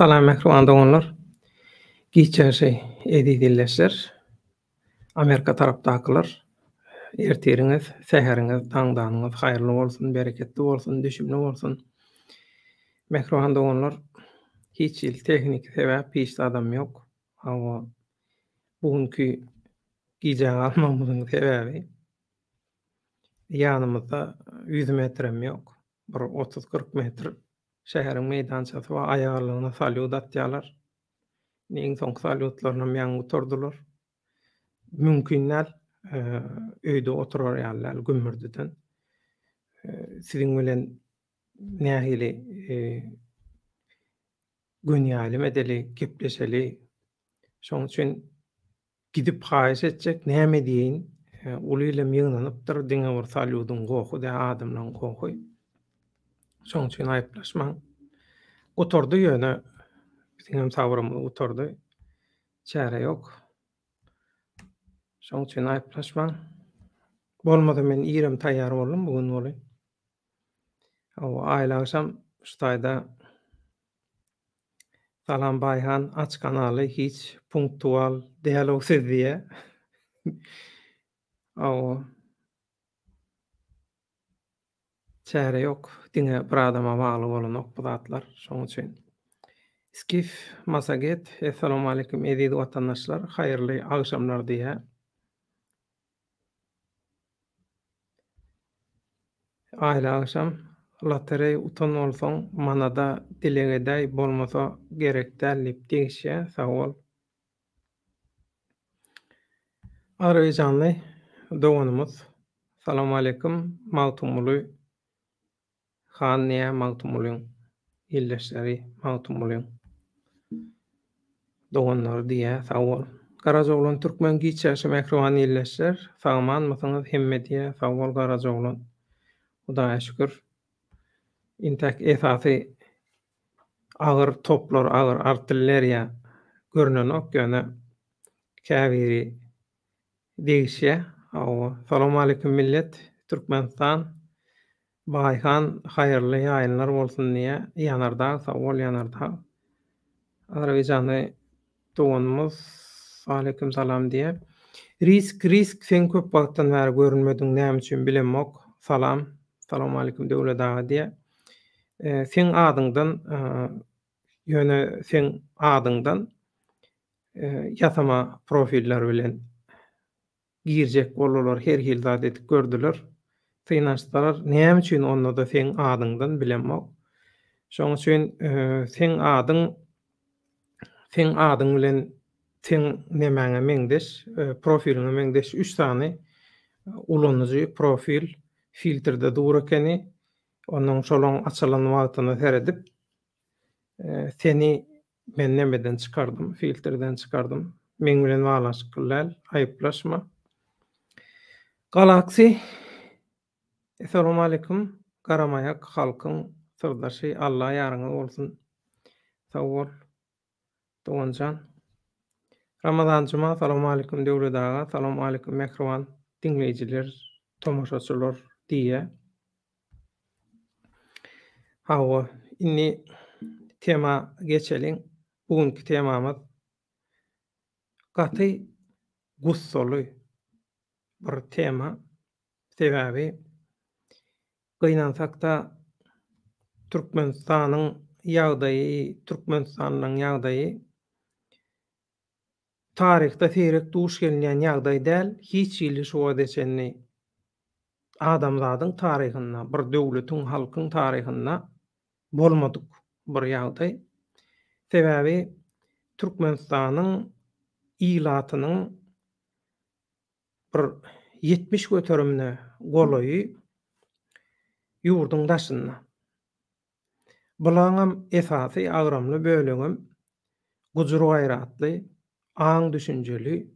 Salam mehriban doganlar. Giçerşi edi dilleşler. Amerika tarapdakylar. Erteriňiz, säheriňiz, taňdanyňyz haýyrly bolsun, bereketli bolsun, düşümli bolsun. Mehriban doganlar, hiç il tehnik sebäp hiç adam ýok. Hawa bugunky gijaň almamyzyň sebäbi ýanymyzda 100 metrem ýok. Bir 30-40 metr şäheriň meýdançasy we aýarlygyna salyut atýarlar. Neň soň salyutlaryny ýaňy oturdular. Mümkin näl öýde oturar ýalylar gümmürdüden. Siziň bilen nähili gün ýaly edeli, gepleşeli. Şoň üçin gidip haýyş etjek näme diýin? Uly ile ýygnanypdyr diňe bir salyutyň gowy da adamlaryň gowy. Şoň üçin aýyplaşmaň. Oturdy ýöne bizim sabrymyz oturdy. Çäre ýok. Şoň üçin aýyplaşmaň. Bolmady men ýerim taýýar boldum bugün boly. Aýla aşam ştaýda Salam Bayhan aç kanaly hiç punktual dialog diýe. Çäre ýok. Diňe bir adama bagly bolan okpatlar. Şoň üçin Skif Masaget, assalamu alaykum edidi watandaşlar, haýyrly agşamlar diýe. Aýla agşam loterey utan bolsaň manada dilegedäý bolmasa gerek dälip diýişe sagol. Arayjanly doganymyz. Assalamu alaykum magtumly Han näme magtumlyň illeşleri magtumlyň doganlar diýe sagol. Garajoglan türkmen giçäşi mehriban illeşler sagman mysyňyz hemme diýe sagol Garajoglan. Hudaýa şükür. Intak esasy agyr toplar, agyr artilleriýa görnenok ýöne käbiri diýişe. Assalamu alaykum millet. Türkmenistan Bayhan haýyrly ýaýynlar bolsun diýe ýanarda sagol ýanarda. Azerbaýjany doganymyz alaykum salam diýe. Risk sen köp wagtdan bäri görünmediň näme üçin bilenmok. Salam. Assalamu alaykum döwlet ağa diýe. Sen adyňdan ýöne sen adyňdan ýasama profiller bilen girjek bolurlar, her hil zat edip gördüler. Synaşdylar, näme üçin onda da sen adyňdan bilenmok. Şoň üçin sen adyň bilen sen nemäňe meňdeş, profiliňe meňdeş 3 tany ulanyjy profil filtrde dur ekeni, onuň şolaň açylan wagtyny seredip seni men nemeden çykardym, filtrden çykardym. Meň bilen baglaşyklar, aýyplaşma. Galaxy assalamu alaykum garamayak halkyň sirdaşy Allah ýaryňyz bolsun. Sagol doganjan. Ramazan juma assalamu alaykum döwlet ağa, assalamu alaykum mehriban dinleýijiler, tomoşaçylar diýe. Hawa inni tema geçeliň. Bugünkü temamyz gaty gussaly bir tema. Sebäbi gynansak-da Türkmenistanyň ýagdaýy tarihde serek duş gelýän ýagdaý däl, hiç ýyly şu edeçenni adamlaryň taryhyna, bir döwletiň, halkyň taryhyna bolmadyk bir ýagdaý. Sebäbi Türkmenistanyň ilatynyň bir 70 göterimine golaýy ýurdun daşyna. Bulaňam esasy agramly bölegim gujur gaýratly, aň düşünjeli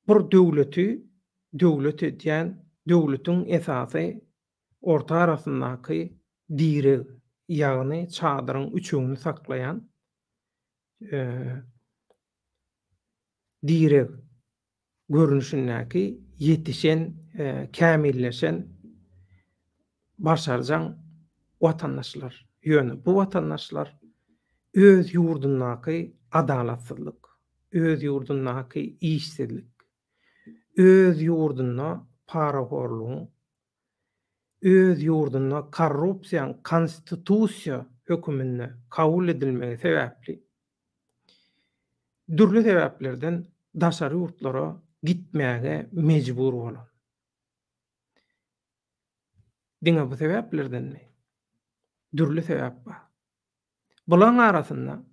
bir döwlet edýän döwletiň esasy orta arasyndaky direg, ýagny çadyryň üçüňi saklayan direg görünüşindäki ýetişen, kämilleşen başarjan watandaşlar. Ýöne bu watandaşlar öz ýurdundaky adalatsyzlyk, öz ýurdundaky işsizlik, öz ýurdunda paraforlugyň, öz ýurdunda korrupsiýaň konstitusiýa hökümine kabul edilmegi sebäpli dürli sebäplerden daşary ýurtlara gitmäge mejbur bolan. Diňe bu sebäplerdenmi? Dürli sebäp bar. Bulan arasynda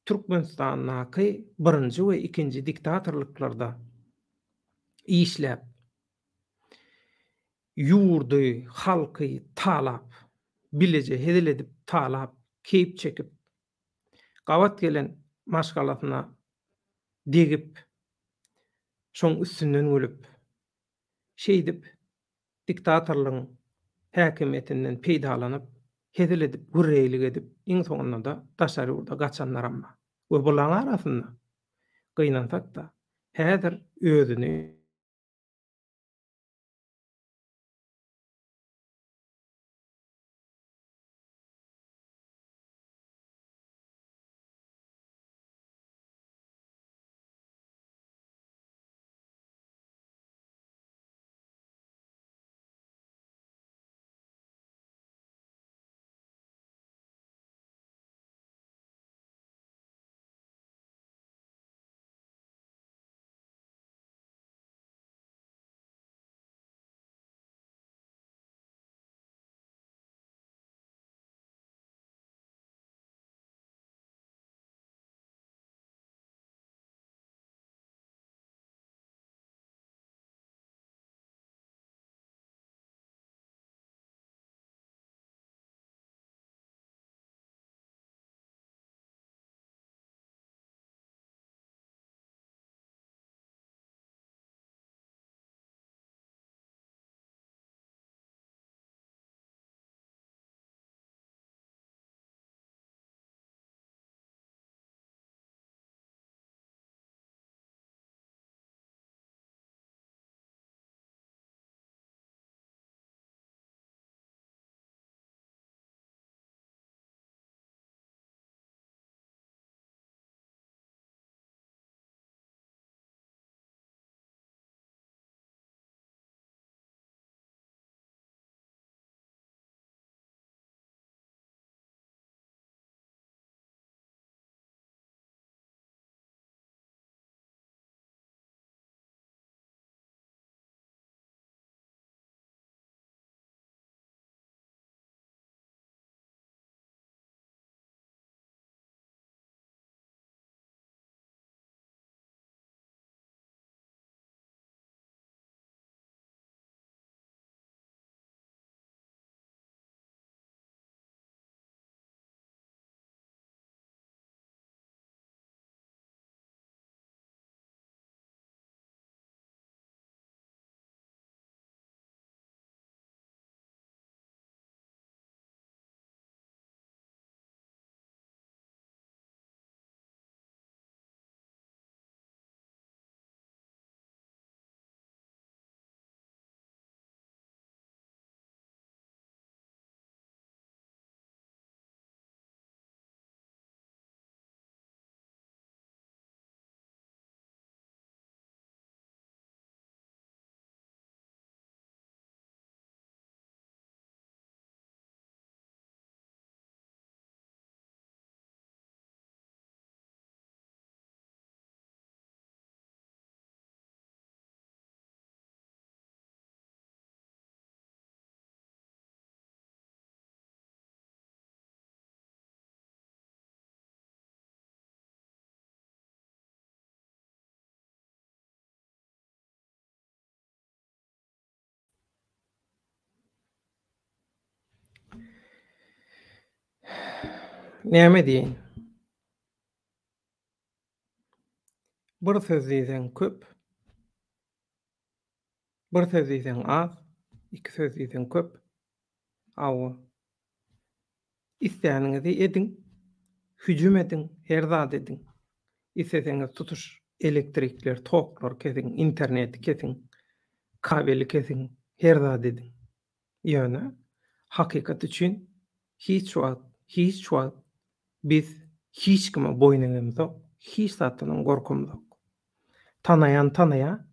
Türkmenistanyňky 1-nji we 2-nji diktatorlyklarda işläp, ýurdy, halky talap, bilije hedil edip talap, keyip çekip, gawat gelen maşgalatyna degip, şoň üstünden ölüp, şeýdip diktatorlygyň häkimetinden peýdalanyp, hedil edip, gürreýlik edip, iň soňunda da daşary ýurda gaçanlar amma. We bulan arasynda gynansak da häzir özüni näme diýin? Bir söz diýsen köp, bir söz diýsen az, iki söz diýsen köp. Awa isleýäniňizi ediň, hüjüm ediň, her zat ediň. Isleseňiz tutuş elektrikler, toklar kesiň, interneti kesiň, kabeli kesiň, her zat ediň. Ýöne hakykat üçin hiç wagt Biz hiç kime boyun hiç zatından gorkumyz. Tanayan tanaya,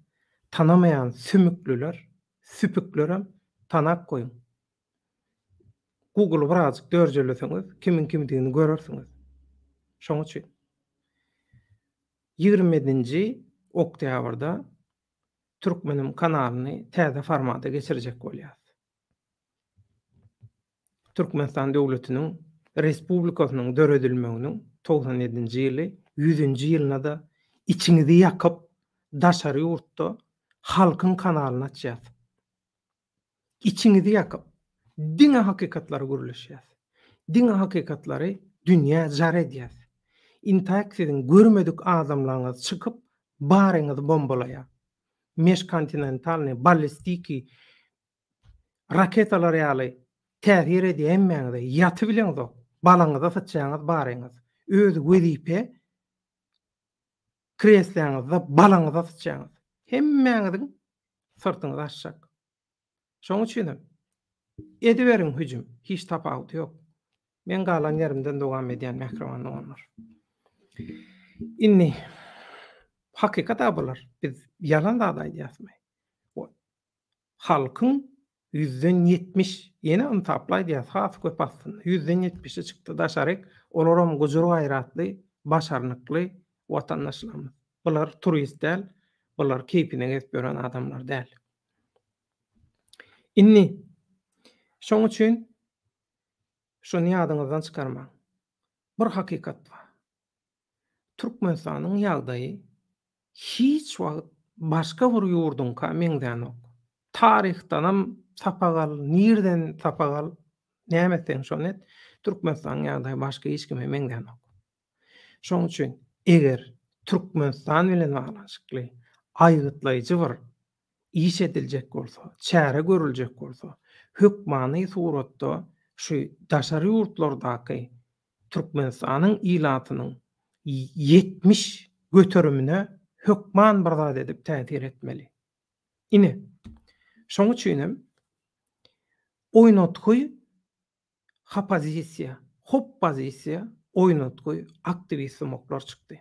tanamayan sümüklüler, süpüklörem tanak koyun. Google'u birazcık dörjeleseniz, kimin kimdigini görürsüňiz. Şoň üçin 20-nji oktýabrda Türkmenim kanalyny täze formata geçirijek bolýar. Türkmenistan döwletiniň respublikasynyň döredilmeginiň 97-nji ýyly 100-nji ýylyna da içiňizi ýakyp daşary ýurtda halkyň kanalyny açýar. İçiňizi ýakyp diňe hakykatlary gürleşýär. Diňe hakykatlary dünýä jar edýär. Intak sizin görmedik adamlaryňyz çykyp baryňyzy bombalaýar. Meşkontinentalny ballistiki raketalar ýaly täsir edýänmäňizi ýaty bileňiz. Balaňyza satjaňyz baryňyz. Özü wezipe kresleňizde balaňyza satjaňyz. Hemmäňiziň sırtyňyz açjak. Şoň üçin ediberiň hüjüm hiç tapaguty ýok. Men galan ýerimden dowam edýän mähreman olanlar. Inni hakykat abalar. Biz yalan da aýdýasmy? Halkyň 170 ýene yntaplay diýär. Has köp aslında. 170'i çykdy daşaryk. Olaram gujur gaýratly, başarnykly watandaşlarymyz. Bular turist däl, bular keypine gezip gören adamlar däl. Inni şoň üçin şonu ýadyňyzdan çykarmaň. Bir hakykat bar. Türkmenistanyň ýagdaýy hiç wagt başga bir ýurdun meňden ok. Tarihdanam tapagal, nirden tapagal, nämetden şonet, Türkmenistanyň ýagdaýy başga hiç kime meňden ok. Şoň üçin eger Türkmenistan bilen baglanşykly, aýgytlaýjy bir iş ediljek bolsa, çäre görüljek bolsa, hökmany suratda şu daşary ýurtlardaky Türkmenistanyň ilatynyň 70 göterümine hökman bardad edip täsir etmeli. Ine şoň üçin oýnatky hop pozisiýa oýnatky aktivist demoklar çykdy.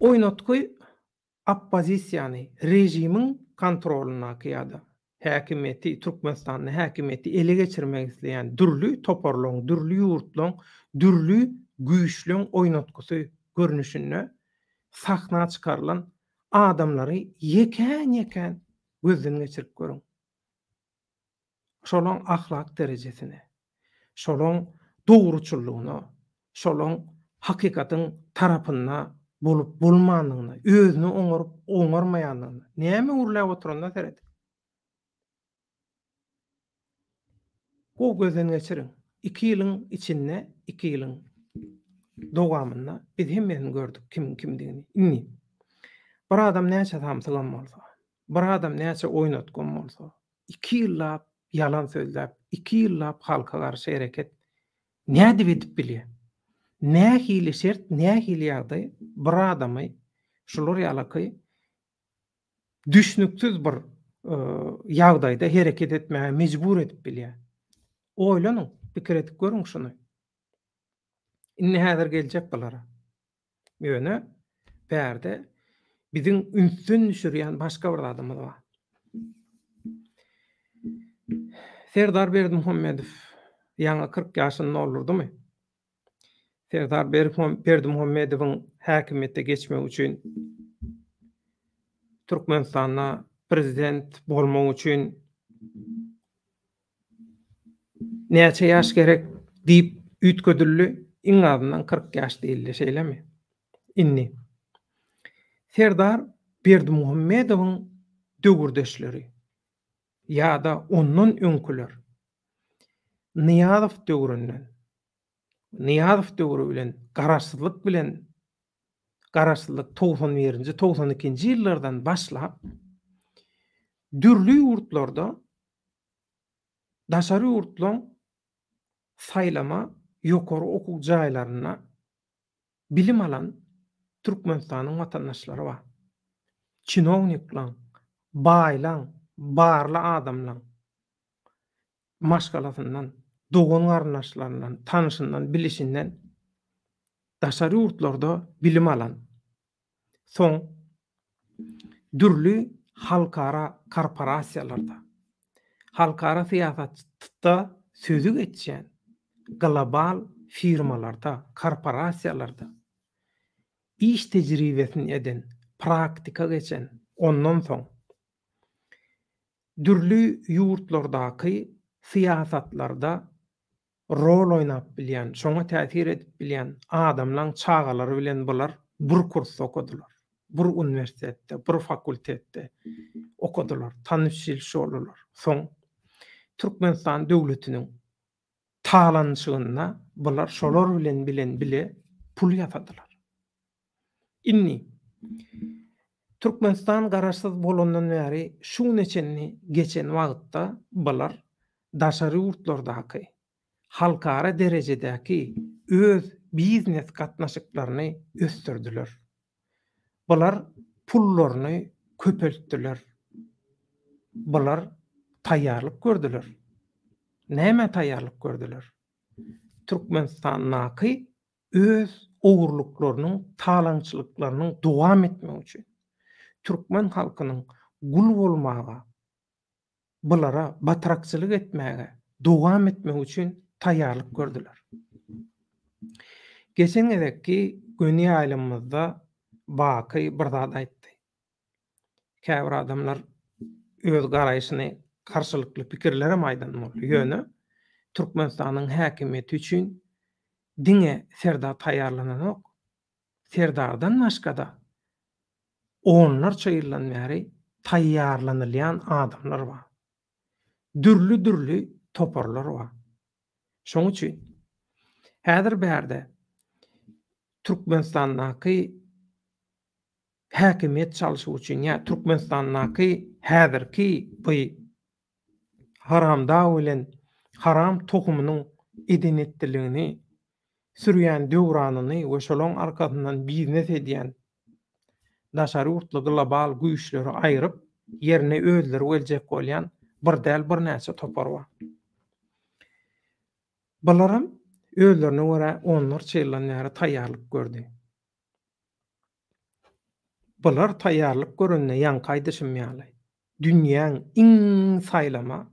Oýnatky oppozisiýany rejimiň kontroluna ýa-da häkimeti, Türkmenistanyň häkimeti ele geçirmek isleýän dürli toparlaň, dürli ýurtlaň, dürli güýçlüň oýnatkysy görnüşine sahna çykarlan adamlary ýeken gözden geçirip görüň. Şolaň ahlak derejesine, şolaň dogruçylygyna, şolaň hakykatyň tarapyna bolup bolmanyna, özüni oňaryp oňarmaýanyna näme urlap oturanda seredip. O gözden geçiriň. 2 ýylyň içinde, 2 ýylyň dowamynda biz hemmeň gördük kimdigini. Inni bir adam näçe tamsylan bolsa, bir adam näçe oýnatgan bolsa, 2 ýyllap yalan sözläp, 2 ýyllap halka garşy hereket näde edip bilýär? Nähili şert, nähili ýagdaý bir adamy şular ýalaky düşnüksiz bir ýagdaýda hereket etmäge mejbur edip bilýär. Oýlanyň, pikir edip görüň şunu. Inni häzir geljek bulara. Ýöne bärde biziň ünsün düşürýän başga bir adamyz bar. Serdar Berdimuhammedow ýaňa 40 ýaşynda olurdymy? Serdar Berdimuhammedowyň häkimetde geçmek üçin Türkmenistana prezident bolmak üçin näçe ýaş gerek diýip üýtgedildi. Iň azyndan 40 ýaş diýildi şeýlemi? Inni Serdar Berdimuhammedowyň döwürdeşleri ýa-da ondan öňküler Niýazow döwründen, Niýazow döwrü bilen garaşsyzlyk 91-nji 92-nji ýyllardan başlap dürli ýurtlarda daşary ýurtlaryň saýlama ýokary okul jaýlaryna bilim alan Türkmenistanyň watandaşlary bar. Çinowniklaň, baýlaň, barly adamlaň maşgalasyndan dogan garnaşlaryndan, tanışyndan, bilişinden daşary ýurtlarda bilim alan. Soň dürli halkara korporasiýalarda, halkara syýasatda sözü geçýän global firmalarda, korporasiýalarda iş tejribesini eden, praktika geçen, ondan soň dürli ýurtlardaky syýasatlarda rol oýnap bilýän, şoňa täsir edip bilýän adamlaryň çagalary bilen bular bir kurs okudylar. Bir universitetde, bir fakultetde okudylar, tanışyl boldular. Soň Türkmenistan döwletiniň talanşygyna bular şolar bilen bile pul ýapadylar. Inni Türkmenistan garaşsyz bolandan bäri şu neçenni geçen wagtda bular daşary ýurtlardaky halkara derejedäki öz biznes gatnaşyklaryny östürdiler. Bular pullaryny köpeltdiler. Bular taýýarlyk gördüler. Näme taýýarlyk gördüler? Türkmenistanyňky öz ogurlyklarynyň, talançylyklarynyň dowam etmegi üçin, türkmen halkynyň gul bolmaga, bulara batrakçylyk etmäge, dowam etmegi üçin taýýarlyk gördüler. Geçen edeki göni aýlymyzda baky bir zat aýtdy. Käbir adamlar öz garaýşyny karşılykly pikirlere maýdan bolýar. Ýöne Türkmenistanyň häkimiýeti üçin diňe serda taýýarlananok, serdardan başgada onlarça ýyldan bäri taýýarlanylýan adamlar bar. Dürli toparlar bar. Şoň üçin häzir bärde Türkmenistanyňky häkimiýet çalyşy üçin ýa Türkmenistanyňky häzirki bu haram daw bilen haram tohumynyň edenetdiligini sürýän döwranyny we şolaň arkasyndan biznes edýän daşary urtly global güýçleri aýryp ýerine özleri geljek bolýan bir däl bir näçe topar bar. Bularam özlerine görä onlarça ýyldan bäri taýýarlyk gördi. Bular taýýarlyk görende ýanky düşünmýärler. Dünýäň iň saýlama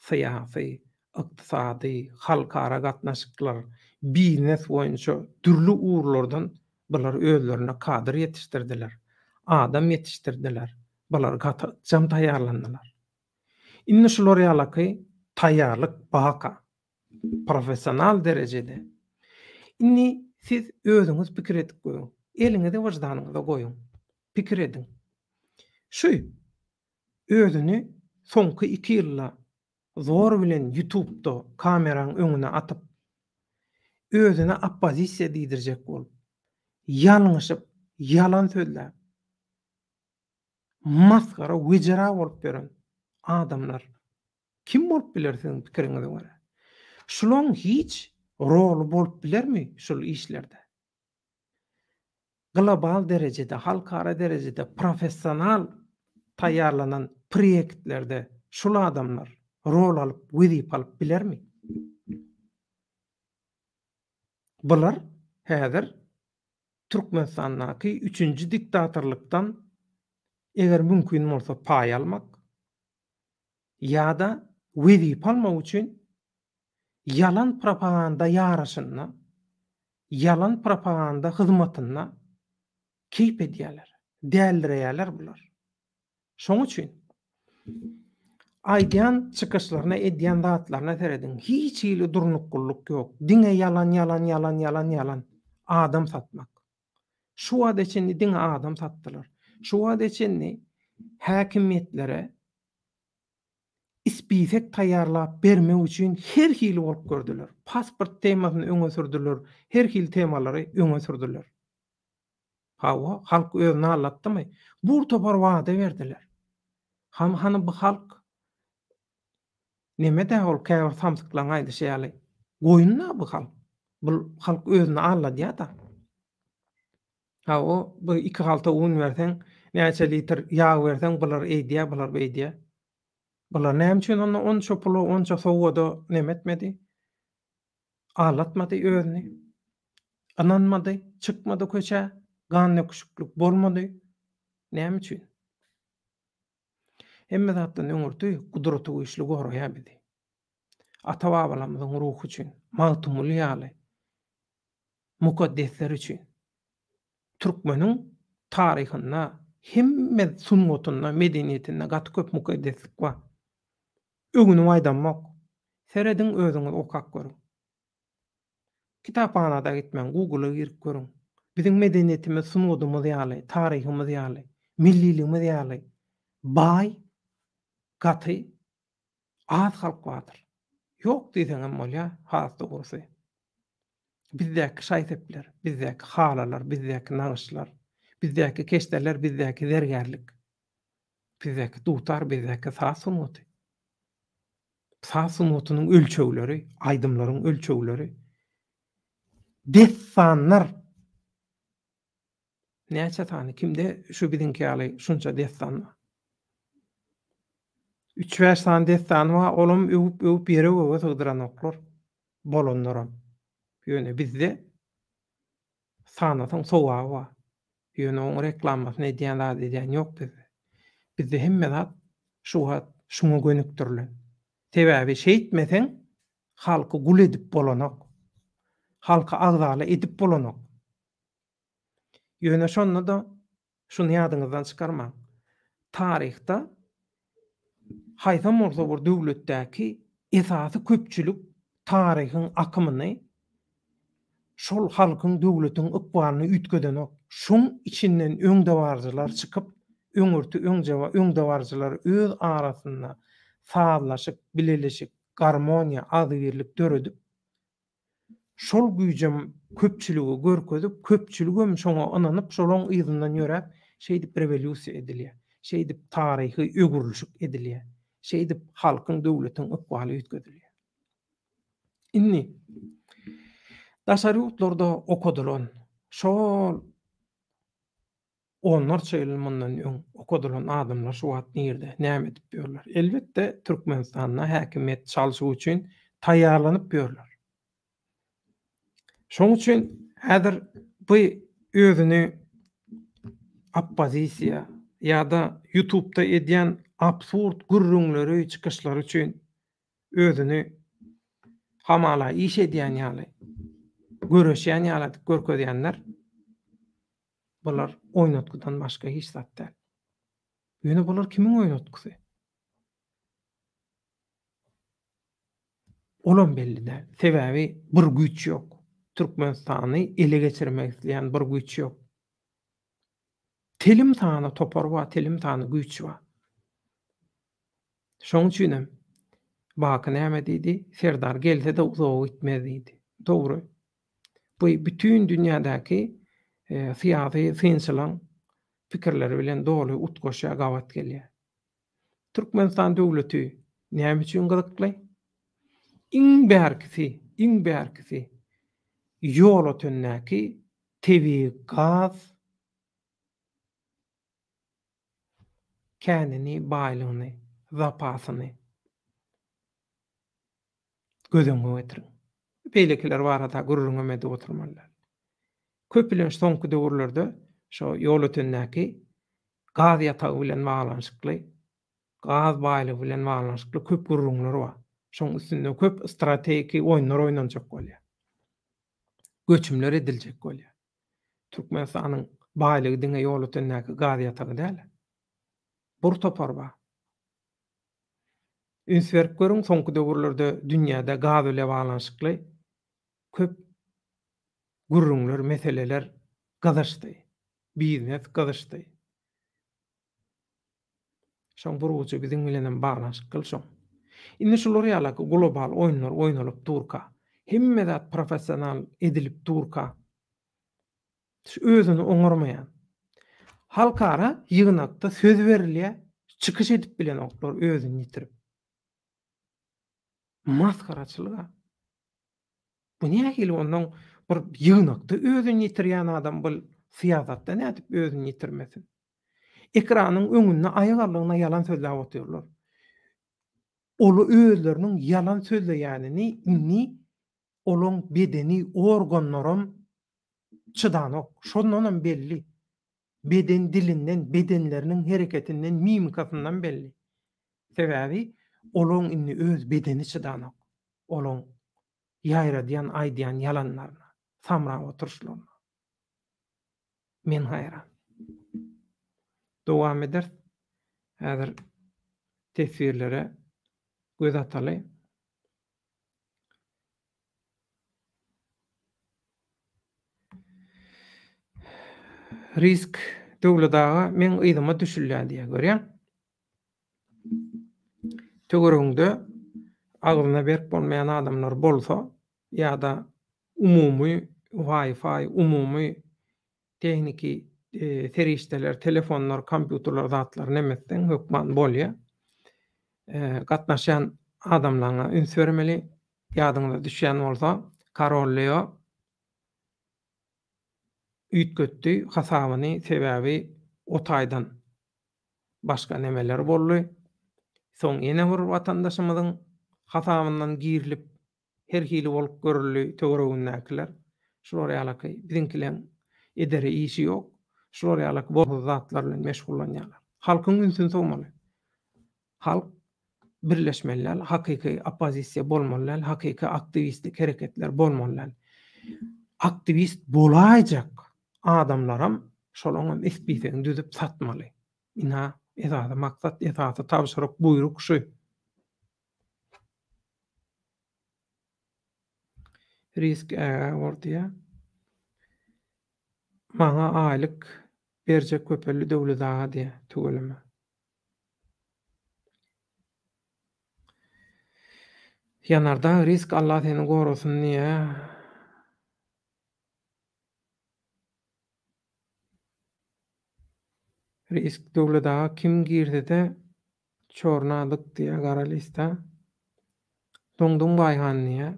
syýasy, ykdysady, halkara gatnaşyklar, biznes boýunça türlü urlardan bular özlerine kadr ýetişdirdiler. Adam ýetişdirdiler. Bular jam taýýarlandylar. Inni şular ýalaky taýýarlyk baka, professional derejede. Inni siz özüňiz pikir edip goýun. Eliňizi wajdanyňyza goýun. Pikir edin. Şu özüni soňky 2 ýylda zor bilen YouTube'da kameraň öňüne atyp özüne oppozisiýa diýdirjek bolup, ýalňyşyp, ýalan sözläp, maskara, wejara bolup beren adamlar kim bolup biler seň pikiriňize görä? Şulaň hiç rol bolup bilermi şol işlerde? Global derejede, halkara derejede professional taýýarlanan proýektlerde şol adamlar rol alyp, wezip alyp bilermi? Bular häzir Türkmenistanyňky 3-nji diktatorlykdan eger mümkin bolsa paý almak ýa-da wezip almak üçin yalan propaganda ýaraşyna, yalan propaganda hyzmatyna keyp edýärler, däldirýärler bular. Şoň üçin aýdýan çykyşlaryna, edýän zatlaryna seredin. Hiç ýyly durnukgulluk ýok. Diňe yalan adam satmak. Şu wagt içinde diňe adam satdylar. Şu wagt içinde häkimiýetlere ispifek taýýarlap bermek üçin her hili bolup gördüler. Pasport temasyny öňe sürdüler, her hil temalary öňe sürdüler. Hawa halk özüni allatdymy? Bu topar wada berdiler. Hany bu halk nemede ol käbir samsyklaň aýdyşýaly. Goýunna bu halk. Bu halk özüni alladýa da. Hawa bu 2 halta un berseň, näçe litr ýağ berseň bular eýdýä, bular beýdýä. Bular näme üçin onça pulu, onça sowgada nemetmedi? Ağlatmady özüni, ynanmady, çykmady köçe, gan öküşüklük bolmady. Näme üçin? Hemme zatdan öňürti gudraty güýçli goraýa bizi. Ata-babalarymyzyň ruhy üçin, magtymly ýaly, mukaddesler üçin. Türkmeniň taryhynda hemme sunnatyna, medeniýetine gaty köp mukaddeslik bar. Öňüni aýdanmak, serediň özüňiz okap görüň. Kitaphanada gitmeň, Google'a girip görüň. Biziň medeniýetimiz, sunnatymyz ýaly, taryhymyz ýaly, milliligimiz ýaly baý, gaty, az halk bardyr. Ýok diýseňem bolýar, hasda gursy. Bizdäki şaýsepler, bizdäki halalar, bizdäki naňyşlar, bizdäki keşderler, bizdäki zergerlik, bizdäki dutar, bizdäki saz sunnaty. Saz sunnatynyň ölçegleri, aýdymlaryň ölçegleri, dessanlar. Näçe tany kimde şu biziňki ýaly şunça dessan bar. 3-5 tane dessan bar, olam öwüp ýere sygdyran oklar, bolanlaram. Ýöne bizde sanatyň sowagy bar. Ýöne oň reklamasyny edýän zat edýän ýok bizde. Bizde hemme zat şuňa gönükdirilen. Sebäbi şeýitmeseň halky gul edip bolanak. Halka agzaly edip bolanak. Ýöne şonda da şunu ýadyňyzdan çykarmaň. Taryhda haýsam bolsa bir döwletdäki esasy köpçülik taryhyň akymyny şol halkyň döwletiň ykbalyny ütgedenek. Şoň içinden öňde barjylar çykyp, öňde barjylar öz arasynda sazlaşyp, bileleşip, garmoniýa, adyrlyk döredip, şol güýjem köpçüligi görkezip, köpçüligem şoňa ynanyp, şolaň ýzyňdan ýörep, şeýdip rewolýusiýa edilýär, şeýdip taryhy ögürlüşik edilýär, şeýdip halkyň döwletiň ykbaly ütgedilýär. Inni daşary ýurtlarda okadylan, şol onlarça ýyl mundan öň okadylan adamlar şu wagt nirde näme edip ýörler? Elbetde Türkmenistanda häkimiýet çalşygy üçin taýýarlanyp ýörler. Şoň üçin häzir bu özüni oppozisiýa ýa-da YouTube'da edýän absurd gürrüňleri, çykyşlary üçin özüni hamala iş edýän ýaly, göreşýän ýaly görkezýänler bular oýnatgydan başga hiç zat däl. Ýöne bular kimiň oýnatgysy? Olam belli däl. Sebäbi bir güýç ýok. Türkmenistany ele geçirmek isleýän bir güýç ýok. Telim tany topar wa, telim tany güýç wa. Şoň üçinem baky näme diýdi? Serdar gelse de uzağa gitmez diýdi. Dogry. Bu bütün dünýädäki syýasy finçilaň pikirleri bilen doly utgaşa gawat gelýär. Türkmenistan döwleti näme üçin gyzykly? Iň bärkisi ýol ötünäki tebi gaz känini, baýlygyny, zapasyny gözeňe getiriň. Beýlekiler barada gurrungamedy oturmalylar. Köpülen soňky döwürlerde şo ýol ötünäki gaz ýatagy bilen baglanşykly, gaz baýlygy bilen baglanşykly köp gurrunlar bar. Şoň üstünde köp strategik oýunlar oýnanjak bolýar. Göçümler ediljek bolýar. Türkmenistanyň baýlygy diňe ýol ötünäki gaz ýatagy däl. Bir topar bar. Ünsberk görüň soňky döwürlerde dünýäde gaz bilen baglanşykly köp gurrunlar, meseleler gazaşdy. Biznes gazaşdy. Şoň buruçy biziň bilen baglanşyk şoň. Indi şular ýaly global oýunlar oýnalyp durka. Hemme zat professional edilip durka. Özüni oňarmaýan. Halkara ýygnakda söz berilýär, çykyş edip bilen oklar özüni ýitirip. Maskaraçylyga. Bu nähili ondan bir ýygnakda özüni ýitirýän adam bu syýasatda nädip özüni ýitirmesin? Ekranyň öňünde aýagarlygyna ýalan sözler otyrlar. Olu özleriniň ýalan sözleýänini inni Olaň bedeni organlaram çydanok. Şondan belli. Beden dilinden, bedenlerinin hereketinden, mimikasından belli. Sebäbi olaň inni öz bedeni çydanok. Olaň ýaýradýan, aýdýan ýalanlaryna, samra oturuşlaryna. Men hayran. Dowam eder. Häzir tesvirlere göz ataly. Risk döwletaga men ýygyma düşülýär diýe görýän. Töwereginde agyna berip bolmaýan adamlar bolsa ýa-da umumy Wi-Fi, umumy tehniki serişdeler, telefonlar, kompýuterler zatlar nemesden hökman bolýar. Gatnaşan adamlaryňa üns bermeli. Ýadyňyza düşýän bolsa, Karolio üýtgetdi hasabyny, sebäbi o taýdan başga nemeler boldy. Soň ene bir watandaşymyzyň hasabyndan girilip her hili bolup görüldü töweregindäkiler. Şular ýalyky biziňkiler ederi işi ýok. Şular ýalyky bu zatlar bilen meşgullanýarlar. Halkyň ünsüni sowmaly. Halk birleşmeliler, hakyky opozisiýa bolmalylar, hakyky aktivistlik hereketler bolmalylar. Aktivist bolajak adamlaram şolaňam esbisini düzüp satmaly. Ina esasy maksat, esasy tabşyryk, buyruk şu. Risk ortaya. Maňa aýlyk berjek köpelli döwletaga diýe tügeleme. Ýanarda risk Allah seni gorusun diýe. Risk döwletaga kim girdi-de çornadyk diýe gara lista. Doňdoň baýhan diýe.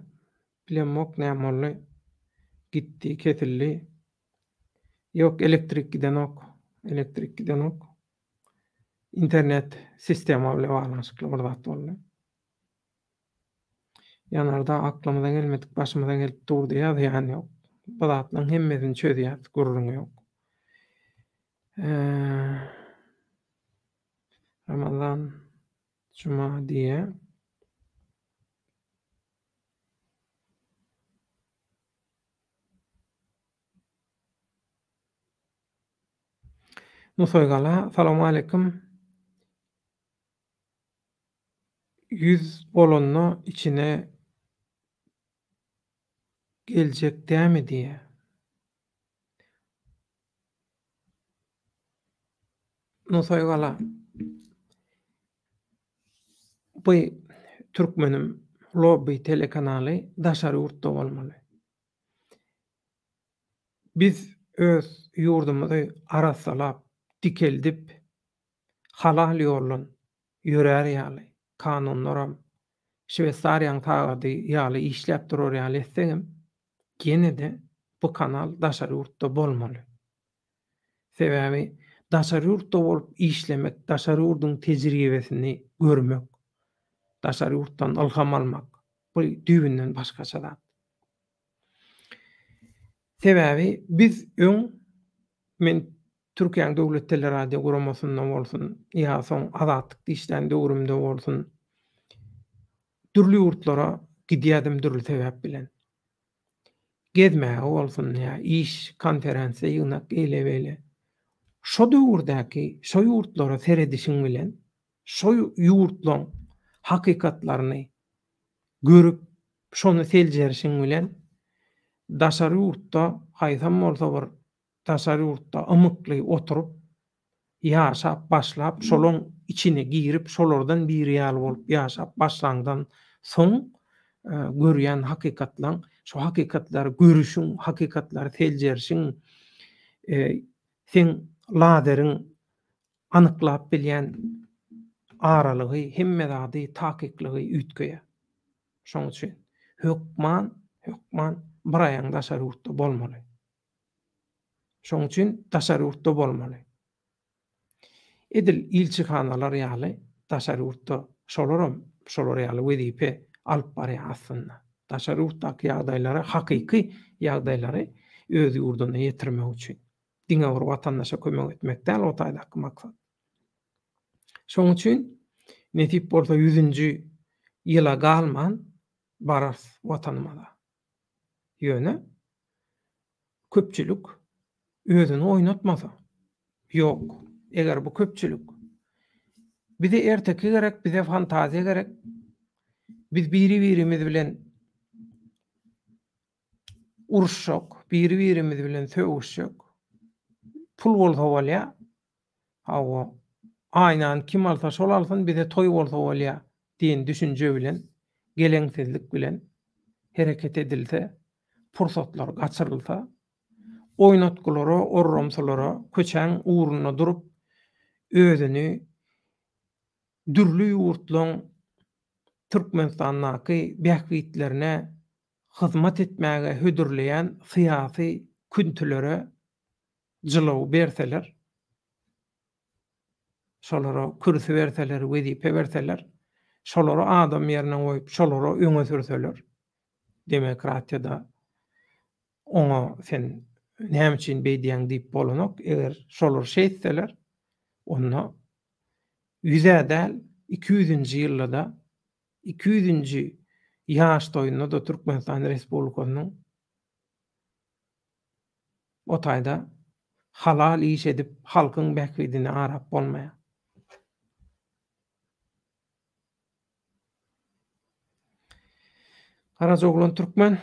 Bilemok näme gitdi, kesildi. Yok elektrik gidenok. İnternet sistema bilen baglanşykly bir zat boldy. Ýanarda aklymyza gelmedik, başymyza gelip durdy ýa-da ýok. Bu zatlaryň hemmesini çözýär, gurrun ýok. Ramazan Cuma diye Nusoygala, salamu aleyküm. 100 bolonno içine gelecek dämi diye. Nusoygala, bu Türkmenim lobby telekanaly daşary ýurtda bolmaly. Biz öz ýurdumuzy arasalap, dikeldip, halal ýollan ýörer ýaly, kanunlaram, Şwetsariýanyň tagady ýaly işläp durar ýaly etseňem, gene-de bu kanal daşary ýurtda bolmaly. Sebäbi daşary ýurtda bolup işlemek, daşary ýurduň tejribesini görmek, daşary ýurtdan ilham almak, bu düýbünden başgaça zat. Sebäbi biz men Türkiýanyň döwlet teleradio guramasyndan bolsun, ýa soň azatlyk işden döwrümde bolsun, türlü ýurtlara gidýärdim türlü sebäp bilen. Gezmäge bolsun ýa iş, konferensiýa ýygnak ele-bele. Şo döwürdäki, şo ýurtlara seredişiň bilen, şo ýurtlaryň hakykatlaryny görüp, şonu seljerişiň bilen daşary ýurtda haýsam bolsa bir daşary ýurtda ymykly oturup ýaşap başlap şolaň içine girip şolardan biri ýaly bolup ýaşap başlandan soň görýän hakykatlaryň, şo hakykatlary görüşiň, hakykatlary seljerişiň sen laderiň anyklap bilýän aralygy, hemme zady takykligi üýtgeýär. Şoň üçin hökman bir aýaň daşary ýurtda bolmaly. Şoň üçin daşary ýurtda bolmaly. Edil ilçikanalar ýaly daşary ýurtda şolar ýaly wezipe alyp barýar aslynda. taşarrufdaky ýagdaýlary, hakyky ýagdaýlary öz ýurduna ýetirmek üçin. Diňe bir watandaşa kömek etmek däl o taýdaky maksat. Şoň üçin netip bolsa 100-nji ýyla galman baras watanyma. Ýöne köpçülik özüni oýnatmasa. Ýok, eger bu köpçülik bize erteki gerek, bize fantaziya gerek. Biz biri-birimiz bilen uruşjak, biri-birimiz bilen söwüşjek. Pul bolsa bolýa. Hawa aynan kim alsa şol alsyn, bize toý bolsa bolýa diýen düşünje bilen, geleňsizlik bilen hereket edilse, pursatlar gaçyrylsa, oýnatgylary, orramsalary köçäň uğruna durup özüni dürlü ýurtlaryň Türkmenistanyňky bähwitlerine hyzmat etmäge hödürleýän syýasy küntülere jylaw berseler, şolara kürsü berseler, wezipe berseler, şolara adam ýerine goýup, şolara öňe sürseler, demokratiýada oňa sen näme üçin beýdiýäň diýip bolanok, eger şolar şeýtseler, onda 100 däl 200-nji ýylda 200-nji ýaş doýunda da Türkmenistan Respublikasynyň o taýda halal iş edip halkyň bähwidini arap bolmaýar. Garazoglan Türkmen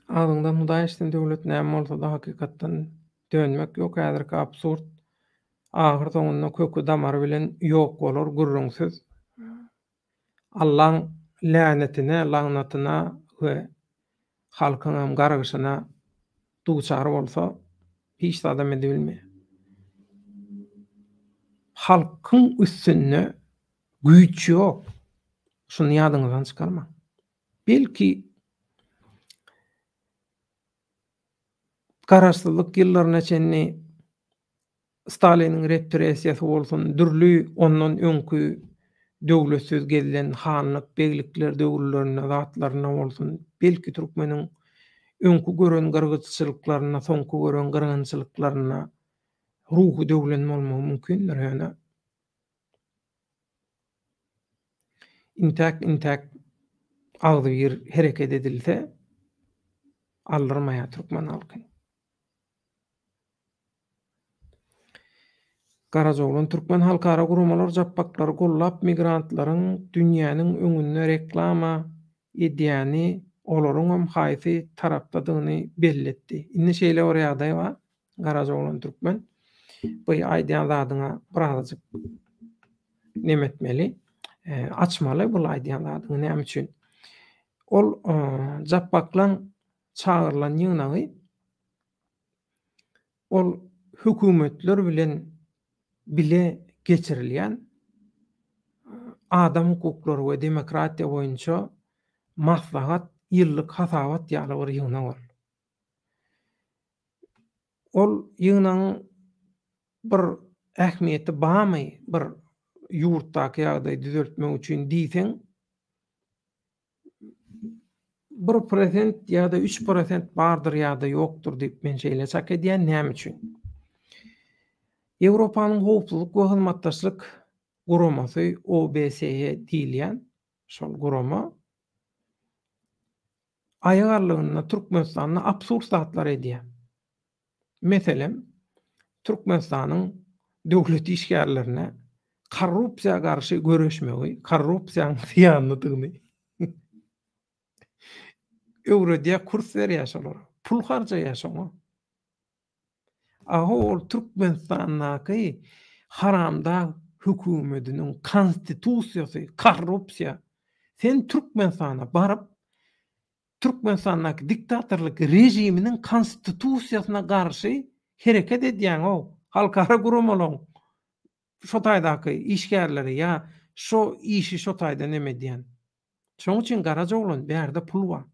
adyňda Hudaýyşdyn döwlet näme bolsa da hakykatdan dönmek ýok, häzirki absurd ahyr soňunda kökü damary bilen ýok bolar gurrunsyz. Allahyň länetine, lagnatyna we halkyň gargyşyna duçar bolsa, hiç de adam edebilmeýär. Halkyň üstünde güýç ýok. Şunu ýadyňyzdan çykarma. Belki garaşsyzlyk ýyllaryna çenni Staliniň repressiýasy bolsun, dürli ondan öňkü döwletsiz gezilen hanlyk, beglikler döwürlerine, zatlaryna bolsun, belki Türkmeniň öňkü gören gyrgyçylyklaryna, soňky gören gyrgynçylyklaryna ruhy döwlenme bolmagy mümkindir ýöne. Intak agdy bir hereket edilse aldyrmaýar Türkmen halky. Garazoglan Türkmen halkara guramalar jappaklary gollap migrantlaryň dünýäniň öňünde reklama edýäni, olaryň hem haýsy tarapdadygyny belletdi. Indi şeýle bir ýagdaý bar. Garazoglan Türkmen bu aýdýan zadyňa birazjyk nemetmeli, açmaly bu aýdýan zadyny näme üçin. Ol jappaklaň çağırılan ýygynagy ol hökümetler bilen bile geçirilýän adam hukuklary we demokratiýa boýunça maslahat ýyllyk hasabat ýaly bir ýygyna bar. Ol ýygynyň bir ähmiýeti barmy? Bir ýurtdaky ýagdaýy düzeltmek üçin diýseň 1% ýa-da 3% bardyr ýa-da ýokdur diýip men şeýle çak edýän. Näme üçin? Ýewropanyň howpsuzlyk we hyzmatdaşlyk guramasy OBSE diýilýän şol gurama aýagarlygyna Türkmenistanyň absurd zatlar edýär. Meselem, Türkmenistanyň döwlet işgärlerine korrupsiýa garşy göreşmegi, korrupsiýanyň ýanlydygyny Eurodiýa kurs berýär, pul harjaýar şoňa. Ol Türkmenistanyň haramda hökümetiniň konstitusiýasy korrupsiýa. Sen Türkmenistana baryp Türkmenistanyň diktatorlyk rejiminiň konstitusiýasyna garşy hereket edýän o halkara guramalar şo taýdaky işgärleri ýa şo işi şo taýda neme diýen. Şoň üçin Garazoglan bärde pul bar.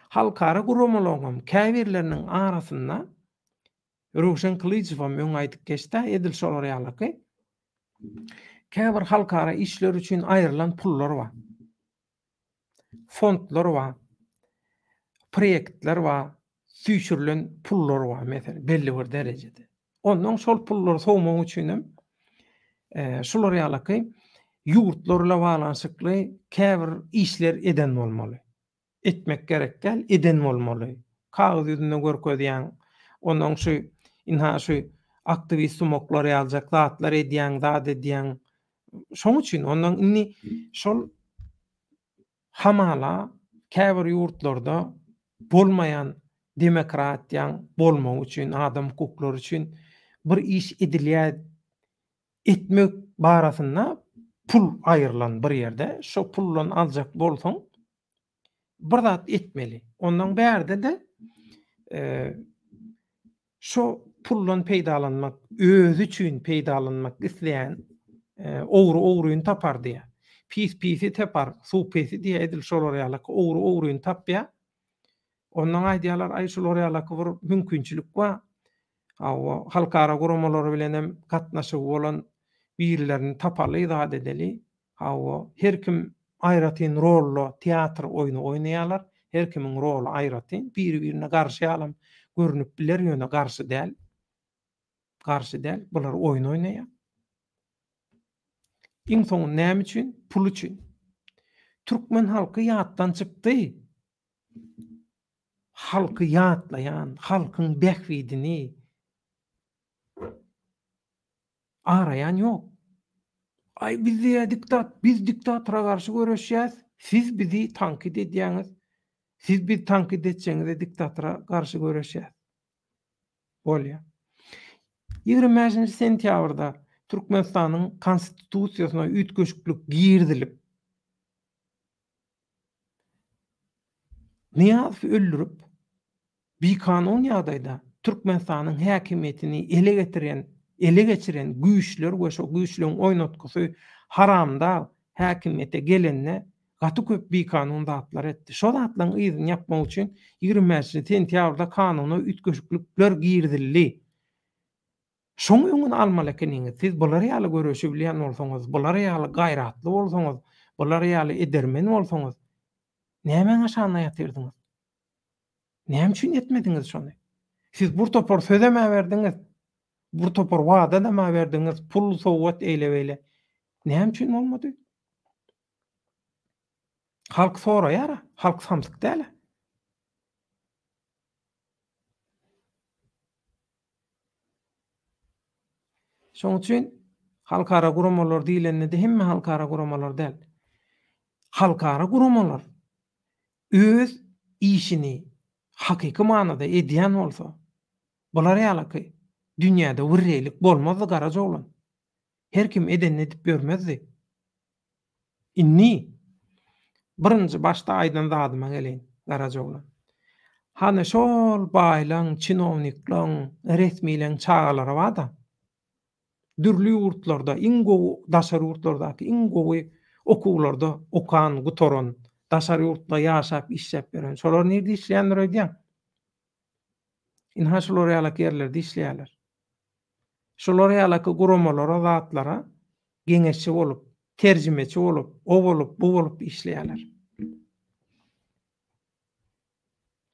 Halkara guramalarym käbirleriniň arasynda Ruşen Kılıçdarow öň aýdyp geçdi, edil şolar ýalyky. Käbir halkara işler üçin aýrylan pullar bar. fondlar wa, proyektler wa, süýçürilen pullar wa meselen belli bir derejede. Ondan şol pullary sowmak üçinem şular ýalyky ýurtlarla balanşykly käbir işler eden bolmaly. Etmek gerek gel, eden bolmaly. Kagaz ýüzünde görkezýän, ondan şu inha şu aktivist sumoklary ýaljak zatlar edýän, zat edýän. Şoň üçin ondan inni şol hamala käbir ýurtlarda bolmaýan demokratiýaň bolmagy üçin, adam hukuklary üçin bir iş edilýär etmek barasynda pul aýrylan bir ýerde, şo pullan aljak bolsaň bir zat etmeli. Ondan bärde de şo pullan peýdalanmak, özü üçin peýdalanmak isleýän ogry tapar diýe. Pisi tapar, suw pisi diýe edil şolar ýalyk ogry tapýa. Ondan aýdýarlar, aý şolar ýalyk bir mümkinçilik bar. Halkara guramalar bilen hem gatnaşyp bolan birilerini tapaly zat edeli. Her kim aýratyn rollo teatr oýunu oýnaýarlar. Her kimiň rolu aýratyn, biri-birine garşy alam görünüp biler ýöne garşy däl. Garşy däl, bular oýun oýnaýar. Iň soňy näme üçin? Pul üçin. Türkmen halky ýatdan çykdy. Halky ýatlaýan, halkyň bähwidini arayan ýok. Ay biz diktatora garşy göreşýäs. Siz bizi tankit edýäňiz. Siz bizi tankit etseňiz diktatora garşy göreşýäs. Bolýar. 20 sentýabrda Türkmenistanyň konstitusiýasyna ütköşüklik girdilip Niýazow öldürüp bir kanun ýagdaýda Türkmenistanyň häkimetini ele geçiren güýçler we şo güýçleriň oýnatgysy haramda häkimete gelenne gaty köp bir kanun zatlar etdi. Şo zatlaryň ýyzyny ýapmak üçin 20 sentýabrda kanuny ütköşüklikler girdildi. Şoň öňüni almaly ekeniňiz, siz bulary ýaly göreşi bilýän bolsaňyz, bulary ýaly gaýratly bolsaňyz, bulary ýaly edermen bolsaňyz, näme aşana ýatyrdyňyz? Näme üçin etmediňiz şonu? Siz bir topar söz emä berdiňiz, bir topar wada da emä berdiňiz, pul sowgat eýle-eýle. Näme üçin bolmady? Halk soraýar, halk samsyk däl. Şoň üçin halkara guramalar diýilende hemme halkara guramalar däl. Halkara guramalar öz işini hakyky manada edýän bolsa, bular ýalyky dünýäde wirrelik bolmazdy garaja bolan. Her kim edenini edip bermezdi. Inni birinji başda aýdan zadyma geleýin garaja bolan. Hany şol baýlaň, çinowniklaň, resmiýleň çagalara bada. Dürli ýurtlarda, daşary ýurtlardaky gowy okuglarda okan, gutoran, daşary ýurtda ýaşap, işläp beren. Şolar nerede işleýänler öýdýän? Inha şolar ýalyk ýerlerde işleýärler. Şolar ýalyk guramalara, zatlara geňeşçi bolup, terjimeçi bolup, o bolup, bu bolup işleýärler.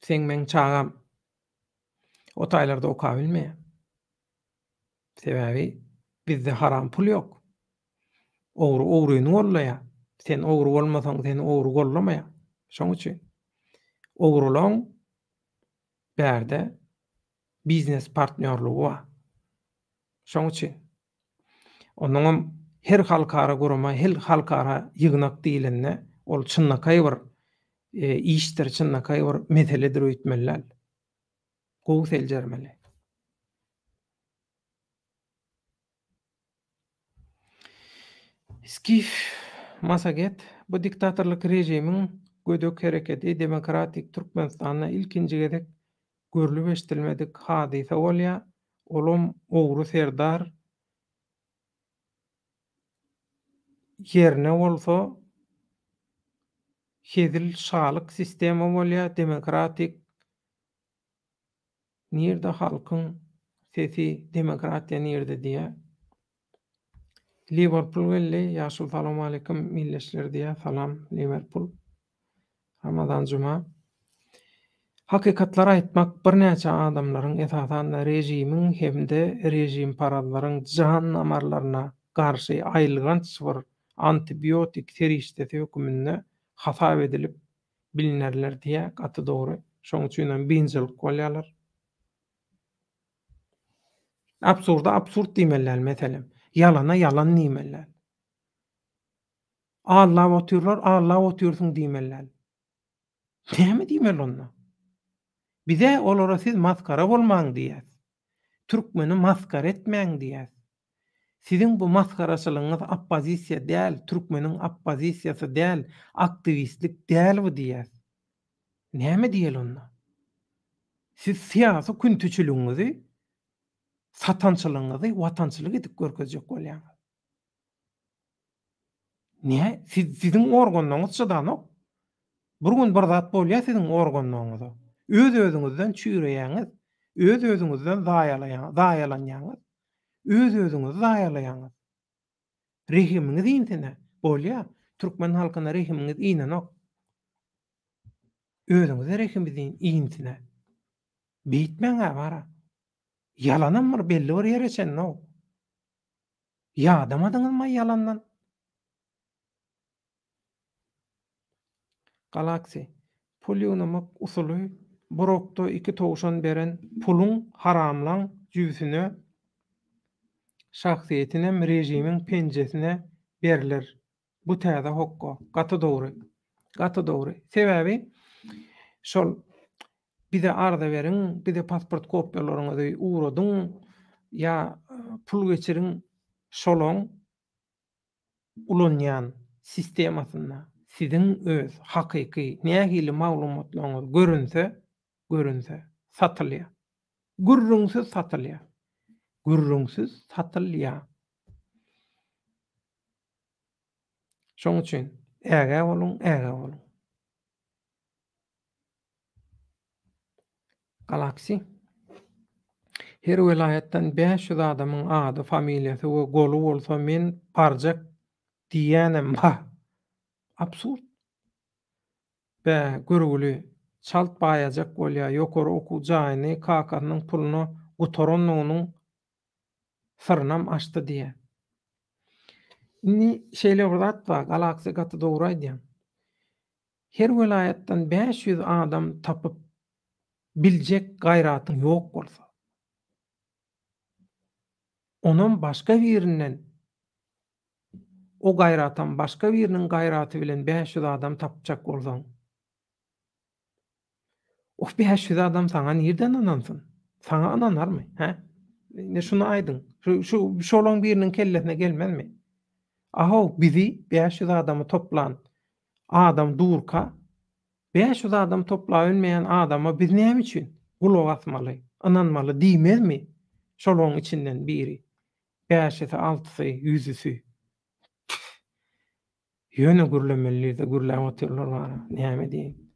Sen men çagam o taýlarda oka bilmeýär. Sebebi bizde haram pul ýok. Ogryny gollaýar. Sen ogry bolmasaň seni ogry gollamaýar. Şoň üçin ogrylaň bärde biznes partnerligi bar. Şoň üçin onuň her halkara gurama, her halkara ýygnak diýilende ol çynnakay bir işler, çynnakay bir meseledir öýtmeler. Gowy seljermeli. Skif Masaget bu diktatorlyk rejimiň gödök hereketi demokratik Türkmenistanda ilkinji gezek görülüp eşdilmedik hadise bolýar. Olum ogry serdar ýerine bolsa hedil şalyk sistemi bolýar, demokratik nirde halkyň sesi demokratiýa nirde diýe. Liverpool geldi. Ýaşul salam aleykum milletçiler diýe. Salam Liverpool. Ramazan juma. Hakykatlara aýtmak birnäçe adamlaryň esasanda rejimiň hemde rejim parallaryň jan amarlaryna garşy aýylganç bir antibiotik serişdesi hökümünde hasap edilip bilinerler diýe gaty dogry. Şoň üçin binjilik bolýarlar. Absurda absurd diýmeler meselem. Yalana yalan diýmeler. Allap otyrlar, allap otyrsyň diýmeler. Näme diýmeli onda? Bize olara siz maskara bolmaň diýär. Türkmeni maskara etmeň diýär. Sizin bu maskaraçylygyňyz oppozisiýa däl, türkmeniň oppozisiýasy däl, aktivistlik däl bu diýär. Näme diýeli onda? Siz siýasy küntüçülüğüňizi, satançylygyňyzy watançylyk edip görkezjek bolýar. Niye? Sizin organlaryňyz çydanok. Bir gün bir zat bolýar sizin organlaryňyzda. Öz-özüňizden çüýreýäňiz, öz-özüňizden zaýalanýaňyz, öz-özüňizi zaýalaýaňyz. Rehimiňiz intine bolýar. Türkmen halkyna rehimiňiz inenok. Özüňize rehimiňiz intine. Beýtmeňä bara. Yalanam belli bir ýere çenno. Ýadamadyňyzmy yalandan? Galaksi. Pul ýynamak usuly Brokda 2 towşan beren puluň haramlaň jüýsüne şahsiýetinem rejimiň penjesine berilir. Bu täze hokka. Gaty dogry. Gaty dogry. Sebäbi şol bize arda berin, bize pasport kopýalaryňyzy uğradyň ýa pul geçiriň şoloň ulanýan sistemasyna sizin öz hakyky nähili maglumatlaryňyz görünse satylýar. Gürrüňsiz satylýar. Gürrüňsiz satylýar. Şoň üçin äge bolun. Galaksi. Her vilayetden 500 adamyň ady, familiýasy we golu bolsa men barjak diýenem ba. Absurd. Görgüli çalt baýajak bolýar, ýokary okuw jaýyny, kakanyň puluny gutaranynyň syrnam açdy diýe. Indi şeýle bir zat bar, Galaksi gaty dogry aýdýar. Her vilayetden 500 adam tapyp biljek gaýratyň ýok bolsa, onuň başga birinden o gaýratan başga biriniň gaýraty bilen 500 adam tapjak bolsaň, o 500 adam saňa nirden anansyn? Saňa ananarmy? Ne şunu aýdyň. Şolaň biriniň kellesine gelmezmi? Aha, bizi 500 adamı toplan. Adam durka 500 adam topla ölmeyen adama biz näme üçin gulak asmaly, ananmaly diýmezmi? Şolaň içinden biri. 5'si, 6'sı, 100'üsü. Ýöne gürlemeli de gürläp otyrlar bar. Näme diýin?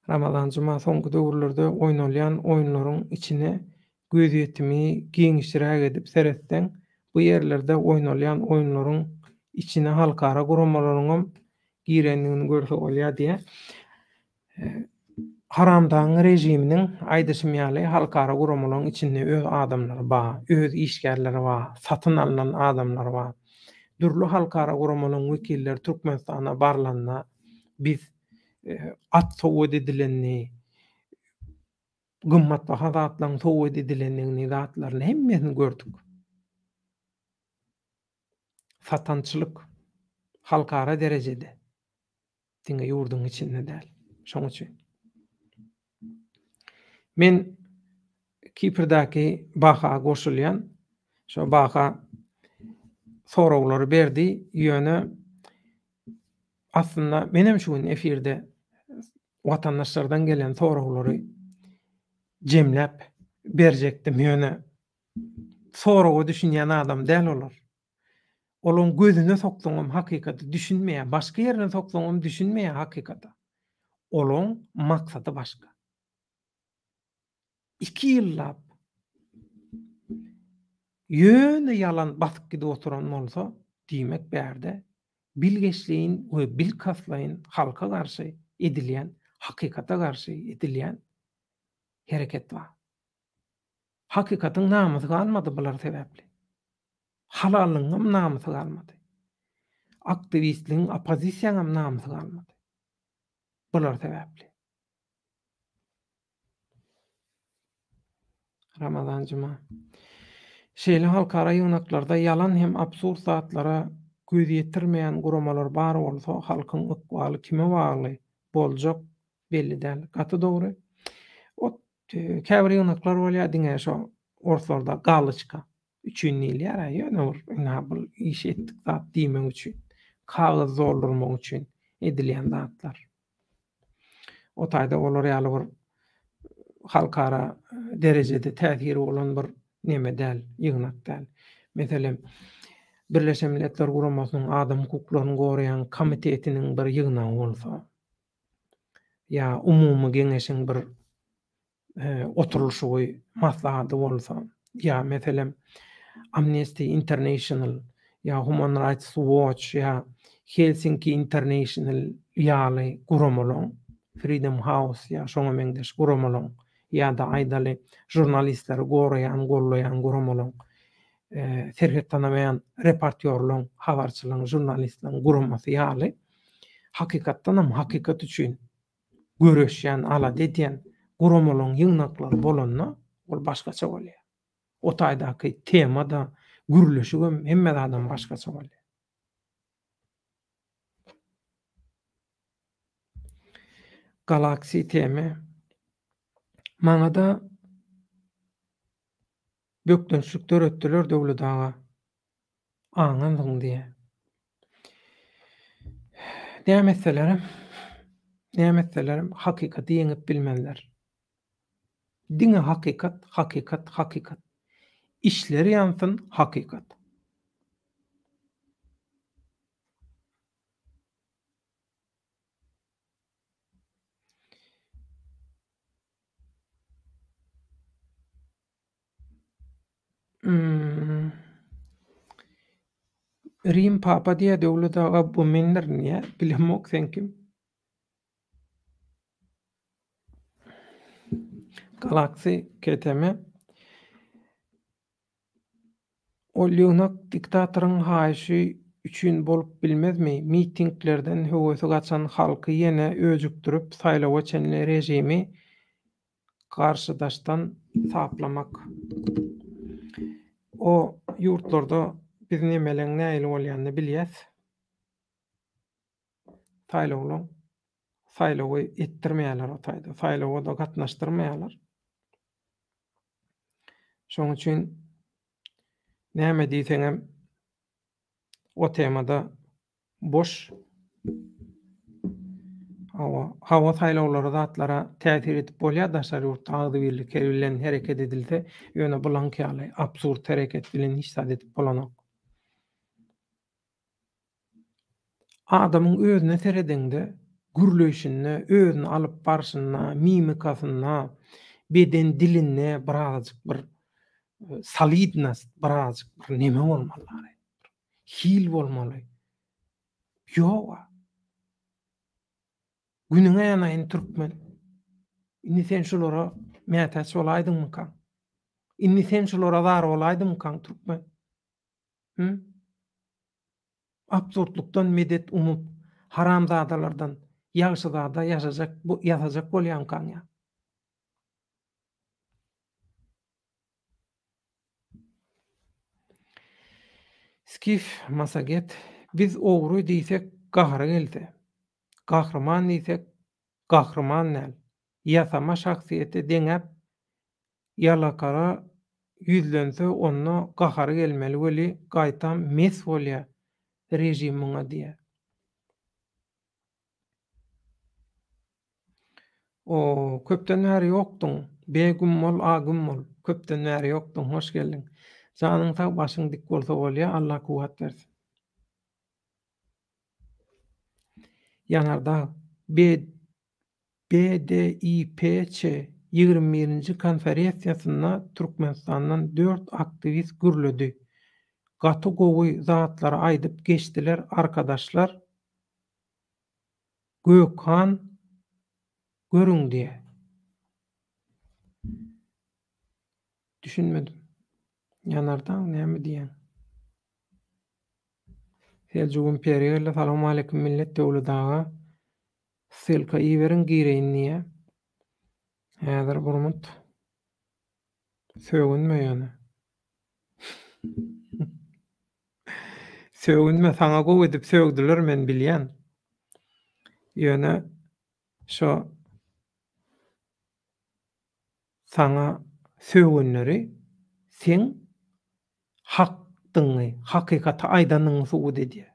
Ramazan juma soňky döwürlerde oýnalýan oýunlaryň içine göz ýetimi giňişdirä edip seretden bu ýerlerde oýnalýan oýunlaryň içine halkara guramalaryň girenligini görse bolýar diýe. Haramdaň rejiminiň aýdyşmaly halkara guramalaryň içinde öz adamlary bar, öz işgärleri bar, satyn alynan adamlar bar. Dürli halkara guramalaryň wekilleri Türkmenistana barlanna biz at sowat edilenni, gymmat baha zatlaryň sowat edilenini zatlaryny hemmesini gördük. Satançylyk halkara derejede. Diňe ýurduň içinde däl. Şoň üçin men Kipr'daki baha goşulýan, şo baha soraglary berdi, ýöne aslında menem şu gün efirde watandaşlardan gelen soraglary jemläp berjekdim, ýöne soragy düşünýän adam däl olar. Olaň gözüne soksaňam hakykaty düşünmeýär, başga ýerine soksaňam düşünmeýär hakykaty. Olaň maksady başga. 2 ýyllap ýöne ýalan basyp gidip oturan bolsa, diýmek bärde bilgeçliğin we bilkaslayın halka garşy edilýän, hakykata garşy edilýän hereket bar. Hakykatyň namysy galmady bular sebäpli. Halalyňam namysy galmady. Aktivistliň, opozisiýanyň namysy galmady. Bular sebäpli. Ramazan juma. Şeýle halkara ýygnaklarda ýalan hem absurd zatlara göz ýetirmeýän guramalar bar bolsa, halkyň ykbaly kime bagly boljak belli däl. Gaty dogry. O käbir ýygnaklar bolýar diňe şo ortalarda galyçka üçin näýilýär ýöne bir inabul iş etdik zat diýmek üçin, kagyz doldurmak üçin edilýän zatlar. O taýda olar ýaly bir halkara derejede täsiri bolan bir neme däl, ýygnak däl. Meselem, Birleşen Milletler Guramasynyň adam hukuklaryny goraýan komitetiniň bir ýygnagy bolsa, ýa umumy geňeşiň bir oturulşy maslahaty bolsa, ýa meselem Amnesty International, ýa Human Rights Watch, ýa Helsinki International ýaly guramalaryň, Freedom House ýa şoňa meňdeş guramalaryň, ýa da aýdaly jurnalistleri goraýan, gollaýan guramalaryň, serhet tanamaýan reportýorlaryň, habarçylaryň, jurnalistleriň guramasy ýaly hakykatdan hem hakykat üçin göreşýän, alad edýän guramalaryň ýygnaklary bolanna ol başgaça bolýar. O taýdaky tema da gürleşigi hemmedan başgaça bolýar. Galaksi teme maňa da bökdünçlükler ötdiler döwletaga aňandyň diýe. Nämetlerim hakykaty ýeňip bilmezler. Diňe hakykat, hakykat, hakykat. İşleri ýansyn hakykat. Rim Papa diýe döwletaga bu menler niýe bilemok sen kim? Galaksi keteme ol ýygnak diktatoryň haýşy üçin bolup bilmezmi? Mitinglerden höwesi gaçan halky ýene öjükdirip saýlawa çenli rejimi garşydaşdan saplamak. O ýurtlarda biz nemeleň näýil bolýanyny bilýäs. Saýlawy etdirmeýärler o taýda. Saýlawa da gatnaşdyrmaýarlar. Şoň üçin näme diýseňem o temada boş hawa saýlawlary zatlara täsir edip bolýar da şer ýurtda agdy birlik bilen hereket edilse, ýöne bulank ýaly absurd hereket bilen işsat edip bolanok. Adamyň özüne seredende gürleşine, özüni alyp barşyna, mimikasyna, beden diline birazjyk bir solidnas, birazjyk bir neme bolmaly. Hil bolmaly. Ýok. Günüňe ýanaýyn türkmen. Inni sen şolara mätäç bolaýdyňmy kaň? Inni sen şolara zar bolaýdyňmy kaň türkmen? Absurdlukdan medet umup, haramzadalardan ýagşyzada ýaşajak bolýan kaň ýa. Skif Masaget, biz ogry diýsek gahry gelse, gahrman diýsek gahrman näl, ýasama şahsiýeti deňep ýalakara ýüzlense onda gahry gelmeli weli gaýtam mes bolýar rejimiňe diýe. O köpden näre ýokduň, begüm bol, agym bol, köpden näre ýokduň, hoş geldiň. Janyň sag, başyň dik bolsa bolýar, Allah kuwat bersin. Ýanarda BDIPÇ 21-nji konferensiýasynda Türkmenistandan 4 aktivist gürledi. gaty gowy zatlary aýdyp geçdiler arkadaşlar. Gökhan görüň diye. Düşünmedim. Yanardan näme diýen? Selçuk imperiýaly salam aleikum millet döwletaga. Selka iýerin gireýin niýe? Häzir burmut. Sögünme ýöne. Sögünme saňa gowy edip sögdiler men bilýän. Ýöne şo saňa sögünleri sen hakdyňy, hakykata aýdanyň suwud edýär.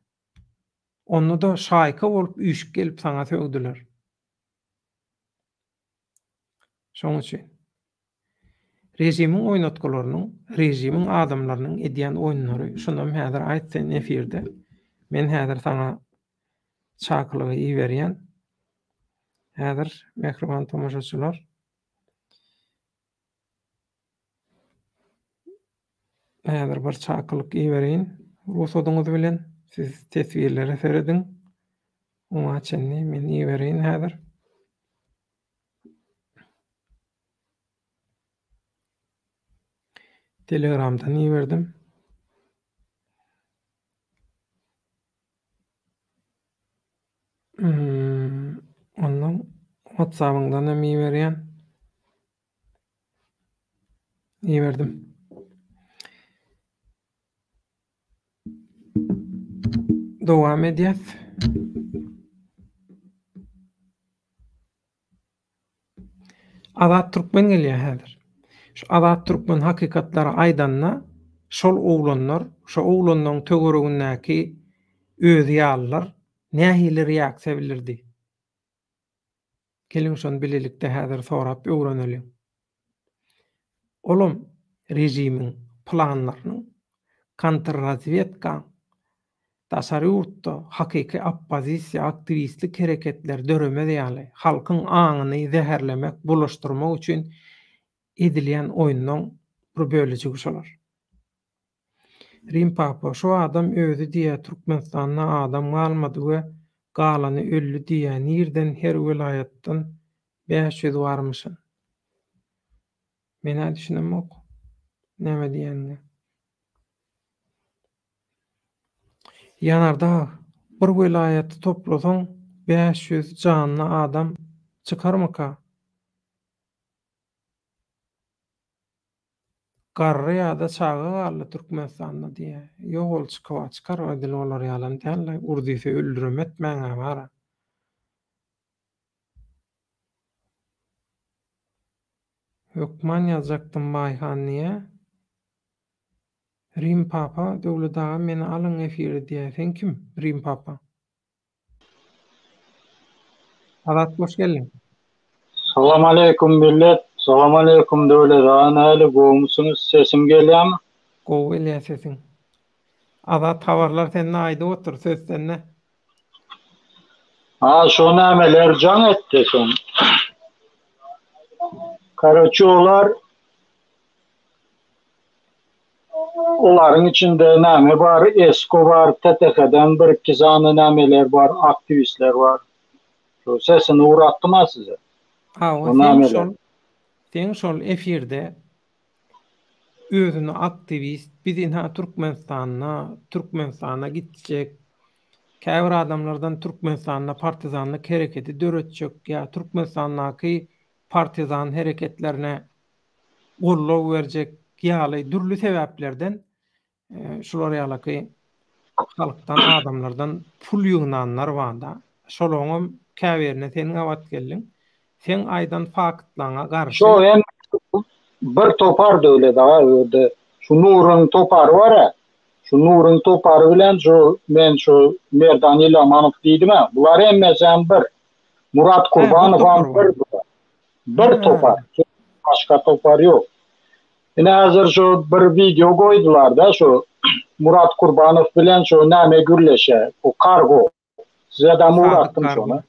Onu da şaýka bolup üýşüp gelip saňa sögdiler. Şoň üçin rejimiň oýnatgalarynyň, rejimiň adamlarynyň edýän oýunlary, şundan häzir aýtdym efirde. Men häzir saňa çakylygy iýerýän. Häzir mehriban tomoşaçylar, häzir bir çakylyk iýerýän. Rus oduňyz bilen siz tesbirlere serediň. Oňa çenni men iýerýän häzir. Telegramdan iýerdim. Ondan WhatsApp'dan da iýerýän. Iýerdim. Dowam edýäs. Azat Türkmen gelýär häzir. Şu Azat Türkmen hakykatlary aýdanna şol oglanlar, şo oglanyň töweregindäki öz ýalylar nähili reaksiýa bildirdi. Keliň şonu bilelikde häzir sorap öwreneliň. Olum rejimiň planlarynyň kontrrazvedka taşaryurtda hakyky oppozisiýa aktivistlik hereketler döreme ýaly halkyň aňyny zäherlemek, bulaşdyrmak üçin edilýän oýundan bir bölejigi şolar. Rim Papa şu adam özü diýe Türkmenistanda adam galmady we galany öllü diýe nirden her vilayatdan 500 barmyşyn. Mene düşünemek. Näme diýenini. Yanarda bir vilayaty toplasaň 500 canly adam çykarmyka? Garry ýa-da çaga galdy Türkmenistanda diýe. Ýok ol çykar edil olar ýalan däl, urdyse öldürem etmäňe bara. Hökman ýazaktym baýhan niýe? Rim Papa döwletaga meni alyň efiri diýe. Sen kim? Rim Papa. Adat hoş geldin. Salam aleykum millet. Salam aleykum döwlet. Nähili gowmusunuz? Sesim gelýärmi? Gowy elýär sesin. Adat habarlar sende aýdy otur, söz sende. Şo nämeler jan etdi son. Karaçoğlar olaryň içinde näme bar? Escobar, TTH'den bir iki zany nämeler bar, aktivistler bar. Şo sesini uratdyma size. Sen şol efirde özüni aktivist, bizim Türkmenistana gitjek, käbir adamlardan Türkmenistana partizanlyk hereketi döretjek ýa Türkmenistanaky partizan hereketlerine gollaw berjek ýaly dürli sebäplerden şular ýaly halkdan, adamlardan pul ýygnanlar banda. Şolaňam käberine seniň awat geldiň. Sen aýdan faktlaňa garşy. Şo hem bir topar döwlet öwrde. Şu Nuryň topary bar ya. Şu Nuryň topary bilen men şu Merdan Ilamanow diýdim. Bular hemmesi bir. Murat Kurbanow bir topar. Başka topar ýok. Ine hazır şu bir video koydular da şu Murat Kurbanow bilen şu näme gürleşe. O kargo. Size de Murat'tım şonu.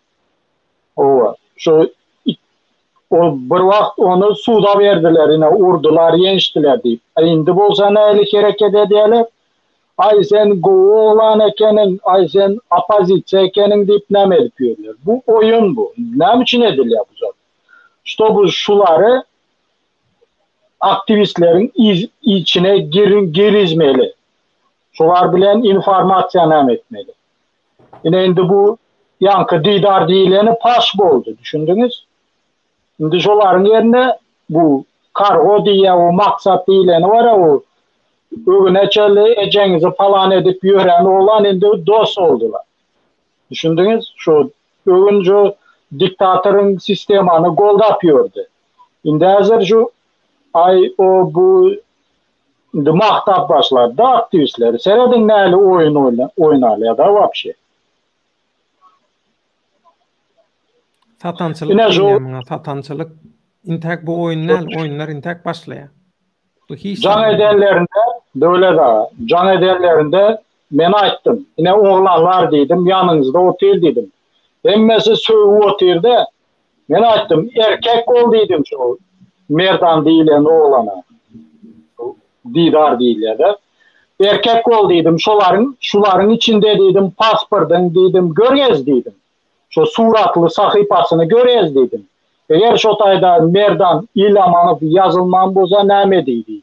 O bir vakt onu suda verdiler, yine urdular, yeniştiler deyip. Indi bolsa nälik hereket edýärler? ay sen oğlan ekenin, ay sen apazitçi ekenin deyip ne ediyorlar. Bu oyun bu. Ne için ediliyor bu zaten? İşte bu şuları aktivistlerin içine girizmeli. Şular bilen informasyon etmeli. Yine indi bu yankı didar değileni pas oldu. Düşündünüz? Şimdi şuların yerine bu kargo diye o maksat değileni var ya o ögüne çöle ecenizi falan edip yören olan indi dost oldular. Düşündünüz? Şu ögünce diktatörün sistemini gol yapıyordu. Şimdi hazır şu ay o bu mahtap başladı aktivistleri. Seyredin neyle oynarlar da vapşi. Satançılık diýýär, satançılık intek bu oyunlar intek başlaya. Bu hiç Can edenlerinde böyle da can edenlerinde men aýtdym. Yine oğlanlar dedim yanınızda otel dedim. Emmesi söýüp oterde men aýtdym erkek ol dedim şu merdan diýilen oğlana. Didar diýilýär de. Erkek ol dedim şuların içinde dedim pasportun dedim görgez dedim. Şu suratlı sahypasyny görez dedim. Eger şu taýda merdan ilamanyp yazılman boza näme diýdi.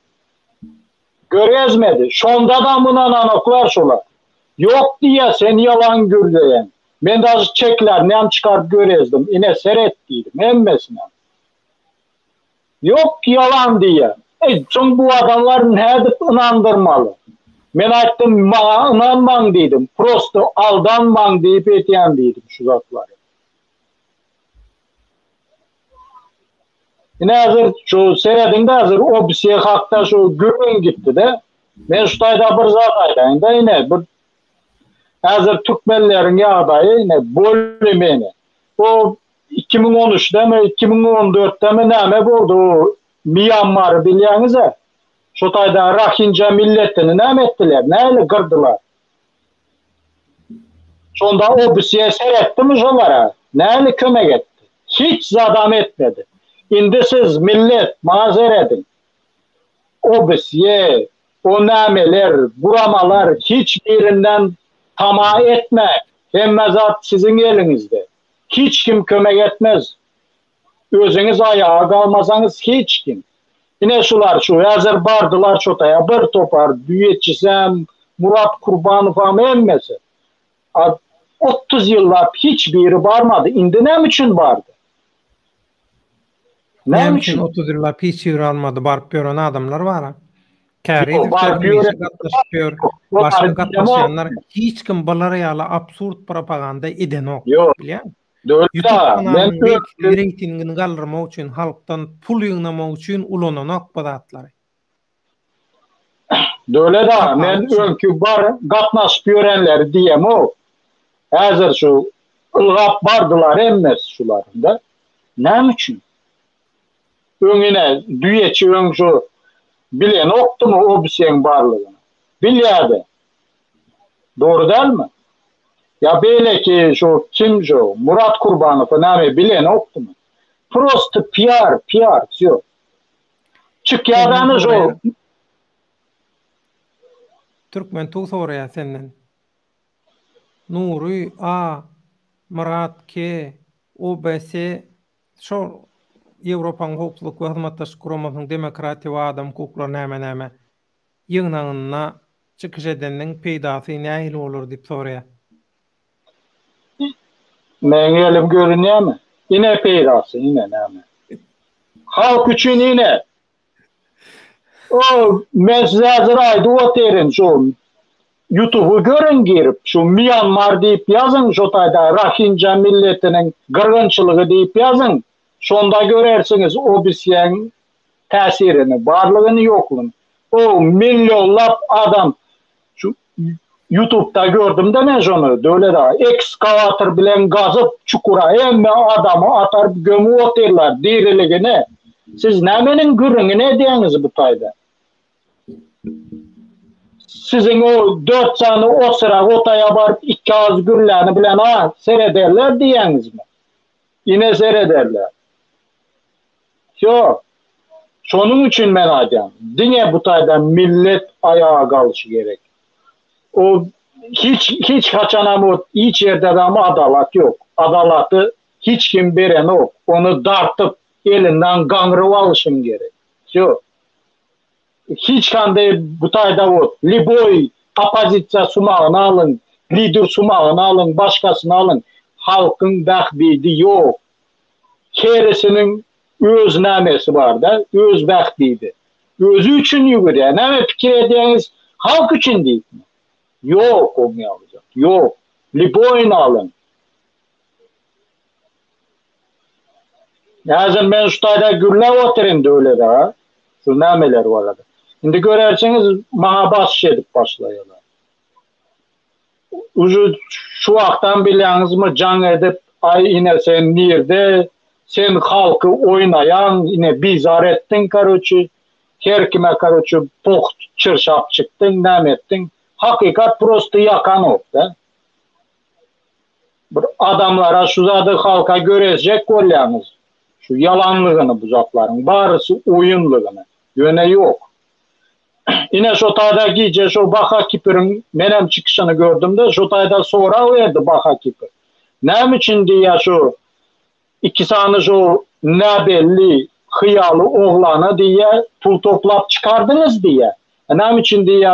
Görezmedi. Şonda da munan anoklar şolar. Yok diye sen yalan gürleyen. Men de az çekler näme çıkarıp görezdim. Ine seret dedim emmesine. Yok yalan diye. Çünkü bu adamlar nädip inandırmalı. Men aýtdym maňa inanmaň dedim. Prosto aldanmaň diýip etýän dedim şu zatları. Yine hazır şu seyredinde hazır o bir şey hakta şu görün gitti de. Men şu taýda bir zat aýdaýyn da yine bir hazır Türkmenlerin ýagdaýy yine bölümeni. O 2013'de mi 2014'de mi näme boldu o Myanmar bilýäňiz-e? Şu taýda Rohingya milletini näme etdiler? Näle gırdylar? Şonda o bir şey seyretdimi şolara? Näle kömek etdi? Hiç zadam etmedi. Indi siz millet mazır edin. O bisiye, o nameler, buramalar hiçbirinden tamah etme. Hem zat sizin elinizde. Hiç kim kömek etmez. Özünüz ayağa kalmasanız hiç kim. Yine şular şu hazır bardılar çotaya bir topar düetçisem Murat Kurbanov emmesi. 30 yıllar hiçbiri barmadı. Indi ne için bardı? Ne için 30 yıllar hiç almadı barıp gören adamlar var ha. Kâri başka katlaşanlar hiç kim balara yala absurd propaganda eden ok. Biliyor musun? YouTube'dan reytingini kaldırmak için halktan pul yığnamak için ulanan ok badatları. Döyle da men önkü bar gatnaşıp görenler diyem o. Hazır şu ılgap bardılar emmes şularında. Ne için? Öňüne düýeçi öň şu bilen okdymy o biseň barlygyny. Bilýärdi. Doğru dälmi? Ya belki şu kim şu Murat Kurbanov näme bilen okdymy? Prosto PR şu. Çykýarany şu. Türkmen tuğ soraýar senden. Nuri A, Murat K, OBS şol Ýewropaň hukuk we hyzmatdaşlyk guramasynyň demokratiýa we adam hukuklary näme ýygnanyna çykyş edeniň peýdasy nähili bolar diýip soraýar. Men elim görünýärmi? Ine peýdasy, ine näme? Halk üçin ine. O men size hazır aýdy oterin şu YouTube'u görün girip şu Myanmar diýip ýazyn şu taýda Rohingya milletiniň gyrgynçylygy diýip ýazyn. Şonda görersiniz o bisyen täsirini, barlygyny ýoklugyny. O milyonlap adam şu YouTube'da gördüm de men şonu. Döle da ekskavator bilen gazyp çukura emme adamı atar gömü oterler diriligine. Siz nämenin gürüňi ne diýäňiz bu taýda? Sizin o 4 sany o sıra otaya barıp 2 az gürläni bilen serederler diýäňizmi? Ine serederler. Yok. Şonun için men aýdym. Diňe bu taýda millet ayağa galşy gerek. O hiç kaçan hiç yerde de ama adalet yok. Adalatı hiç kim veren yok. Onu dartıp elinden gangırıp alışın gerek. Yok. Hiç kanday butayda o. Liboy opozisiya sumağını alın. Lider sumağını alın. Başkasını alın. Halkın bəxtiydi yok. Keresinin öz nəməsi var da. Öz bəxtiydi. Özü üçün yürüyor. Ne fikir ediniz? Halk için değil mi? Yok olmayacak. Yok. Liboy'unu alın. Yani ben ustayda gülle oturayım da öyle daha. Şu nameler var orada. Şimdi görerseniz bana baş edip başlayıyorlar. Şu vaktan biliyorsunuz mu can edip ay yine sen nerede sen halkı oynayan yine bizar ettin karoçu her kime karoçu poht çırşap çıktın ne ettin hakikat prosto yakan oldu. Adamlara şu zadı halka görecek kolyağınız. Şu yalanlığını buzakların, barısı oyunluğunu. Yöne yok. Yine Şotay'da giyce şu Baka Kipir'in menem çıkışını gördüm de Şotay'da sonra verdi Baka Kipir. Ne için diye şu ikisini şu ne belli hıyalı oğlanı diye pul toplap çıkardınız diye. Ne için diye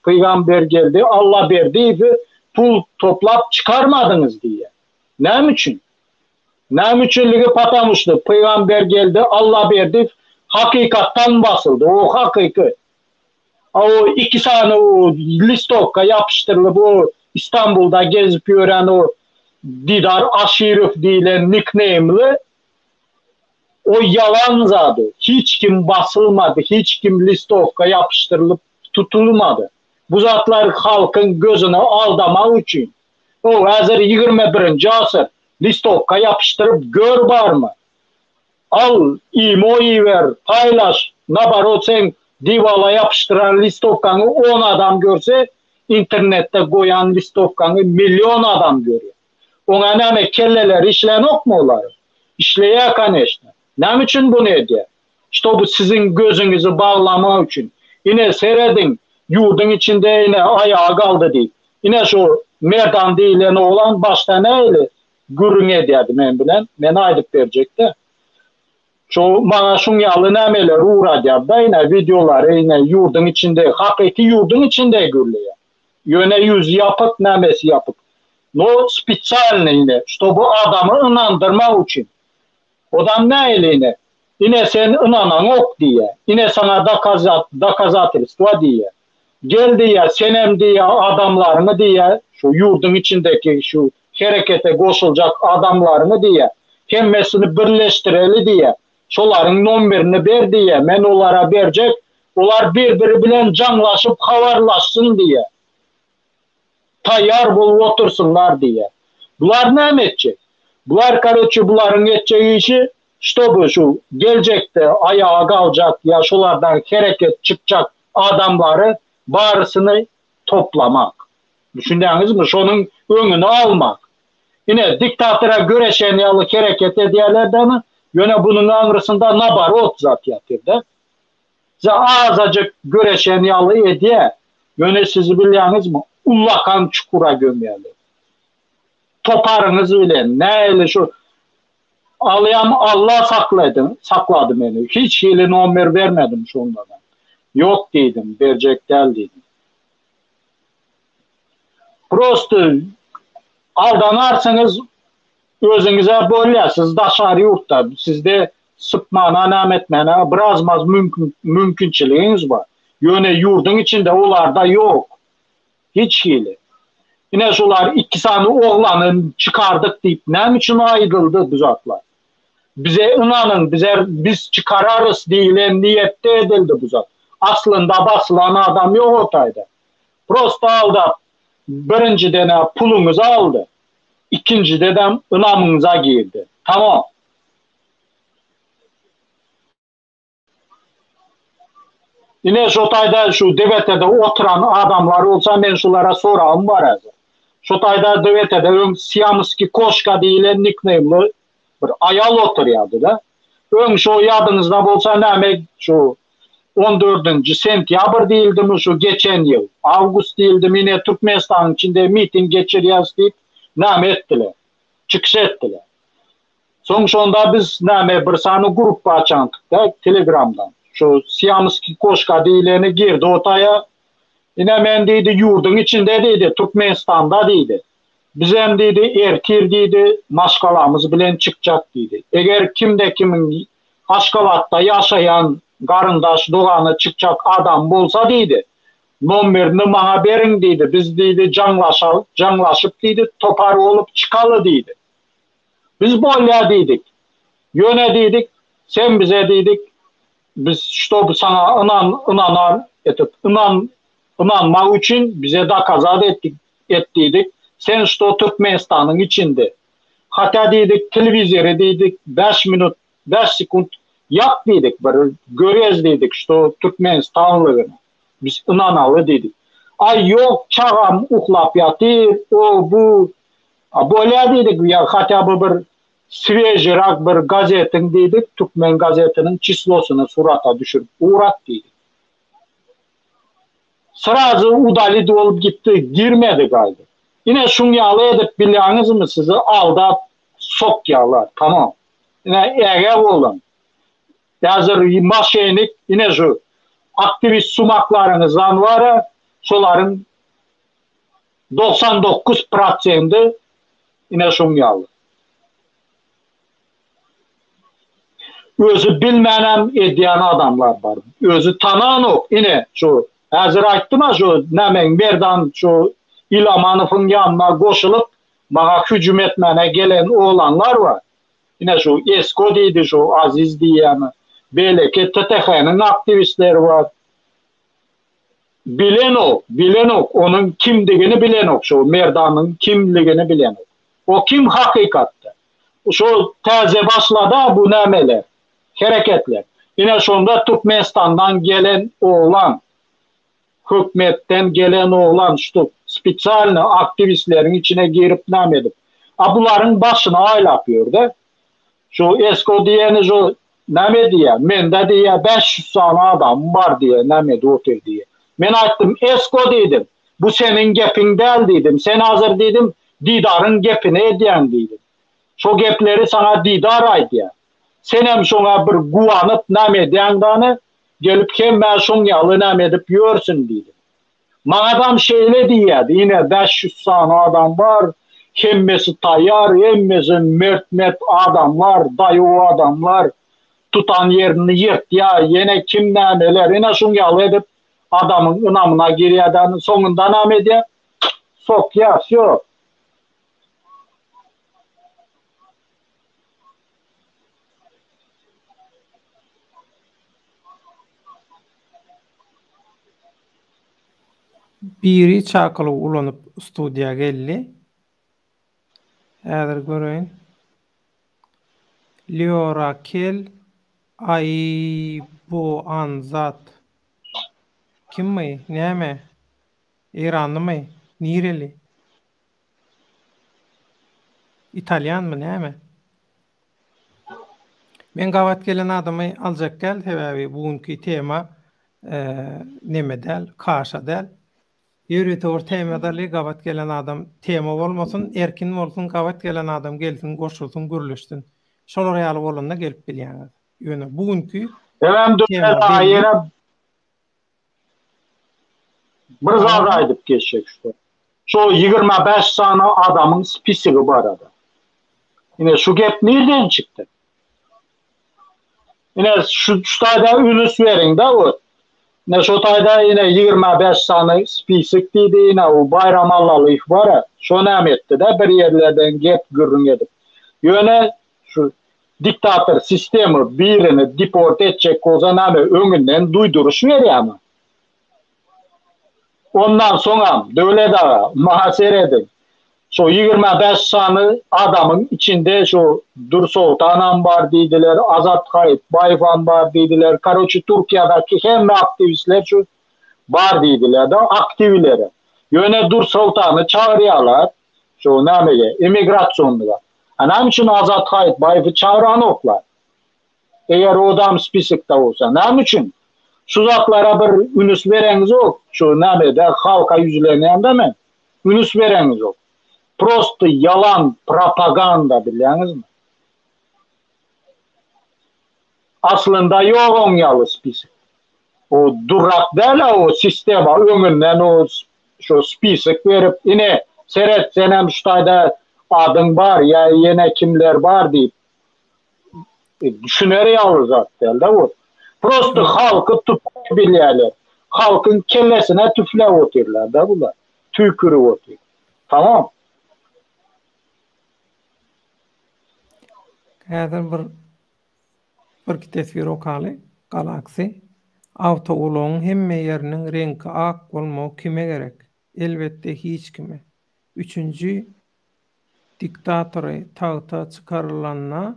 peygamber geldi, Allah verdi pul toplap çıkarmadınız diye. Ne için? Ne içinliği patamıştı. Peygamber geldi, Allah verdi, hakikattan basıldı. O hakiki. O iki tane o listovka yapıştırılıp o İstanbul'da gezip gören o Didar Aşirif diyen nickname'li o yalan zadı. Hiç kim basılmadı. Hiç kim listovka yapıştırılıp tutulmadı. Bu zatlar halkın gözünü aldamak için. O hazır 21. asır listovka yapıştırıp gör var mı? Al, imoyi ver, paylaş. Nabarot sen divala yapıştıran listovkanı 10 adam görse internette koyan listovkanı milyon adam görüyor. Ona ne kelleler işleyen yok mu olar? İşleye kaneşne. Ne için bunu ediyor? İşte bu sizin gözünüzü bağlamak için. Yine seyredin yurdun içinde yine ayağa kaldı değil. Yine şu merdan değilen olan başta neyle gürün ediyordu ben bilen. Ben aydık verecekti. Şu bana şunyalı nemeler uğradı da yine videoları yine yurdun içinde, hakiki yurdun içinde gürlüyor. Yöne yüz yapıp nemesi yapıp. No spesialne yine. İşte bu adamı inandırmak için. Odam neyle yine? Yine sen inanan yok diye. Yine sana doказательство diye. Gel diye, senem diye adamlarını diye, şu yurdun içindeki şu harekete koşulacak adamlarını diye, hemmesini birleştireli diye, şoların numarini ver diye, ben onlara verecek, onlar birbiri bilen canlaşıp havarlaşsın diye. Tayyar bulup otursunlar diye. Bunlar ne edecek? Bunlar karoçu bunların edeceği işi işte bu şu gelecekte ayağa kalacak ya şulardan hareket çıkacak adamları barısını toplamak. Düşündünüz mü? Şunun önünü almak. Yine diktatöre göre şeniyalık hareket ediyorlar mi? Yine bunun anrısında nabarot zat yatırdı. Azıcık göre şeniyalı ediyor. Yine sizi biliyorsunuz mu? Ullakan çukura gömüyorlar. Toparınız öyle. Neyle şu alayam Allah sakladı beni. Hiç hile numara vermedim şundan. Yok dedim, verecek değil dedim. Prosto aldanarsınız özünüze böylesiniz dışarı yurtta. Sizde sıkmana, nametmene biraz mümkünçiliğiniz var. Yöne yurdun içinde onlarda yok. Hiç hile. Yine şular iki tane oğlanın çıkardık deyip ne için ayrıldı bu zatlar? Bize inanın, biz çıkararız diye niyette edildi bu zat. Aslında basılan adam yok otayda. Prosto aldı. Birinci dene pulunuzu aldı. İkinci dedem inamınıza girdi. Tamam. Yine Şotay'da şu devetede oturan adamlar olsa ben şulara sorağım var hazır. Şotay'da devetede Siyamski Koşka diye nickname'lı bir ayal oturuyordu da. Şu yadınızda olsa ne şu 14. sentyabr değildi şu geçen yıl. Avgust değildi yine Türkmenistan'ın içinde miting geçiriyaz deyip nam ettiler. Çıkış ettiler. Sonunda biz name bir sani grup açandık da Telegram'dan. Şu Siyamski Koşka deyileni girdi otaya. Yine men deydi yurdun içinde deydi Türkmenistan'da deydi. Bizem deydi erkir deydi maşkalamız bilen çıkacak deydi. Eğer kimde kimin Aşkabat'ta yaşayan karındaş doğanı çıkacak adam bolsa deydi. Numarini bana verin deydi. Biz deydi canlaşıp deydi topar olup çıkalı deydi. Biz böyle dedik. Yöne dedik. Sen bize dedik. Biz işte sana inanma için bize de kazat ettiydik. Sen işte Türkmenistan'ın içinde. Hatta dedik televizyonu dedik 5 minut 5 sekund yap dedik. Görez dedik işte Türkmenistanlığını. Biz inanalı dedik. Ay yok çağam uhlap yatır. O bu. Böyle dedik ya hatta bir svejrak bir gazetin dedik. Türkmen gazetinin çislosunu surata düşürüp uğrat dedik. Sırası udali olup gitti. Girmedi galiba. Yine şunu yağlı edip biliyorsunuz mu sizi aldat sok yağlar. Tamam. Yine ege olun. Yazır maşenik yine şu aktivist sumaklarınızdan var ya şoların 99% yine şunu yağlı. Özü bilmenem ediyen adamlar var. Özü tanan o. Yine şu hazır ayttım ha şu nemen Merdan şu İlamanov'un yanına koşulup bana hücum etmene gelen oğlanlar var. Yine şu Esko deydi şu Aziz diyen belki TTH'nin aktivistleri var. Bilen o. Onun kimliğini bilen o. Şu Merdan'ın kimliğini bilen o. O kim hakikatte? Şu taze başladı bu nemeler, hareketler. Yine sonunda Türkmenistan'dan gelen oğlan, hükümetten gelen oğlan işte spesialini aktivistlerin içine girip nam edip bunların başına ayl yapıyor da şu Esko diyeni şu ne diye mende diye 500 tane adam var diye ne otur diye. Ben açtım Esko dedim. Bu senin gepin değil dedim. Sen hazır dedim Didar'ın gepini ediyen dedim. Şu gepleri sana Didar aydı ya. Sen hem şuna bir guvanıp ne ediyen tane gelip hemen şun yalı ne edip yiyorsun dedim. Madem şeyle diyedi yine 500 tane adam var. Hemmesi tayyar, hemmesi mert adamlar, dayı o adamlar tutan yerini yırt ya yine kim neler yine şun yalı edip adamın inamına giriyeden sonunda nam ediyor. Sok ya yok. Biri çakalı ulanıp studiya geldi. Häzir göreyin. Liorakel ay bu anzat. Kim mi? Näme? İranlı mı? Nireli? İtalyan mı? Näme? Men gawat gelen adamı aljak gel. Hebebi bugünkü tema neme del? Kaşa del. Yürütür temadalı gawat gelen adam tema bolmasın, erkin bolsun gawat gelen adam gelsin, goşulsun, gürleşsin. Şolar ýaly bolanda gelip bilýäňiz. Ýöne bugünkü Hem de ayera bir zat aydıp geçecek işte. Şu 25 tane adamın spisiği var arada. Yine şu gep nereden çıktı? Yine şu tayda ünüs verin de o. Ne şu tayda yine 25 tane spisik deydi yine o Bayram Allalık var ya. Şu ne etti de bir yerlerden gep gürrün edip. Yöne şu diktatör sistemi birini deport edecek olsa ne önünden duyduruş veriyor ama. Ondan sonra devlet ağa mahasere edin. Şu 25 tane adamın içinde şu Dursultan'ın var dediler, Azat Kayıp, Bayfan var dediler, Karoçi Türkiye'deki hem aktivistler şu var dediler de aktivleri. Yöne Dursultan'ı çağırıyorlar, şu nameye, imigrasyonlular. Anam için Azat Kayıp, Bayfı çağıran oklar. Eğer o adam spisikte olsa, nam için? şu zatlara bir ünüs vereniz yok. Şu nämede halka yüzlenýän men. Ünüs vereniz yok. Prosto yalan propaganda bilýänizmi? Aslında yok on ýalys spesik. O durak däl o sistema öňünden o şu spesik berip ine seretsenem şuýda adyň bar ya ýene kimler bar diýip düşüneri ýalys zat däl-de o. Prosto halky tutup bilýärler. Halkın kellesine tüflep oturlar da bular. Tükürüp otur. Tamam. Häzir bir tesbir okaly, galaksy. Awtogulagyň hemme ýeriniň rengi ak bolmagy kime gerek? Elbetde hiç kime. Üçüncü, diktatory tagta çykarylanyna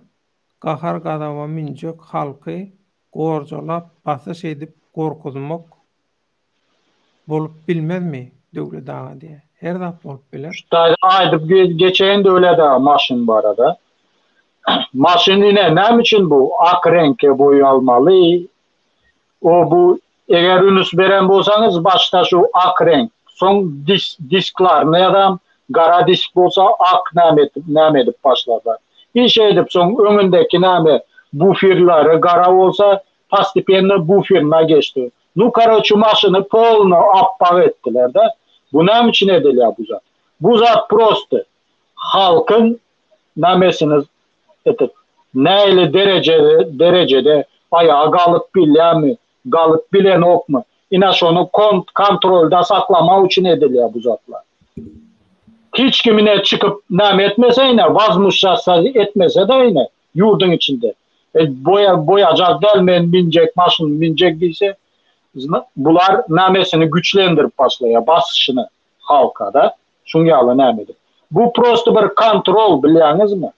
gahar gadaba minjek halky gorjalap basyş edip gorkuzmak bolup bilmezmi döwlet ağa diye. Her zat bolup biler. Şuýda aýdyp geçen de öyle de maşyn barada. Maşyn ine näme üçin bu ak renkge boýalmaly? O bu eger ünüs beren bolsaňyz başta şu ak renk, soň disklaryny ýa-da gara disk bolsa ak näme edip başlarlar. Hiç edip soň öňündeki näme buferlary gara bolsa postepенно buferine geçti. Nu karoçu maşyny polno appak etdiler da. Bu näme üçin edilýär bu zat? Bu zat prosto halkın nämesini etip näle derecede ayağa galyp bilýärmi, galyp bilen okmy? Ina şonu kontrolda saklamak üçin edilýär bu zatlar. Hiç kimine çıkıp näme etmese ine, vazmuşsa etmese de ine yurdun içinde. Boyacak delmen binecek, maşın binecek diýse, bular nämesini güçlendirip başlaýar, basışını halka da. Şuňaly nämedir? Bu prosto bir kontrol bilýänizmi?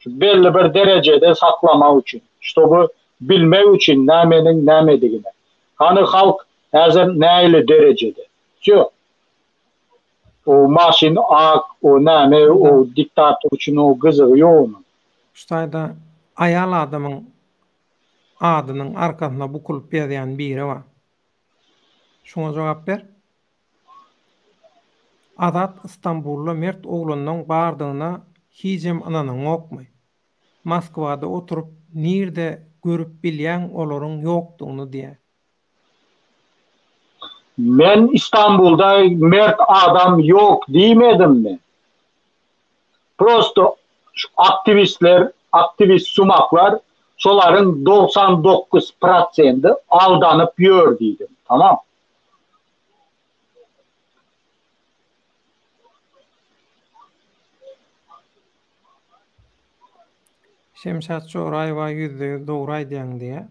Belli bir derecede saklamak üçin. Şobu bilmek üçin nämenin nämedigini. Hani halk häzir näle derecede? Şo. O maşyn ak, o näme, o diktator üçin o gyzygy ýok. Şuýda ayal adamyň adynyň arkasyna bukulyp berýän biri bar. Şoňa jogap ber. Adat İstanbullu mert oglundan bardygyna hijem ananyň okmy. Moskwada oturup nirde görüp bilýän olaryň ýokdugyny diýär. Men İstanbul'da mert adam yok diýmedimmi? Prosto aktivist sumaklar şolaryň 99% aldanyp ýör diýdim. Tamam. Şemşat Çoraýewa ýüzde dogry aýdýan diýe.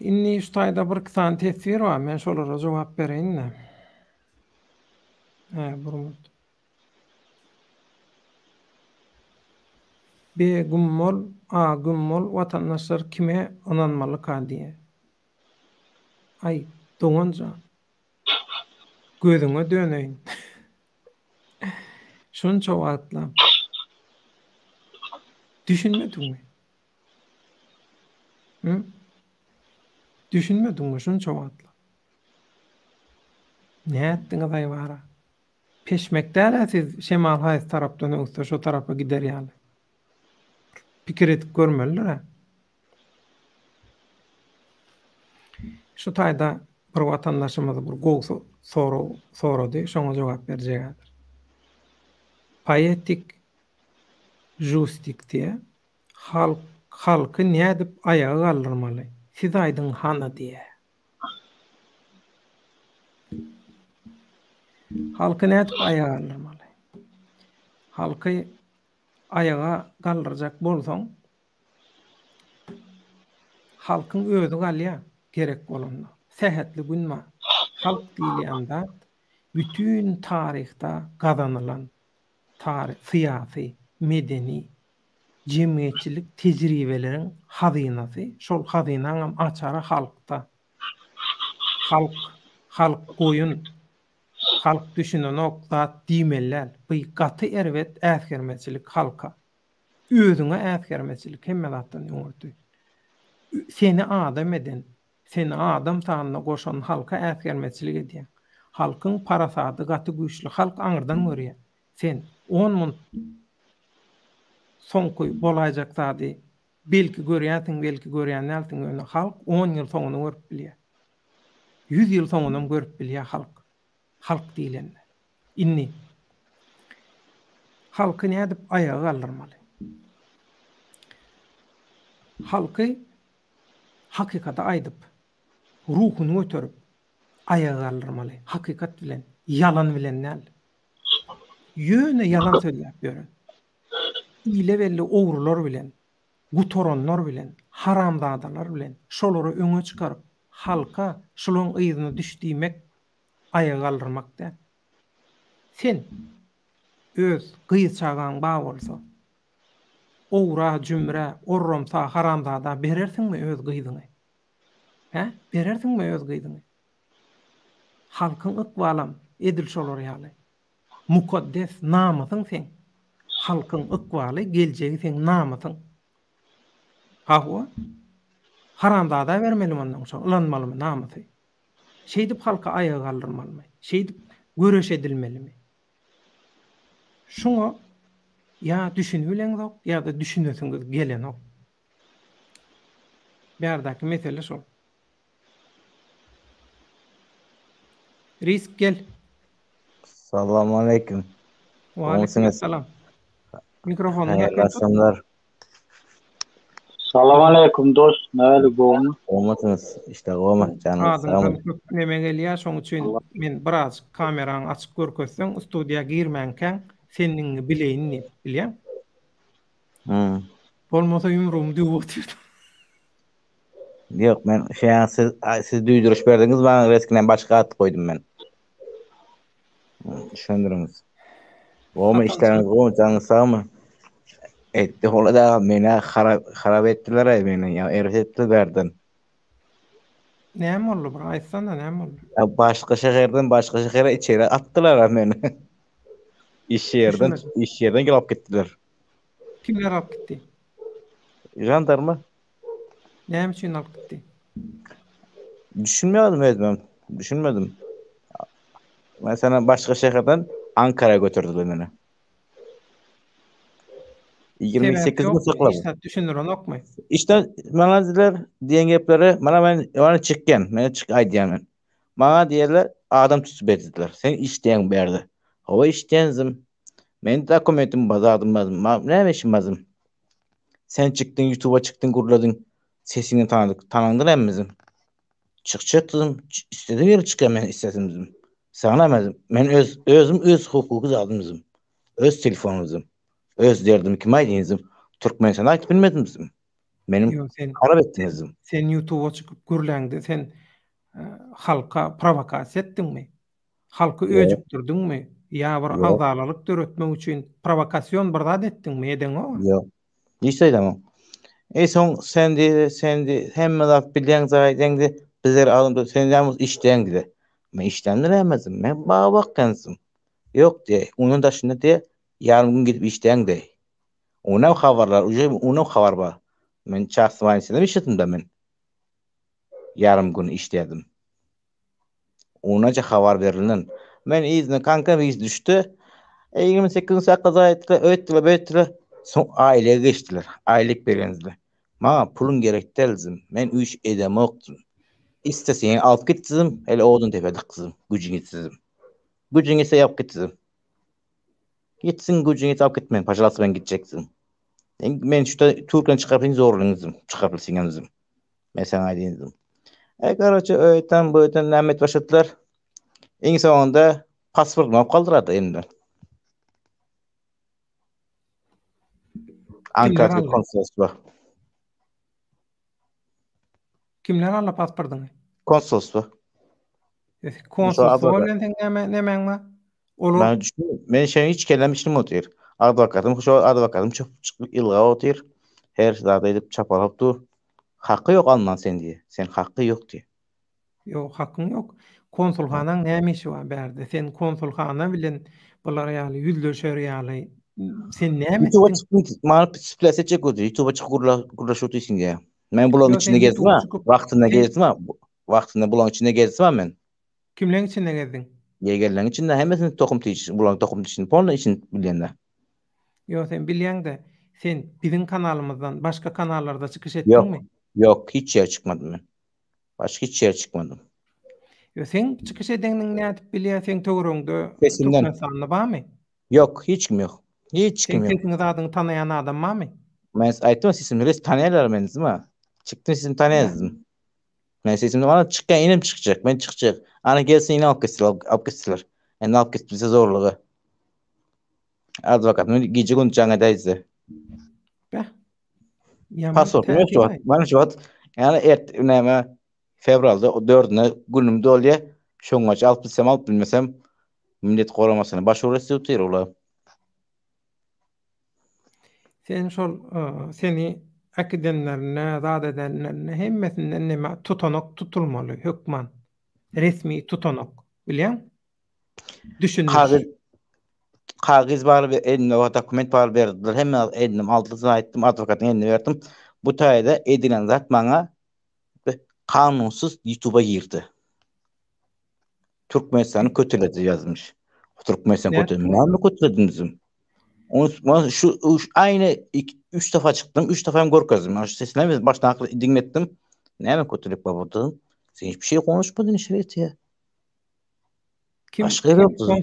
Inni şuýda bir kısan tesbir bar, men şolara jogap bereýin-de. Burmut. B gummol, A gummol, watandaşlar kime onanmaly ka diýe. Ay, doňunja. Gözüňe döneýin. Şunça wagtla. Düşünmedin mi? Düşünmedin mi şunça wagtla? Näetdiňiz aýbara? Peşmek däl siz şemal haýys tarapdan öňse şo tarapa gider ýaly. Pikir etip görmeliler. Şu taýda bir watandaşymyz bir gowy sorady, şoňa jogap berjekdir. Poetik justik diye halkı nädip ayağa kaldırmaly? Siz aydın hana diye. Halkı nädip ayağa kaldırmaly? Halkı ayağa kaldıracak bolsaň halkın özü galýa gerek bolanlar. Sehetli günma. Halk diýilýär bütün tarihta kazanılan siyasi, medeni, cemiyetçilik tecrübeleriň hazynasy, şol hazynanyň açary halkda. Halk goýun, halk düşünen okzat diýmeler, bu gaty erwet äsgermezçilik halka. Özüňe äsgermezçilik hemme zatdan öňürdi. Seni adam eden, Seni adam sanyna goşan halka ätgermeçilik edýän. Halkyň parasady gaty güýçli halk aňyrdan görýär. Sen 10 mun soňky bolajak zady belki görýänsiň, belki görýän näsiň öňe halk 10 ýyl soňuny görüp bilýär. 100 ýyl soňuny görüp bilýär halk. Halk diýlen. Inni. Halky nädip ayağa kaldırmaly? Halky hakykata aýdyp, ruhuny götürüp ayağa kaldırmaly. Hakykat bilen, yalan bilen näl? Ýöne yalan söýläp ýörün. İle belli owrular bilen, gutoranlar bilen, haramzadalar bilen şolary öňe çykaryp halka şolaryň ýyzyna düşdiýmek ayağa kaldırmak da. Sen öz gıýçagaň ba bolsa, owra, jümre, orromsa, haramzada berersiňmi öz gıýdyňy? He? Berersiňmi öz gıýdyňy? Halkyň ykbalam edil şolary ýaly. Mukaddes namysyň sen. Halkyň ykbaly geljegi sen namysyň. Hawa haramzada bermeli ondan soň ulanmalymy namysy? Şeýdip halka ayağa kaldırmalymy? Şeýdip göreş edilmelimi? Şuňa ya düşünübileňok ya da düşünösiňiz gelenok. Bärdäki mesele şol. Risk gel. Assalamu alaikum. Wa alaikum salam. Mikrofonu Hayırlı yakın tut. akşamlar. Salam aleykum dost. Näli bolmy? Olmasınız. İşte olma canım. Sağ Adamdan olun. köp neme gelýär, şoň üçin men biraz kameraňy açyp görkezseň studiýa girmänken seniňi bileýin bilýän. Bolmasa ýumrum diýip oturdy. Yok ben siz duyduruş verdiniz bana reskinen başka at koydum ben. Düşündürünüz. Olma işleriniz olma canınız sağ mı? Etti ola da beni harap ettiler ya beni ya ertettiler berden. Näme boldy bir aýtsan da näme boldy? Ya başka şehre içeri attılar beni. İş yerden gelip gittiler. Kimler alıp gitdi? Jandarma. Näme üçin alıp gitdi? Düşünmedim. Mesela başka şehirden Ankara'ya götürdüler beni. 28 gün sakladı. İşte düşünürün okmay. İşte bana dediler diyen gepleri bana çıkken. Bana çık ay diyen. Bana diyorlar adam tutup ettiler. Sen işleyen berdi. Hava işleyenzim. Ben dokumentim bazadım. Ne işim bazım? Sen çıktın YouTube'a çıktın gurladın. Sesini tanandın emmizim. Çıktım. İstediğim yere çıkan ben istedim bizim. Sana emezim. Ben öz hukuku aldım bizim. Öz telefonumuzum. Öz derdim ki maydinizim. Türkmenistan'a ait bilmedim bizim. Benim harap ettinizim. Sen YouTube'a çıkıp gürlendi. Sen halka provokasiya ettin mi? Halkı öjüktürdün mü? Ya bir azalalyk döretmek üçin provokasyon birdat ettin mi? Eden o? Yok. Hiç aýdamam. Son sendi hemme zat bilen zaýdyňdy. Bizler alındı senimiz işleyen dedi. Ben işlemler emezim. Ben bağa bakkansım. Yok diye. Onun daşında diye yarım gün gidip işleyen de. Ona haberler. Ona haber var. Ben çaksıvanısında işledim de ben. Yarım gün işledim. Onaca haber verilin. Ben izni kanka bir iz düştü. 28 saat kaza ettiler. Öğrettiler. Son aileye geçtiler. Aylık verenizle. Bana pulun gerek delizim. Ben o iş edemoktum. İsteseyin alıp gittim. Hele oğlun tepedik kızım. Gücün gitsizim. Gücün ise yap gittim. Gitsin gücün ise alıp gitmeyin. Paşalası ben gidecektim. Ben şurada Türk'den çıkarpayım zorlanızım. Çıkarpılsınızım. Ben sana aydınızım. Karaca öğütten bu öğütten nehmet başladılar. En sonunda pasportumu alıp kaldırardı elimden. Ankara'da konsolosluğa. Kimler alla pasportuny? Konsolosluğa. Konsolosluğa bilen nämen var? Ben hiç kellemiştim otur. Advokatım çok ilga otur. Her zada edip çapalap dur. Hakkı yok alman sen diye. Sen hakkı yok diye. Yok hakkın yok. Konsulxanaň näme işi var berde? Sen konsulxana bilen bular ýaly yüzleşer ýaly. Sen näme? YouTube'a çıkıp bana psiklese çek otur. YouTube'a çıkıp gurlaşıp otursun diye. Men bulan Yo, içinde sen gezdim YouTube ha. çıkıp Vaktinde sen gezdim ha. Vaktinde bulan içinde gezdim ha men. kimlerin içinde gezdin? Yegerlerin içinde hemesini tokum tiç, bulan tokum tiçin. Ponu için bilende. Yo, sen bilýän de sen bizim kanalımızdan başka kanallarda çıkış ettin Yok. mi? Yok. Hiç yer çıkmadım ben. Başka hiç yer çıkmadım. Yo, sen çıkış edeniniň nädip bilýärsen töwereňde Sesimden. Türkmenistanly barmy? Yok. Hiç kim yok. Hiç Sen kim yok. sesini zadyň tanaýan adam barmy? Men aytdım sisim res tanıyarlar beni değil mi? Çıktım sizin Ya. tanıyazdım. Ben sesimde bana çıkken inim çıkacak. Ben çıkacak. Ana gelsin yine alıp gitsinler. Yani alıp gitmese zorluğu. Advokatım gece gün canedaydı. Beh. Yaman Pasportum yok şu täsir an. Bana şu an yani neme fevralda o 4'üne günümde oluyor. Şoňgaça alıp bilsem alıp bilmesem millet korumasına başvurusu tutuyor ola. Sen şol seni akidenlerine, zat edenlerine hemmesinden neme tutanok tutulmaly, hökman. Resmi tutanok. Bilýän? Düşünür. Kagiz bar ve eline o dokument bar verdiler. Hemen elim altısına aittim advokatın eline verdim. Bu tayda edilen zat bana kanunsuz YouTube'a girdi. Türkmenistan'ı kötüledi yazmış. Türkmenistan Ne? kötüledi. Ne kötülediniz? Şu aynı 3 defa çıktım. 3 defa hem korkazdım. Şu sesini baştan aklı dinlettim. Ne mi kötülük babadım? Sen hiçbir şey konuşmadın işaret ya. Başka Kim yoktu.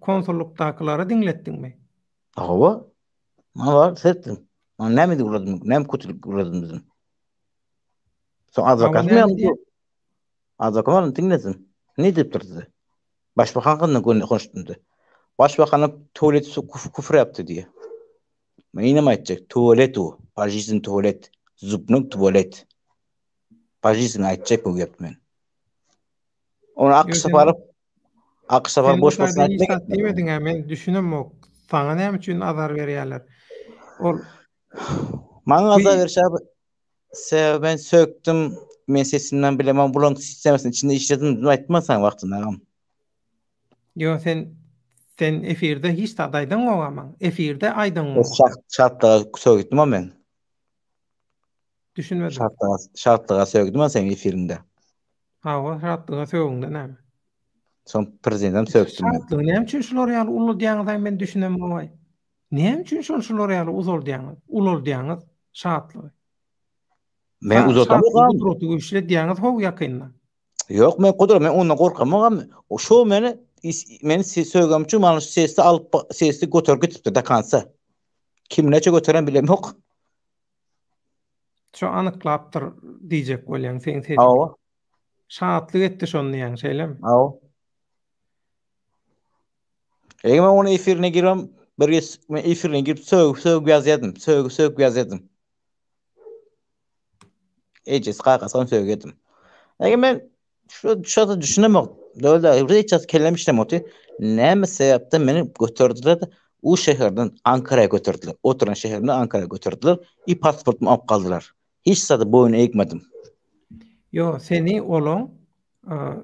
konsollukdakylary dinlettin mi? Hava. Ne var? Settim. Ne mi uğradım? Ne mi kötülük uğradım bizim? Son advokat mı yaptı? Advokat var mı dinledim. Ne deyip durdu? Başbakanla konuştum da. Başbakanım tuvalet küfür yaptı diye. Ben yine mi aytacak? Tuvalet o. Paris'in tuvalet. Zubnuk tuvalet. Paris'in aytacak bu yaptım. Onu Aksavar boş basın aytmak etmedi. Demedin ha, men düşünem o. Sana näme üçin azar berýärler? Ol Bana azar veriş abi. Ben söktüm. Men sesimden bile ben bulan sistemesinin içinde işledim. Aytmasan vaktinde ağam. yo sen efirde hiç de adaydın o ama. Efirde aydın O o. şartlara söktüm ama ben. Düşünmedim. Şartlara söktüm ama senin filmde. Ha, o şartlyga sögüňde näme? Son prezidentim söktüm ben. Şartlygy näme üçin şular ýaly ulu diýäňiz men düşünem boýay. Näme üçin şular ýaly uzul diýäňiz? Ulul diýäňiz şartlygy. Ben uzatamam. Gudroty güçli diýäňiz how ýakynda. Yok men kudura men ondan korkam ama o şo meni sögüm üçin mana şu sesli alıp sesli götür gitipdi da kansa. Kim neçe götüren bilem yok. Şo anyklapdyr diýjek bolýan sen sesi. Awa. Şahatlyk etdi şonu diýen şeýlemi? Awa. Eğer ben onu efirine girem, ben efirine girip sög yazyadım. Sög yazyadım. Eces kakasam sög edim. Eğer ben şu düşünemem. Öyle hiç kellemiştim oti. Näme sebäpden meni götürdüler de o şehirden Ankara'ya götürdüler. Oturan şehirden Ankara'ya götürdüler. Pasportumu alıp kaldılar. Hiç sada boyun eğmedim. Yo, seni olon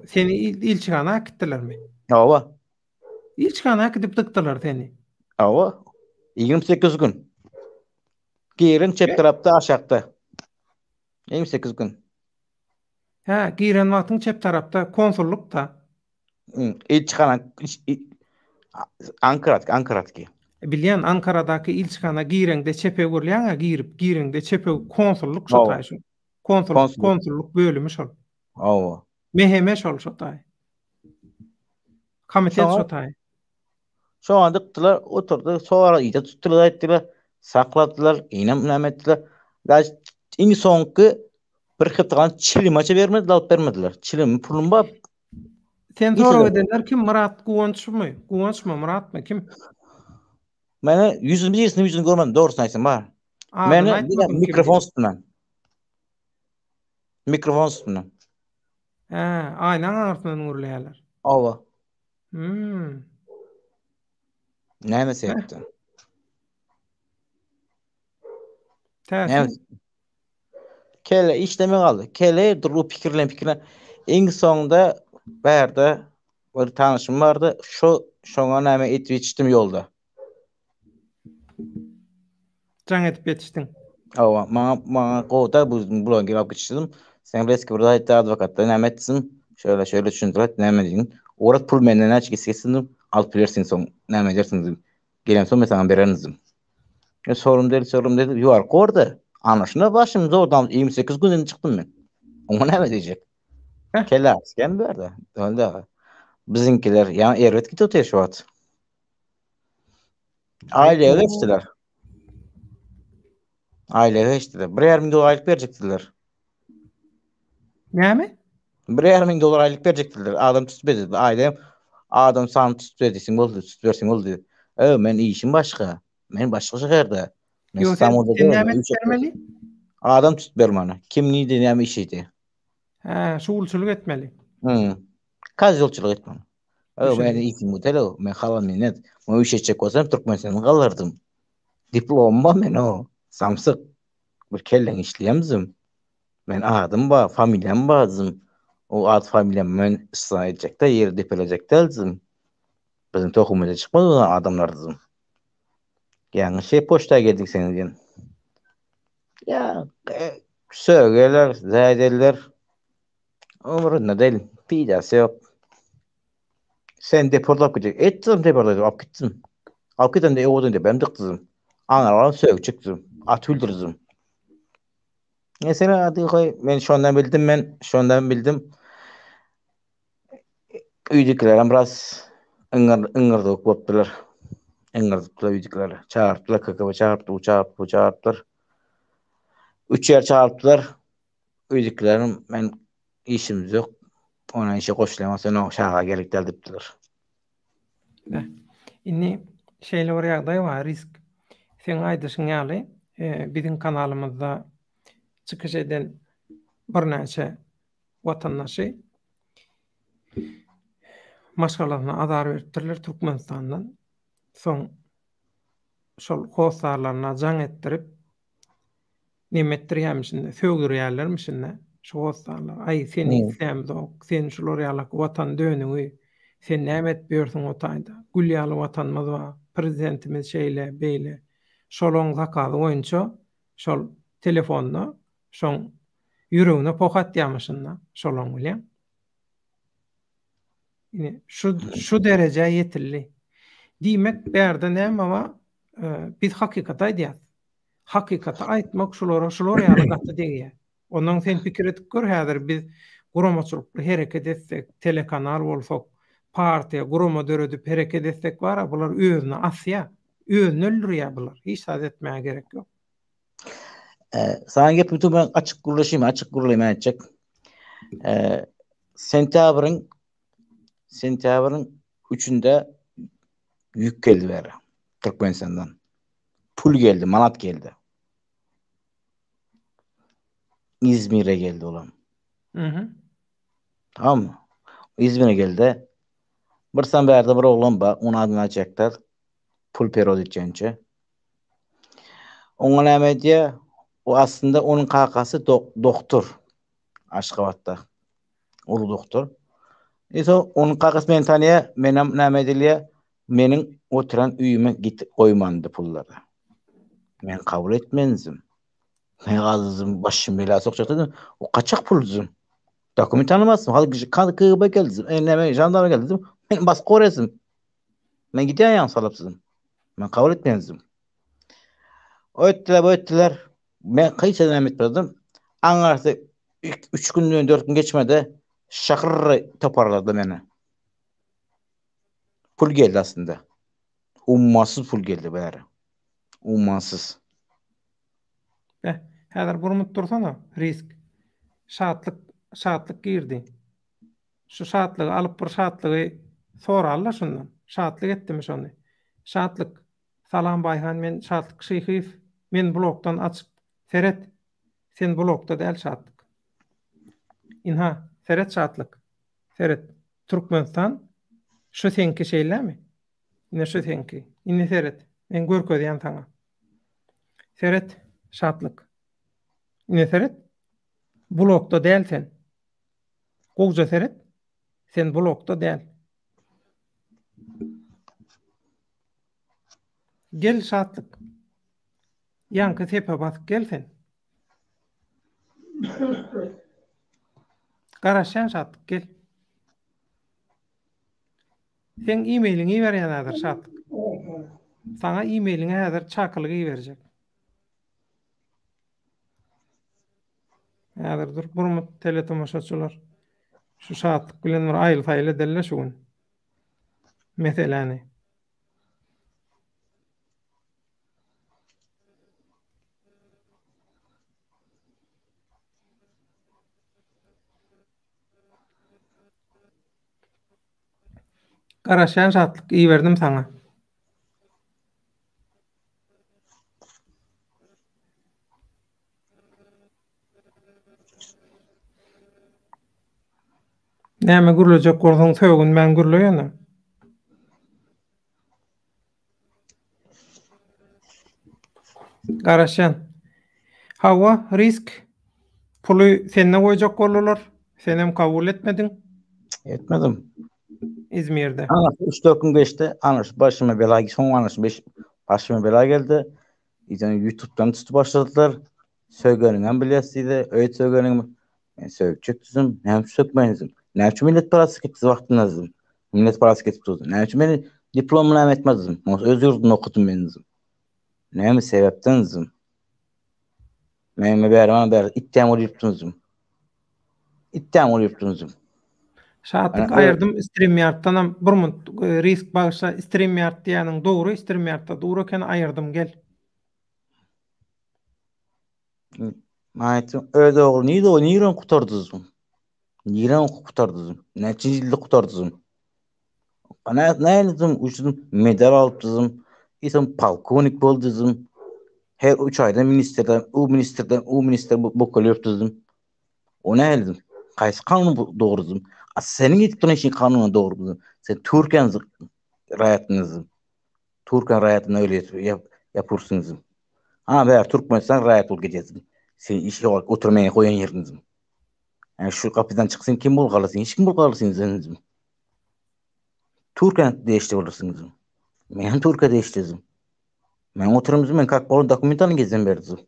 seni ilçigana gittilermi? Awa. İlçigana gidip dıktılar seni. Awa. 28 gün. Girin çep tarafta aşağıda. 28 gün. Ha, giren wagtyň çep tarapda konsullukda. İlçigana Ankara'daki. Bilýän Ankara'daky ilçigana gireňde çepe görlýän, gireňde çepe konsulluk şotay şu. Konsulluk bölümi şol. Awa. Meheme şol şotay. Komitet şotay. Şu an dıktılar, oturdu, sonra iyice tuttular ettiler, sakladılar, iğnem ettiler. İn sonki bir hıftadan Çili maçı vermediler, alıp vermediler. Çili pulun bap. Sen sorak edenler kim? Murat Guwanç mı? Guwanç mı? Murat mı? Kim? Mene yüzünü görmedim, doğrusunu aytsam var. Mene mikrofon üstünden. Mikrofon üstünden. Aynen arasından uğurlayalar. Ava. Ne mesela yaptı? Täsir. Kele işleme kaldı. Kele duru pikirlen. En sonunda berde bir tanışım vardı. Şoňa näme etip içtim yolda. Can etip yetiştin. Awa maňa gowda bulan gelip geçdim. Sen reski burada haýta adwokatda näme etsin? Şöyle düşündirip näme diýin? Orat pul menden näçe kessin? Alyp bersin soň näme edersiň? Gelen soň men saňa berenizim. Sorum dedi. Ýuwar gorda. Anaşyna başym zordan 28 günden çykdym men. Oňa näme diýjek? Heh. Kelas gen berdi. Öldü. Bizinkiler ýa erwet gidip oturýar. Aileye geçtiler. Aileye geçtiler. $1,000 aylık verecektiler. Näme? $1,000 aylık verecektiler. Adam tutmadı. Ailem adam sana tutmadıysın oldu. Tutversin oldu. Men işim başka. Men başka şehirde. Men Yo, İstanbul'da sen değilim. näme etmeli? Adam tutber bana. Kimliği de näme işiydi. Ha, şuulçuluk etmeli. Kaz yolçuluk etmem. Düşün. Men işim mutelo. Men halam minnet. Men işe çek olsam Türkmenistan'dan kalırdım. Diploma men o. Samsyk. Bir kellen işleyemzim. Men adım ba, familyam bazım. O ad familyam men ıslah edecekte, yeri depelecekte elzim. Bizim tohumuyla çıkmadı olan adamlardım. Yani poştaya geldik senin diyen. Ya sögeler, zaydeler. Umurunda değil. Pidası yok. Sen deporlap gidecek. Ettim deporladım. Ap gittim. Ap gittim de evodun de ben dıktızım. Anarlarım sög çıktım. At hüldürdüm. Mesela adı koy. Ben şondan bildim. Üydüklerim biraz ıngırdık boptular. Ingırdıklar üydükler. Çağırttılar, kakaba çağırttılar. 3 yer çağırttılar. Üydüklerim ben işimiz yok. Ona işe koşulamazsa o şaha gerek diptiler. Inni şeýle bir ýagdaý var, risk. Sen aýdyşyň ýaly, bizim kanalymyzda çykyş eden bir näçe watandaşy maşgalaryna azar beripdirler Türkmenistandan. Soň şol hostarlaryna jaň etdirip nimetdirýärmişinde, söwgürýärlermişinde şu hostarlar. Ay seni islämdok, sen şular ýaly watan dönüňi, sen näme etbersiň wataýda? Gül ýaly watanymyz bar, prezidentimiz şeýle, beýle. Şolaň zakaty boýunça şol telefonna, şoň ýüregine pokat ýamışynda, şolaň bilýän. Ine şu derece yetilli. Diýmek bärde näme ama biz hakykaty aýdýar. Hakykaty aýtmak şulara ýaly gaty diýär. Onuň sen pikir edip gör häzir biz guramaçylykly hereket etsek, telekanal bolsak, partiýa gurama döredip hereket etsek bar, bular özüni asýa, özüni öldürýär bular. Hiç saz etmäge gerek ýok. Sana gepip ben açık gurulaşayım aytjak. Sentýabryň 3-inde yük geldi beri. Türkmenistan'dan. Pul geldi, manat geldi. İzmir'e geldi olan. Tamam mı? İzmir'e geldi. Bir berde bir oğlan ba, onu adını açacaklar. Pul perod edeceğince. Ona näme diye, o aslında onun kakası doktor. Aşgabat'ta. Ulu doktor. Onun kakası beni tanıya, menem näme edilýär? Menin oturan üyüme git koymandı pulları. Men kabul etmenzim. Men azızım başım belaya sokacak. O kaçak puluzum. Dokument tanımazsın. Hadi kıyıba geldim. Enleme jandarma geldim. Men bas koresim. Men gidiyor yan salapsızım. Men kabul etmenzim. Öttiler. Ben kayıt edem etmedim. Anlarsa 3 günden 4 gün geçmedi. Şakır toparladı beni. Pul geldi aslında. Ummansız pul geldi bari. Ummansız. Häzir burmup dursana, risk. Şatlyk girdi. Şu şatlygy alyp bir şatlygy sorarlar şundan. Şatlyk etdimi şonu? Şatlyk. Salam Bayhan, men şatlyk Şyhyf. Men blokdan açyp Seret. Sen blokda däl şatlyk. Inha, Seret şatlyk. Seret. Türkmenistan şu senki şeylämi? Ine şu senki. Ine Seret. Men görkezýän taňa. Seret şatlyk. Ine Seret. Blokda däl sen. Gowja Seret. Sen blokda däl. Gel şatlyk. Yankı tepe batıp gelsen. Garaşan sattık gel. Sen e-mailini berýändir sattık. Sana e-mailini häzir çakılıgy berjek. Häzir dur burma teletomaşaçylar. Şu sattık bilen bir aýyl-taýyl delle şugun. Meseleni. Garaşan sattık iyi verdim sana. Näme gürlejek bolsaň söwgün men gürleýändim. Garaşan. Hawa risk pulu senne goýjak bolurlar. Sen hem kabul etmedin. Etmedim. İzmir'de. Ana 3-4 gün geçti. Ana başıma bela son ana başıma bela geldi. Yani YouTube'dan tutup başladılar. Sögönüňem bilýäsidi. Öýt sögönüňem. Men sögçek düzüm. Näme sökmeýinizim. Näçe millet parasy gitdi wagtynızym. Millet parasy gitip durdy. Näçe meni diplomlarymy etmezdim. Öz ýurduny okudum menizim. Näme sebepdenzim? Men bäri ittem olypdunuzum. İttem olypdunuzum. Şatlyk aýyrdım StreamYard'dan bir risk bagşa StreamYard diýäniň dogry StreamYard'da dogry eken aýyrdım gel. Maýtym öýde ogul niýe kurtardysym? Niýe kurtardysym? Näçe ýyldy kurtardysym? Ana näýdim uçdum medal alypdysym. Isem polkovnik boldysym. Her 3 aýda minister bokul ýöpdysym. O näýdim? Kaýsy kanun dogrudyzym? Seniň ýetipdiň işin kanunyna dogrudyzym. Sen Türkiýan raýatynyzym. Türkiýan raýatyny öyle ýapursyňyzym. Bäri Türkmenistan raýat bolup gidýärsiň. Sen işe oturmaýan goýan ýeriniňizim. Şu kapydan çyksaň kim bolgalysyň? Hiç kim bolgalysyň senizim. Türkiýan deşdi bolursyňyzym. Men Türkiýede deşdizim. Men oturumyzym men kak bolun dokumentany gezen berdim.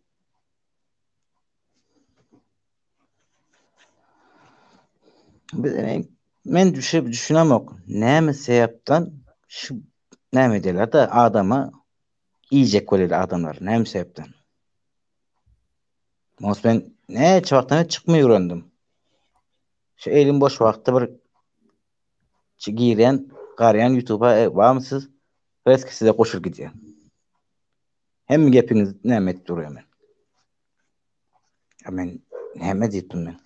Men düşünemok. Näme sebäpden şu näme diýerler da adama iýjek bolar adamlar. Näme sebäpden? Mos ben näçe wagtdan çykmay öğrendim. Şu elim boş wagtda bir giren, garayan YouTube'a bamsız reskisize koşur gidýär. Hem gepiniz näme edip durýar men. Men näme diýdim men?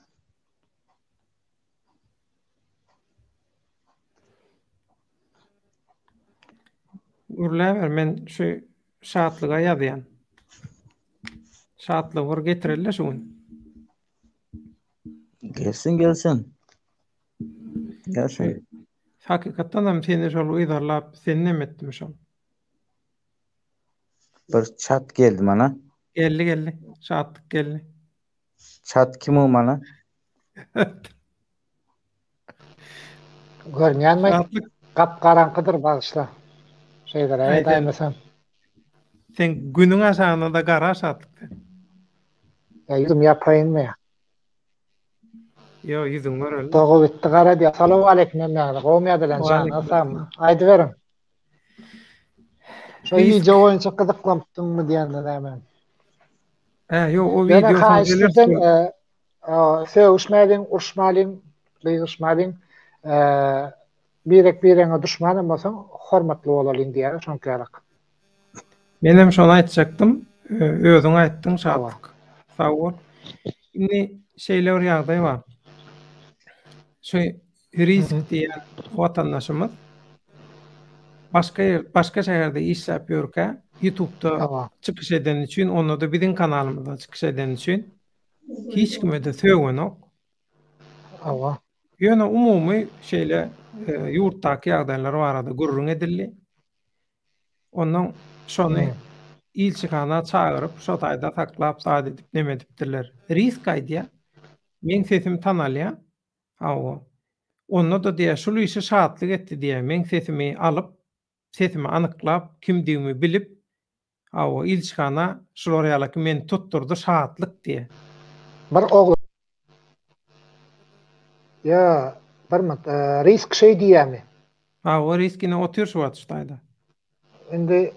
Gürleber men şu şatlyga ýazýan. Şatlyk bir getirildi şugun. Gelsin. Hakykatdan hem seni şol uýdarlap seni näme etdim şol. Bir chat geldi bana. Geldi. Şatlyk geldi. Chat kim o bana? Görünýänmi? Gapgarankydyr bagşla. Şeyler aýdaýmasam. Sen günüň aşagyna da gara şatlyk. Ýüzüm ýapaýynmy? Yo, yüzüň göreli. Dogo bitdi gara diýär. Assalamu aleykum näme? Gowmya bilen janasam. Aýdy berin. Şu video boýunça gyzyklandyňmy diýende näme? Yo, o video soňra söwüşmäliň, urşmalyň, beýuşmalyň birek-bireňe düşmanam bolsaň hormatly bolalyň diýär şonkaýarak. Men hem şonu aýtjakdym. Özüň aýtdyň şatlyk. Sag bol. Indi şeýler ýagdaý bar. Şu risk diýen watandaşymyz başka şäherde işläp ýörkä YouTube'da çykyş eden üçin, onu da biziň kanalymyzda çykyş eden üçin hiç kime de söwgenok. Ýöne umumy şeýle ýurtdaky ýagdaýlar barada gurrun edildi. Ondan şonu ilçikana çağırıp şo taýda taklap saat edip neme edipdirler. Risk aýdýa. Men sesimi tanalýa. Onda da diýär şol işi şatlyk etdi diýär. Men sesimi alyp, sesimi anyklap, kimdigimi bilip, O ilçkana şular ýaly ki men tutturdy şahatlyk diye. Bir oğlu. Ya, bir risk şey diýämi? O riskine oturşup atışdaýda. Indi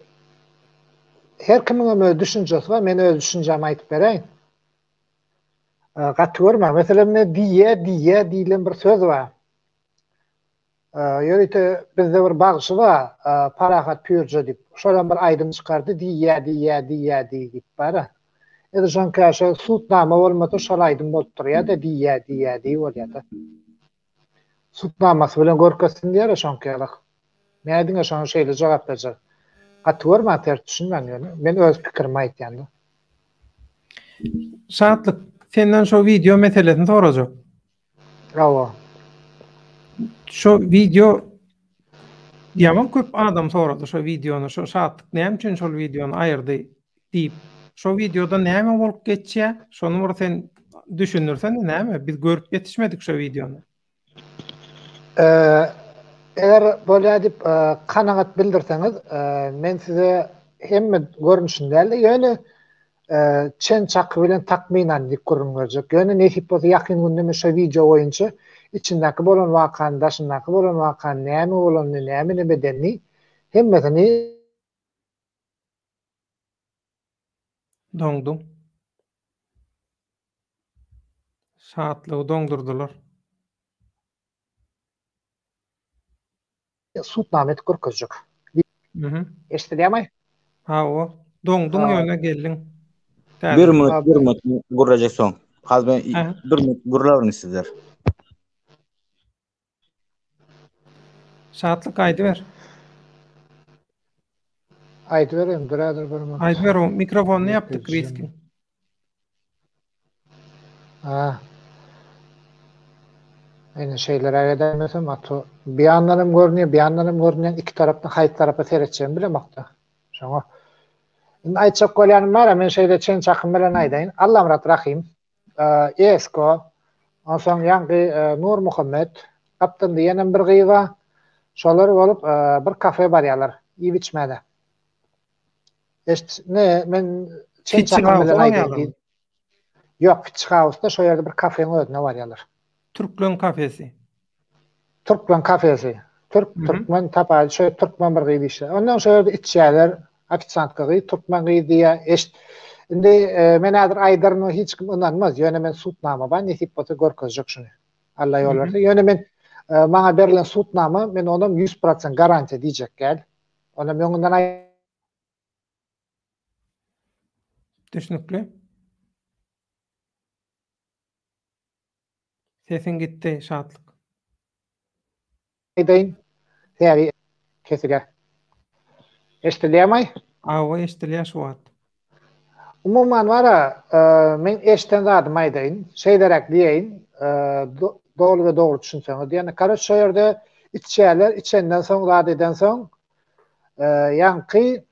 her kimin öz düşünjesi var, men öz düşünjemi aýtyp bereýin. Gatgörmä, meselem ne diýilen bir söz var. Ýöre bizde bir bagşy var, Parahat Pürje dip. Şolan bir aýdym çykardy, diýdi bara. Ede şon käşe sutnama bolmasa şol aýdym bolup durýar da diýdi bolýar. Sutnamasy bilen görkesin diýer şon käşe. Nädiňe şon şeýle jogap berjek. Gatgörmä ters düşünmän ýöne. Men öz pikirimi aýtýan. Şahatlyk, senden şo video meselesini sorajak. Bravo. Şo video ýaman köp adam sorady şo videonu, şo şahatlyk näme üçin şol videonu aýyrdy diýip. Şo videoda näme bolup geçýär? Şonu bir sen düşünürsen näme? Biz görüp yetişmedik şo videonu. Eger bolýa dip kanagat bildirseňiz, men size hemme görnüşinde ýöne çen çakı bilen takminan dik görünjek. Ýöne nähip bolsa ýakyn gündeme şo video boýunça içindäki bolan wakan, daşyndaky bolan wakan, näme bolan, näme bedenni hemmesini Doňdum. Şahatlygy doňdurdular. sutnamet görkezjek. Eşitdiňmi? O. Doňdum ýöne geldiň. 1 minut gurrajak soň. Hazır ben 1 minut gurralaryň sizler. Şahatlyk aýdy ber. Aýdy berem, birader bir minut. Aýdy ber, o mikrofonu ýapdyk riskin. Aynen şeyler edemesem atı bir yanlarım görünüyor, iki taraftan hayt tarafa seyredeceğim bile makta. Şoňa aýtjak bolýanym bar, men şeýle çen çakym bilen aýdaýyn. Allah'ım rat rahim. Esko, onsoň ýangy Nur Muhammed, kaptyndy ýene bir gyýwa. Şolar bolup bir kafe barýarlar, iýip içmäde. Ne men çen çakym bilen aýdaýyn. Ýok, Fitzhouse'da şo ýerde bir kafeň özüne barýarlar. Türkmen kafesi. Türkmen kafesi. Türkmen tapagy, şo Türkmen bir gyýdy işte. Ondan şo ýerde içýärler, ofitsiantga gyý, Türkmen gyý diýe. Indi men häzir aýdaryny hiç kim inanmaz. Ýöne men sutnama bar, nesip bolsa görkezjek şuny. Allah ýol bersin. Ýöne men maňa berilen sutnama, men onam 100% garantiýa diýjek gel. Onam ýöňünden Düşünükli. Sesin gitti şahatlyk. aýdaýyn. Täbi kesige. Eşitdiňmi? O eşitilýär şu wagt. Umuman wara men eşiten zadymy aýdaýyn. Şeýlerek diýeýin, dogry we dogry düşünseňiz. Ýani kara şo ýerde içýärler, içenden soň zat eden soň ýanky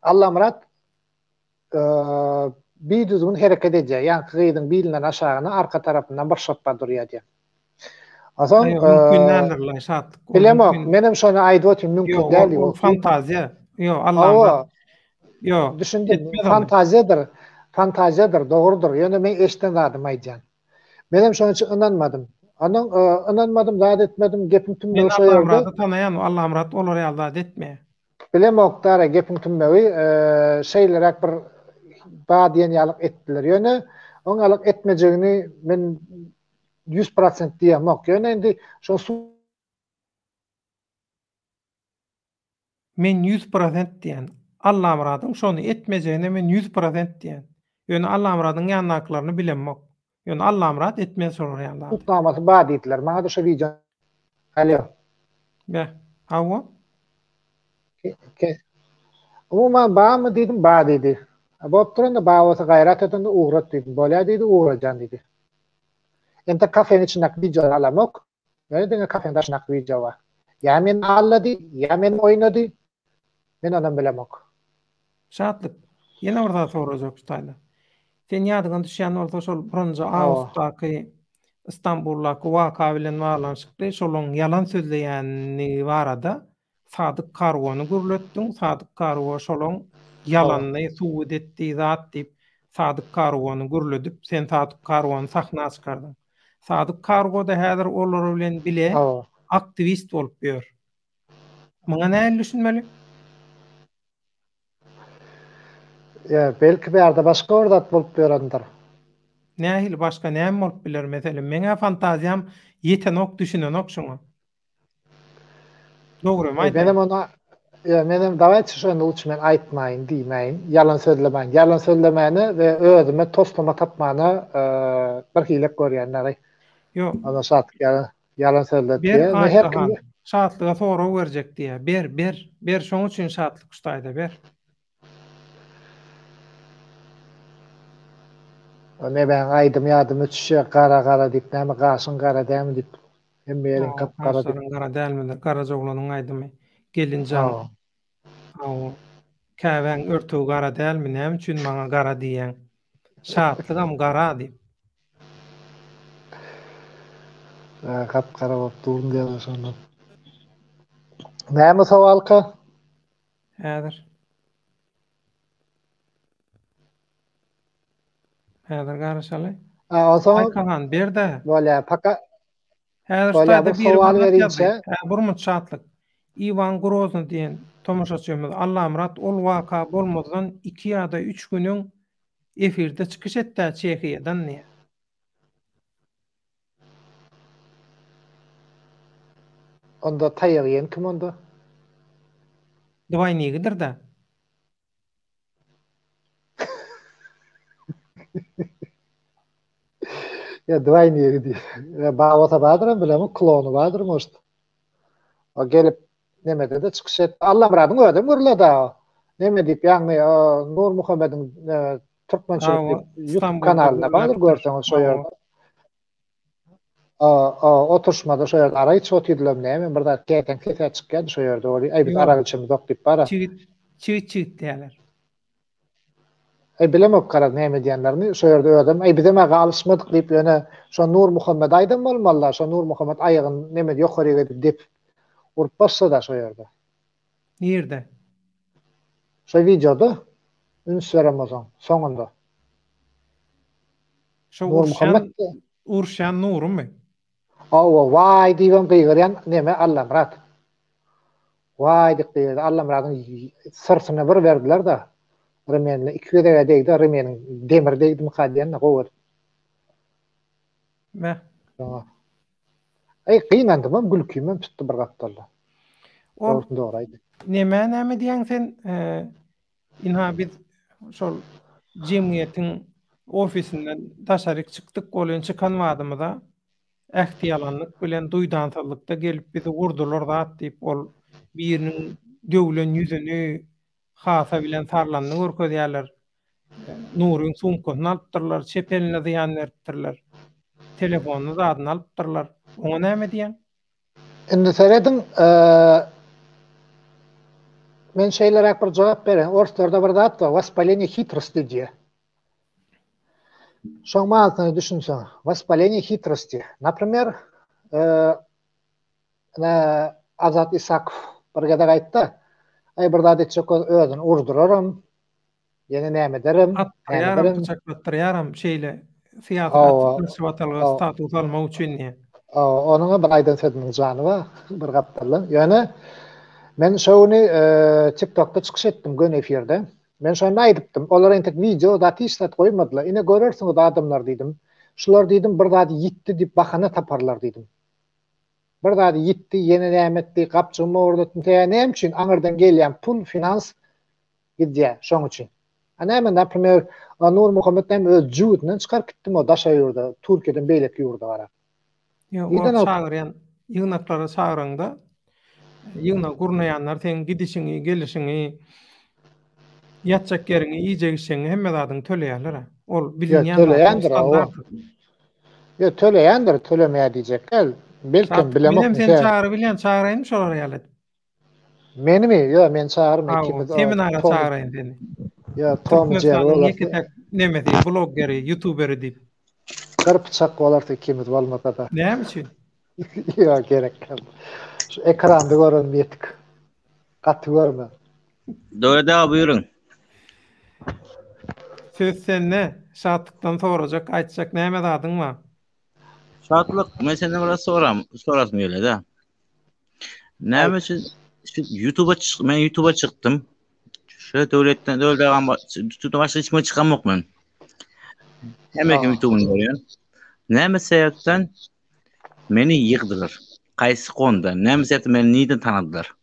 Allah murat bir düzgün hereket edýär. Ýani gyýdyň bilinden aşagyna arka tarapyndan bir şotpa durýar diýär. Asan mümkün şahatlyk. Bilemok, menem şonu aýdyp oturmam mümkün däl. O fantaziya. Yo, Allah'ım. Yo. Düşündim, fantaziyadır, doğrudur. Ýöne men eşiten zadymy aýdýan. Menem şoň üçin inanmadım. Anyň inanmadım, zat etmedim, gepim tümmeýi şo ýerde. Allah'ım tanayan, Allah'ım rat olar ýalda etme. Bilemok dara gepim tümmeýi şeýlerek bir badiýen ýalyk etdiler. Ýöne oň ýalyk etmejegini men 100% diýemok. Ýöne endi şo men 100% diýen. Allah'ım radyň şonu etmejegine men 100% diýen. Ýöne Allah'ım radyň ýanlaklaryny bilemok. Ýöne Allah'ım rad etmez sorar ýanlar. tutnamasy bad etdiler. Maňa da şo video. Alo. Be, hawa? Umuman bağ mı dedim, bağ dedi. Bop turanda bağ olsa gayrat etende uğrat dedim. Bolya dedi, uğracan dedi. Ente kafenin içindeki video alamok. Yani denge kafenin içindeki video var. Ya men alladı, ya men oynadı. Men ondan bilemok. Şahatlyk. Ýene orada sorajak tutayla. Sen ýadyňa düşýän orta şol birinji awgustdaky İstanbuldaky waka bilen baglanşykly şolaň ýalan sözleýänini barada Sadyk Karwany gürletdiň. Sadyk Karwa şolaň yalanny suwut etdi zat diýip Sadyk Kargowany gürledip sen Sadyk Kargowany sahna çykardyň. Sadyk Kargow da häzir olar bilen bile aktivist bolup ýör. Muňa näme düşünmeli? Ya belki bir arada başka ordat bolup ýörendir. Nähili başka näme bolup biler meselen? Meňe fantaziýam ýetenok düşünenok şoňa. Dogry mı? Benim ona benim davet şonu uçmen aýtmaýyn, diýmeýin, yalan sözlemeýin. Yalan sözlemäni we özüme toslama tapmany bir hilek görýänleri. Ýok. Ana satyk yalan sözledi. Ne her kim şatlyga soraw berjek diýe. Ber şoň üçin şatlyk ustaýda ber. Ne ben aýdym ýadym üçe gara diýip, näme gaşyň gara dämi diýip. Hem berin kapkara diýip. Gara dälmedi. Garaja oglanyň aýdymy. Gelinjam. Käbäň örtügi gara dälmi? Näme üçin maňa gara diýen? Şatlygam gara diýip. Kapkara bolup durun diýär şonda. Näme sowalka? Häzir garaşaly. O zaman Aýkahan berde. Bolýa paka. Häzir Bolýa bir sowal berinçe. Burmut şatlyk. Ivan Grozny diýen tomaşaçymyz Allah Murat ol waka bolmadan 2 ýa-da 3 günüň efirde çykyş etdi Çehiýadan näme? Onda taýýan kim onda? Dwaynigidir da. Ya Dwayni'ye diýär. Ya bagata badyr bilemmi, klonu badyr most. O gelip neme dedi çykyş etdi. Allah Murat'ın ödüm gürle da. Neme diýip ýagny Nur Muhammed'in Türkmençilik YouTube kanalyna badyr görseňiz şo ýerde. Oturşmada şo ýerde araý çot edilem näme bir zat keten kete çykýan şo ýerde oly. Aý biz aragyçymyz ok diýip bara. Çyt diýerler. Bilemok karar näme diýenlerini şo ýerde ödüm. Bizeme galışmadyk diýip ýöne şo Nur Muhammed aýdym bolmaly. Şo Nur Muhammed aýygyny näme ýokaryga dip urup bassa da şo ýerde. Nerede? Şo videoda Instagram'dan soňunda. Şo Nur Muhammed Urşan Nurmy? Vay diýen gyýgyryan näme Allah Murat. Vay diýip Allah Murat'ın sırsyna bir berdiler da. Remenle 2 dege degdi, remenin demir degdi mi kadýan gower. Me. Ay gynandym, gülküýmem tutdy bir gapdalla. O Doğraydı. Näme diýen sen inha biz şol jemgyýetiň ofisinden daşaryk çykdyk, bolan çykan wagtymyzda ähtiýalanlyk bilen duýdançylykda gelip bizi gurdular zat diýip ol biriniň döwlen ýüzüni hasa bilen sarlanny görkezýärler. Nuryň sumkasyny alypdyrlar, çepeline ziýan beripdirler. Telefonyny zadyny alypdyrlar. Oňa näme diýen? Indi seredin men şeýlere bir jogap beren. Ortada bir zat bar, воспаление хитрости diýe. Şoň manasyny düşünseň, воспаление хитрости. Например, Azat Isakov bir gedek aýtdy. Ay bir zat etjek özüni urdurarym. Ýene näme derim? Atýaram, bıçaklatýaram şeýle fiýatlatyp swatylga status almak üçin näme? Onuňa bir aýdan söýdüň jany bar, bir gapdalla. Ýöne men şoňy TikTok'ta çykyş etdim gün efirde. Men şonu aýdypdym. Olar entek video da tislat goýmadylar. Ine görersiňiz adamlar diýdim. Şular diýdim bir zat ýitdi diýip bahana taparlar diýdim. Bir zat ýitdi, ýene nämetdi, gapçymy ordatdy. Näme üçin? Aňyrdan gelýän pul, finans gidýär şoň üçin. Näme, naprimер, Nur Muhammed'den öz juwutyny çykaryp gitdim o daşa ýurda, Türkiýeden beýlek ýurda gara. Ýa, çagyryan, ýygnaklara çagyranda, ýygna gurnaýanlar sen gidişiňi, gelişiňi, ýatjak ýeriňi, iýjek işiňi hemme zadyň töleýärler. Ol bilinýän standart. Ýa, töleýändir, tölemeýär diýjek. Belki bilemok. Benim sen çağırı bilen çağırayım şolara ýalet. Meni mi? Ýa, men çağırym ikimiz. Seminara çağırayım seni. Ýa, Tom Jerry. Nemedi, bloggeri, YouTuberi diýip. Garpçak bolardy ikimiz bolmasa da. Näme üçin? Ýa, gerek. Şu ekranda görünmeýtik. Gaty görme. Doğru da buyurun. söz sende. Şatlıktan soracak, aytacak näme dadyň var? Şatlık, men senden biraz sorasım öyle de. Näme için men YouTube'a çıktım. Şöyle devletten YouTube'da başka hiç çıkan yok men. Hemen YouTube'un görüyorsun. Näme sebepten meni yığdılar. Qaysı konda? Näme sebepten meni niden tanadylar?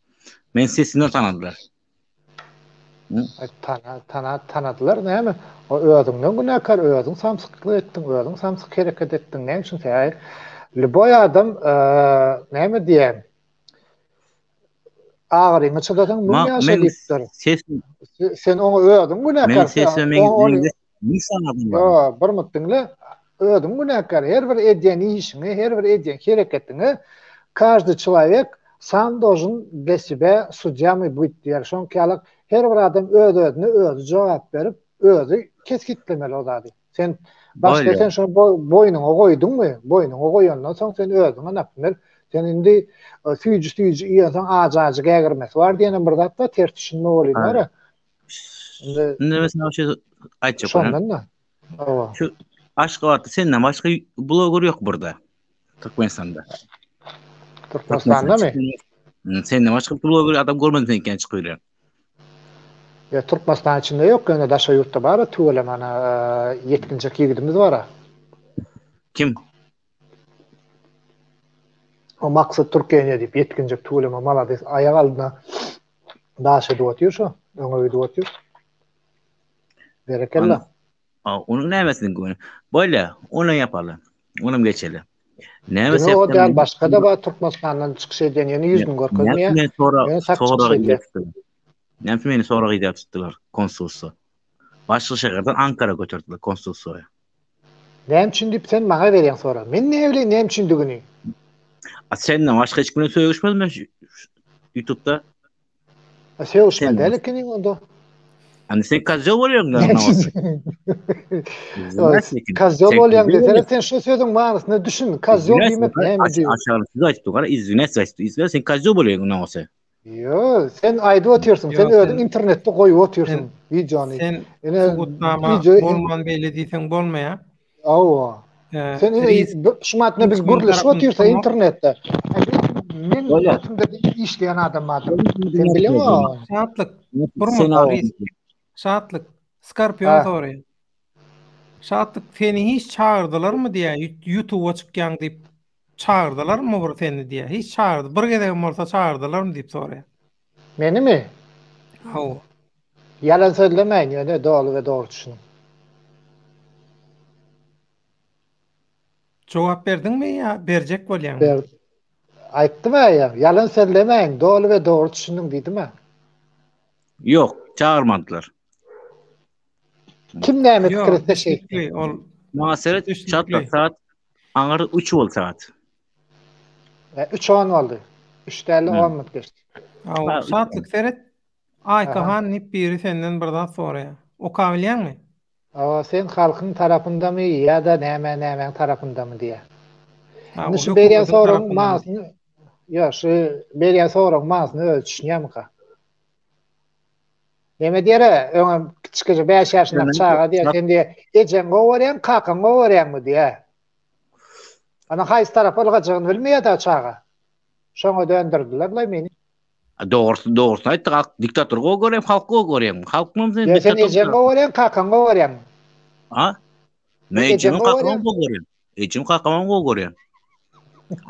Men sesimden tanadylar. Tanadylar näme? O özüňden günäkar, özüň samsyklyk etdiň, özüň samsyk hereket etdiň. Näme üçin sen? Boy adam näme diýen? Ağrıňy çydadyň, bu näşe diýipdir. Sen oňa özüň günäkar. Men sesim men sanadyň. Yo, bir mutdyňla özüň günäkar. Her bir edýän işiňi, her bir edýän hereketiňi każdy человек сам должен для себя судьями быть diýer. Şonkalyk her bir adam öz-özüne özü jogap berip, özü keskitlemeli olady. Sen başka sen şonu boynuňa goýdyňmy? Boynuňa goýandan soň sen özüňe näpdir? Sen indi süýji ýa-da ajajy gägirmesi var diýenen bir zatda ters düşünme bolýar. Indi mesela şey aytjak. Şondan da. Şu Aşgabatda senden başka blogger yok burada. Türkmenistan'da. Türkmenistan'da mı? Senden başka blogger adam görmedim eken çıkıyor. Ya Türkmenistan içinde yok. Yani daşa yurtta var. Tuğle mana yetkince kiyidimiz var. Kim? O maksat Türkiye'ye deyip yetkince tuğle malades ayak aldına daşa duatıyor şu. Onu duatıyor. Berekella. Onun nämesini görün. Böyle onu yapalım. Onu geçelim. Näme o da başka da var Türkmenistan'dan çıkış eden yeni 100 gün görkezmeye. Meni sonra gidip tuttular konsulsu. Başka şehirden Ankara götürdüler konsulsuya. Näme üçin dip sen maňa berýän sonra? Men näme üçin digini? Senden başka hiç kimle söýüşmedim YouTube'da. Söýüşmedi lekin onda. Hani sen kazıyor bolýaň da. Kazıyor bolýan desene sen şu sözüň manysyny düşün. Kazıyor diýmek näme diýär? Aşağı siz aytdyňlar, izine sen kazıyor bolýaň näme? Yo, sen aýdyp oturýarsyň. Sen özüň internetde goýup oturýarsyň videony. Sen bolman beýle diýsen bolmaýa. Awa. Sen şumatna biz guruluşyp oturýarsa internetde. Men ýatymda işleýän adam. Sen bilemmi? Şatlyk. Skorpion soraýar. Şatlyk seni hiç çağırdılar mı diýä? YouTube'a çykýan diýip çağırdılar mı bu seni diýä? Hiç çağırdı. Bir gedegim bolsa çağırdılar mı diýip soraýar. Meni mi? Hawa. Yalan söylemeyin ýöne dogry we dogry düşünün. Jogap berdiňmi ýa berjek bolýan? Aýtdym ya, yalan söylemeyin, dogry we dogry düşünün diýdimi? Yok, çağırmadılar. Kim näme pikir etse şey? Maňa çatla saat aňary 3 bol saat. 3:10 boldy. 3:10 minut geçdi. Saatlyk seret Aykahan nip biri senden birden soraýar. O kabilýänmi? Sen halkyň tarapynda mı ýa-da näme tarapynda mı diýe. Şu Şu berýän soragyň maňysyny ýa şu berýän soragyň maňysyny öz düşünýärmi? Näme diýär? Öňe kiçikçe 5 ýaşynda çağa diýär, sen diýär, ejen gowarýan, kakan gowarýanmy diýär. Ana haýsy tarapy algajagyny bilmeýär da çağa. Şoňa döndürdiler la meni. Doğrusu aytdyk, diktatorga görem, halkga görem. Halkmyň sen diktator. Sen ejen gowarýan, kakan gowarýan. Ha? Men ejen kakan gowarýan. Ejen kakan gowarýan.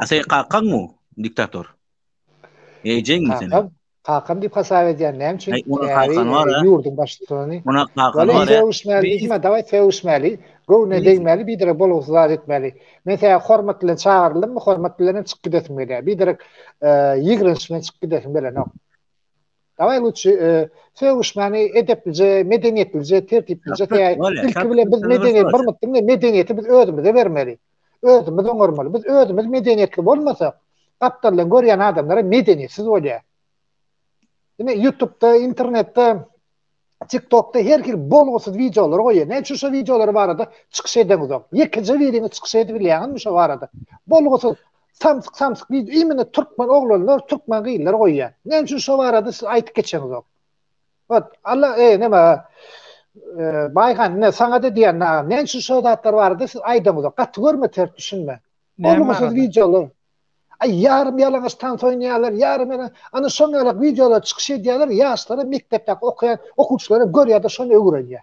Sen kakanmy diktator? Ejenmi sen? Kakan diýip hasap edýän näme üçin? Ýurdun başçysyny. Ona kakan var. Daway söýüşmeli. Gowne deýmeli, bir direk boluguzlar etmeli. Mesela hormat bilen çağıryldymy, hormat bilen çykyp gidesim gelýär. Bir direk ýigrenç bilen çykyp gidesim gelýär. Daway luçy söýüşmeli, edepli, medeniýetli, tertipli, ilki bilen biz medeniýet bir mutdyň medeniýeti biz özümizde bermeli. Özümizde öňürmeli. Biz özümüz medeniýetli bolmasak, gapdarlan görýän adamlara medeniýetsiz bolýar. YouTube'da, internette, TikTok'ta her kim bolgusyz videolar goýar. Näçe şu videolar barada çykyş edeňiz ok. Ýekinji birine çykyş edip bilýänmi şu barada. Bolgusyz samsyk video imine türkmen oglanlar, türkmen gyýlar goýar. Näçe şu barada siz aýtyp geçeňiz ok. Wat Allah näme Bayhan ne sana da diyen ne şu sodatlar vardı siz aydamıza katı görme tert düşünme. Olmasa videolar. Ay yarım yalangız tant oynayalar, yarım ana sonralar videolar çıkış ediyorlar, yaşları mektepte okuyan okuvchilara görüyor da şonu öğreniyor.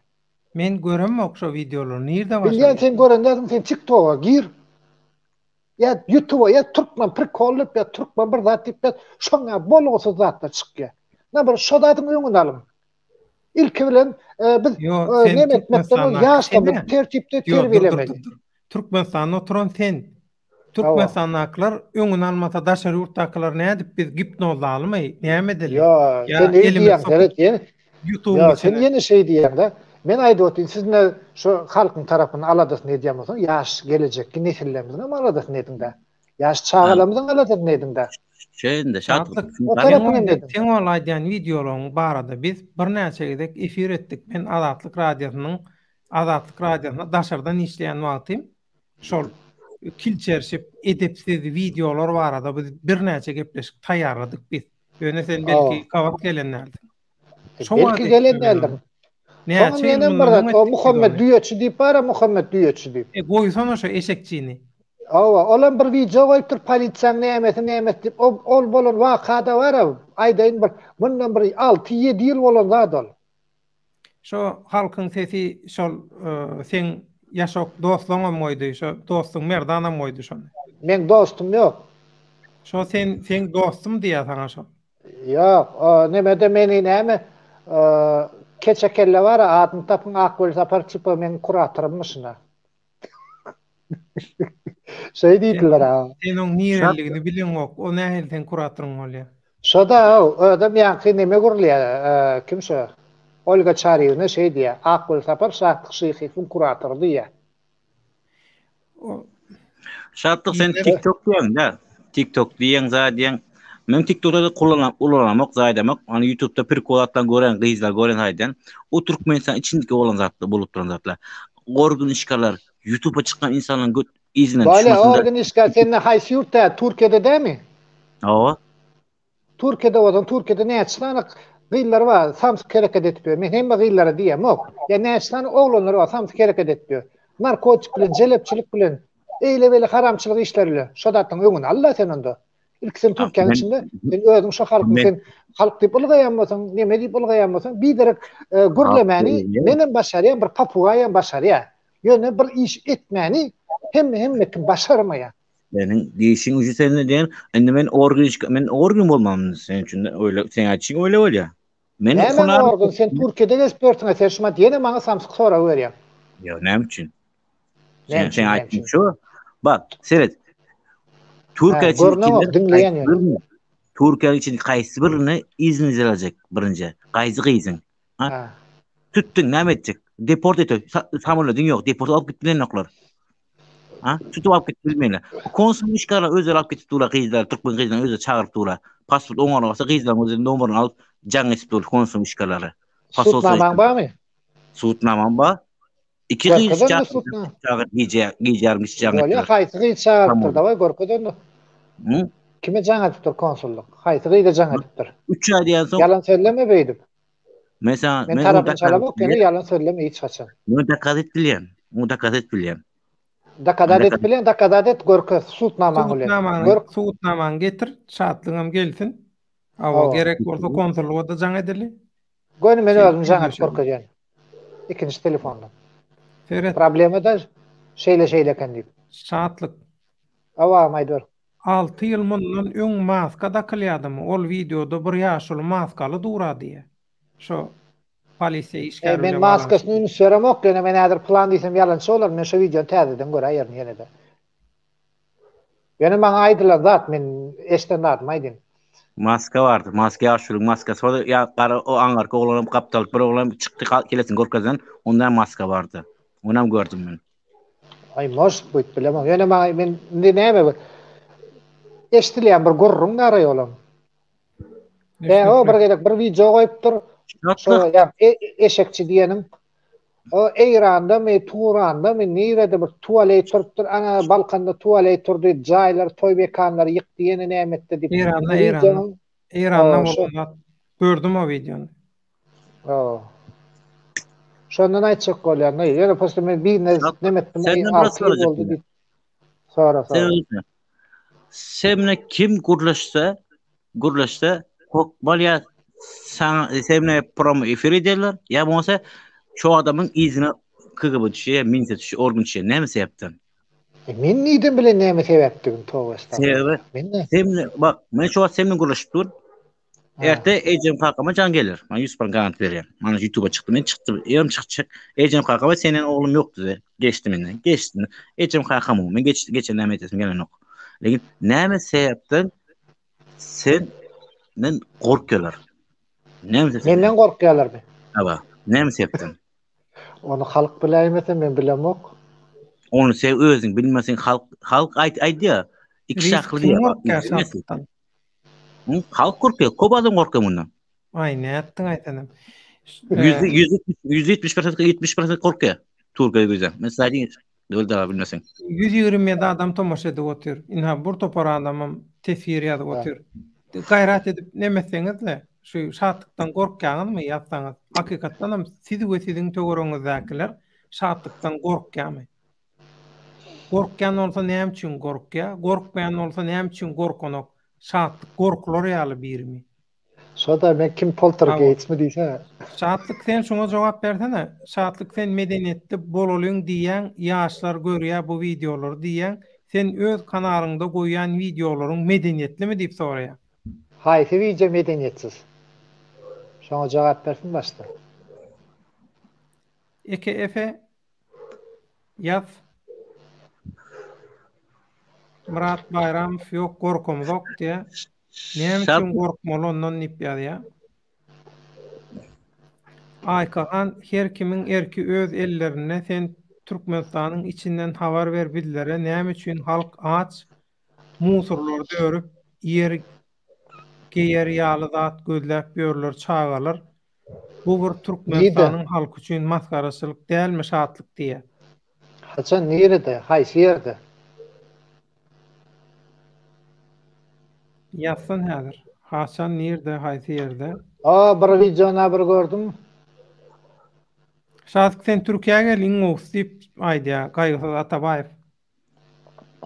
Men görem okşo videolar. Nerede var? Bilýän sen görenden sen TikTok'a gir. Ya YouTube'a ya Türkmen prikolluk ya Türkmen bir zat dip şoňa bolgusa zatlar çykýar. Näber şodatyň öňüne alym. İlki bilen biz näme etmekden ýaşda bir tertipde terbiýelemedik. Türkmenistan'da oturan sen. Türkmenistan'dakiler öňüne almasa daşary ýurtdakiler nädip biz gipnoz almy? Näme edeli? Ya sen diýen, YouTube sen ýene şey diýen de. Men aýdyp siz ne şu halkyň tarapyny aladysyn edýärmiň? Ýaş gelecekki nesillerimiň ama aladysyn edinde. Ýaş çağalarymyň aladysyn edinde. Şeýinde şatlyk. Sen olaýdan videolaryň barada biz bir näçe gedek efir etdik. Men Azatlyk radiosyna daşardan işleýän wagtym şol kilçerşip edepsiz videolar barada biz bir näçe gepleşik taýýarladyk biz. Öňe sen belki kawat gelenlerdi. Belki gelenlerdi. Näçe ýyl barada Muhammed Düýetçi diýip bara Muhammed Düýetçi diýip. Goýsana şo eşekçini. Olan bir video goýup dur polisiýa näme diýip ol bolan wakada bara aýdaýyn bir bundan bir 6-7 ýyl bolan zat ol. Şo halkyň sesi şol sen ýaşok dostlaňa moýdy, şo dostuň merdana moýdy şonu. Men dostum ýok. Şo sen dostum diýär saňa şo. Ýok, näme de meni näme keçe kelle var adyny tapyň akbol sapar çypy men kuratorymyşna. Şey diýdiler ha. Senin niýerligini bilýän o nähil sen kuratoryň bolýar. Şoda adam ýa-ni näme gurulýar? Kim şo? Olga Charyevna şey diýär, akbol sapar şatlyk şyhyň kuratory diýär. Şatlyk sen TikTok diýen de. TikTok diýen zat diýen. Men TikTok'da kullanmak, zaydamak, hani YouTube'da prikolatdan gören, gyzlar gören haydan, o Türkmenistan içindeki olan zatlar, bolup duran zatlar. Orgun işgallar, YouTube'a çıkan insanların izine düşmesinde. Böyle orgun işgal, senin haýsy ýurtda, Türkiýede dämi? Awa. Türkiýede bolan, Türkiýede näçe gyzlar var, samsyk hereket etýär. Men hemme gyzlara diýem, ok. Ya näçe oglanlar var, samsyk hereket etýär. Narkotik bilen, jelepçilik bilen, eýle-bele haramçylyk işlerle, şodatdan öňüne Allah sen onda. İlksin Türkiýanyň içinde sen özüň şo halkyň sen halk diýip ulgaýanmasaň, näme diýip ulgaýanmasaň, bir derek gürlemäni menen başarýan bir papugaýan başarýar. Ýöne bir iş etmäni hemme kim başarmaýar. Benim diýişiň uju sende diýen, indi men organ bolmam sen üçin öyle sen açyň öyle bolýar. Men organ sen Türkiýede ekspertiňe terşmat ýene maňa samsyk sora berýär. Ýa näme üçin? Sen açyň şu. Bak, seret. Türkiýa için kaýsy birini izin alacak birinci. Gaýzy gyzyn. Tutdun näme etjek? Deport etdi. Samolyotun ýok, deport alyp gitdiler oklar. Tutup alyp gitdiler. Konsul işgara özel alyp gitdiler gyzlar, Türkmen gyzlaryny özel çagyryp dura. Pasport oňarlasa gyzlaryň özüň nomeryny alyp jaň esip konsul işgarlary. Sutnaman barmy? Sutnaman bar. İki gyz çagyryp giyjarmış jaň. Ýa haýsy gyz çagyryp da gorkadan. Kime jaň atypdyr konsulluk? Haýsy gyzda jaň atypdyr? 3 aý diýen soň. Yalan söyleme beýdim. Mesela men tarapyn çalamak ýene yalan söyleme hiç haçan. Bunu dikkat etdiler. Dikkat et gorka sutnaman bilen. Sutnaman getir, şatlyňam gelsin. Awa gerek bolsa konsulluğa jaň edeli. Gönü men özüm jaň atyp gorkajan. İkinci telefondan. Problemi de şeyle kendi. Şatlyk. Awa maýdur. 6 ýyl mundan öň maska da kılýadym. Ol videoda bir ýaşuly maskaly dura diýe. Şo polisiýa işgärle. Men maskasyny soramok, ýene men häzir plan diýsem ýalançy bolar. Men şo videony täzeden göräýärmi ýene de. Ýene maňa aýdylar zat, men eşden atmaýdym. Maska vardı. Maska ýaşuly maska. Sonra ya gara o angarka oğlanım kaptalyp bir oğlan çykdy kelesin gorkazan. Ondan maska vardı. Onam gördüm men. Ay moş buýt bilemem. Ýene maňa men näme eşdilýän bir gurrun nara ýolum. O bir video goýupdyr. Şo ýa eşekçi diýenim. O Eýranda me Turanda me nirede bir tualet turupdyr. Ana balkanda tualet turdy. Jaýlar, toý bekanlary ýykdy ýene nämetde diýip. Eýranda gördüm o videonu. Şondan aýtjak bolýar. Ýöne posta men bir nemetdim. Senden biraz soracak oldu. yine. Sonra. Semne kim gurlaşsa balya semne promo efir ederler. Ya bolsa şu adamın izine kıgıbı düşüyor, minse düşüyor, orgun düşüyor. Ne mi sebepten? Men niýdim bilen näme sebäpdigin togastan. Semne bak, men şu an semne gurlaşıp dur. Erte Ecem Kakama can gelir. Ben 100 paran garant vereyim. Bana YouTube'a çıktım. Ben çıktım. Yarım çıkacak. Ecem Kakama senin oğlum yoktu de. Geçtim inden. Geçtim. Ecem Kakama. Ben geçen näme etesim gelen yok. Lekin näme sebäpden senden korkuyorlar. Näme sebäpden? Menden korkýarlarmy? Aba. Näme sebäpden? Onu halk biläýmese men bilemok. Onu sen özüň bilmesin halk aýdy ya. İki şaklı diýär. Halk korkuyor. Köp adam korkuyor bundan. Aynen ettin aytanım. %70% korkuyor. Turgay güzel. Mesela değil. Öyle bilmesin. 120 adam tomaşa edip otur. İnha bur topar adamım tefsir yazıp otur. Gayrat edip nemeseňizle şu şatlıktan korkýaňyzmy ýatsaňyz. Hakykatdan hem sizi we siziň töwereňizdekiler şatlıktan korkýarmy? Korkýan bolsa näme üçin korkýar? Korkmaýan bolsa näme üçin korkanok? Şatlyk korkular ýaly birmi? Şoda men kim poltergeist mi diýse? Şatlyk sen şoňa jogap bersene. Şatlyk sen medeniýetde bolalyň diýen ýaşlar görýär bu videolary diýen sen öz kanalyňda goýan videolaryň medeniýetlimi diýip soraýar. Haýsy video medeniýetsiz? Şoňa jogap bersin başda. Eke efe yaz Murat Bayramov ýok gorkumyz ok diýe. Näme üçin gorkmaly ondan nipýar ýa? Aýkahan her kimiň erki öz ellerine sen Türkmenistanyň içinden habar ber bizlere näme üçin halk aç musurlary dörüp ýer geýer ýaly zat gözläp ýörler çağalar. Bu bir Türkmenistanyň halky üçin maskaraçylyk dälmi şatlyk diýe. Haçan nerede? Haýsy ýerde? Yazsan häzir. Haçan nerede, haýsy ýerde? Bir videony bir gördüm. Şatlyk sen Türkiýeге geliň diýip aýdýa Gaýgysyz Atabaýew.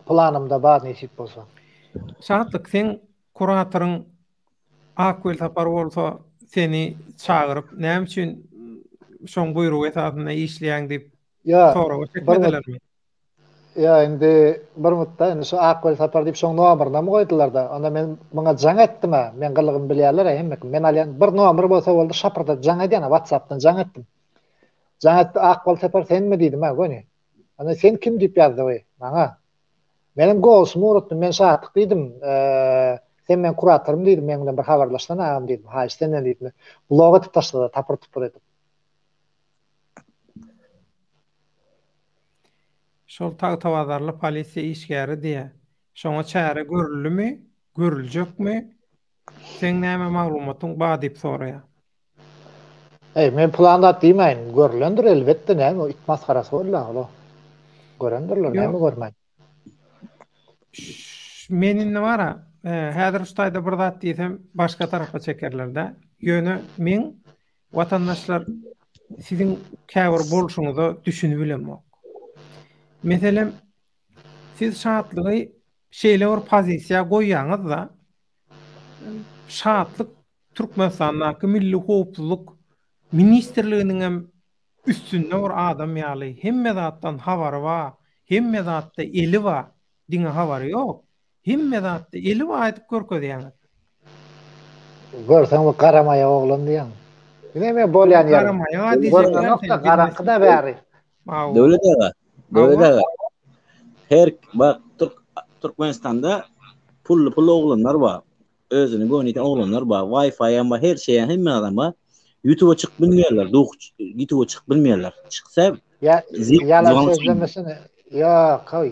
Planymda bar näçip bolsa. Şatlyk sen kuratoryň Akwel tapar bolsa seni çağırıp näme üçin şoň buyruk esasyna işleýän diýip soragy çekmedilermi? Ya indi bir mutda şu Akwel tapar diýip şoň nomerine mi goýdylar da? Onda men muňa jaň etdim ha. Men gylygym bilýärler hem men alýan bir nomer bolsa boldy şapyrda jaň edýän WhatsApp'tan jaň etdim. Jaň etdi Akwel tapar senmi diýdim ha göni. Ana sen kim diýip ýazdy we? Maňa. Menim goýsum urutdum men şatlyk diýdim. Sen men kuratorum diýdim, men bilen bir habarlaşdan agam diýdim. Ha, işte ne diýdim. Bloga atyp taşlady, tapır edip. Şol tag-tawadarly polisiýa işgäri diýe. Şoňa çäre görülmi, görüljekmi? Sen näme maglumatyň bar diýip soraýar. Men planda diýmeýin, görülendir elbetde näme o it maskarasy bolýar. Görendirler, näme görmeýin. Menin wara häzir ustaýda bir zat diýsem başga tarapga çekerler-de. Ýöne men watandaşlar siziň käbir bolşuňyzy düşünüp bilemok. Meselem siz şatlygy şeýle bir pozisiýa goýýaňyz da şatlyk Türkmenistanyň milli howpsuzlyk ministrliginiň hem üstünde bir adam ýaly. Hemme zatdan habary bar, hemme zatda eli bar. Diňe habary ýok. Hemme zatda eli bar aýdyp görkezýär. Görseň bu garamaýa oglum diýen. Näme bolýan ýer? Garamaýa diýjekler. Garankyda bäri. Döwlet her bak Türkmenistanda pullu oglanlar bar. Özüni goýnyň oglanlar bar. Wi-Fi hem bar, her şeýe hemme adam bar. YouTube'a çıkıp bilmeýärler. YouTube'a çıkıp bilmeýärler. Çyksa yalan sözlemesini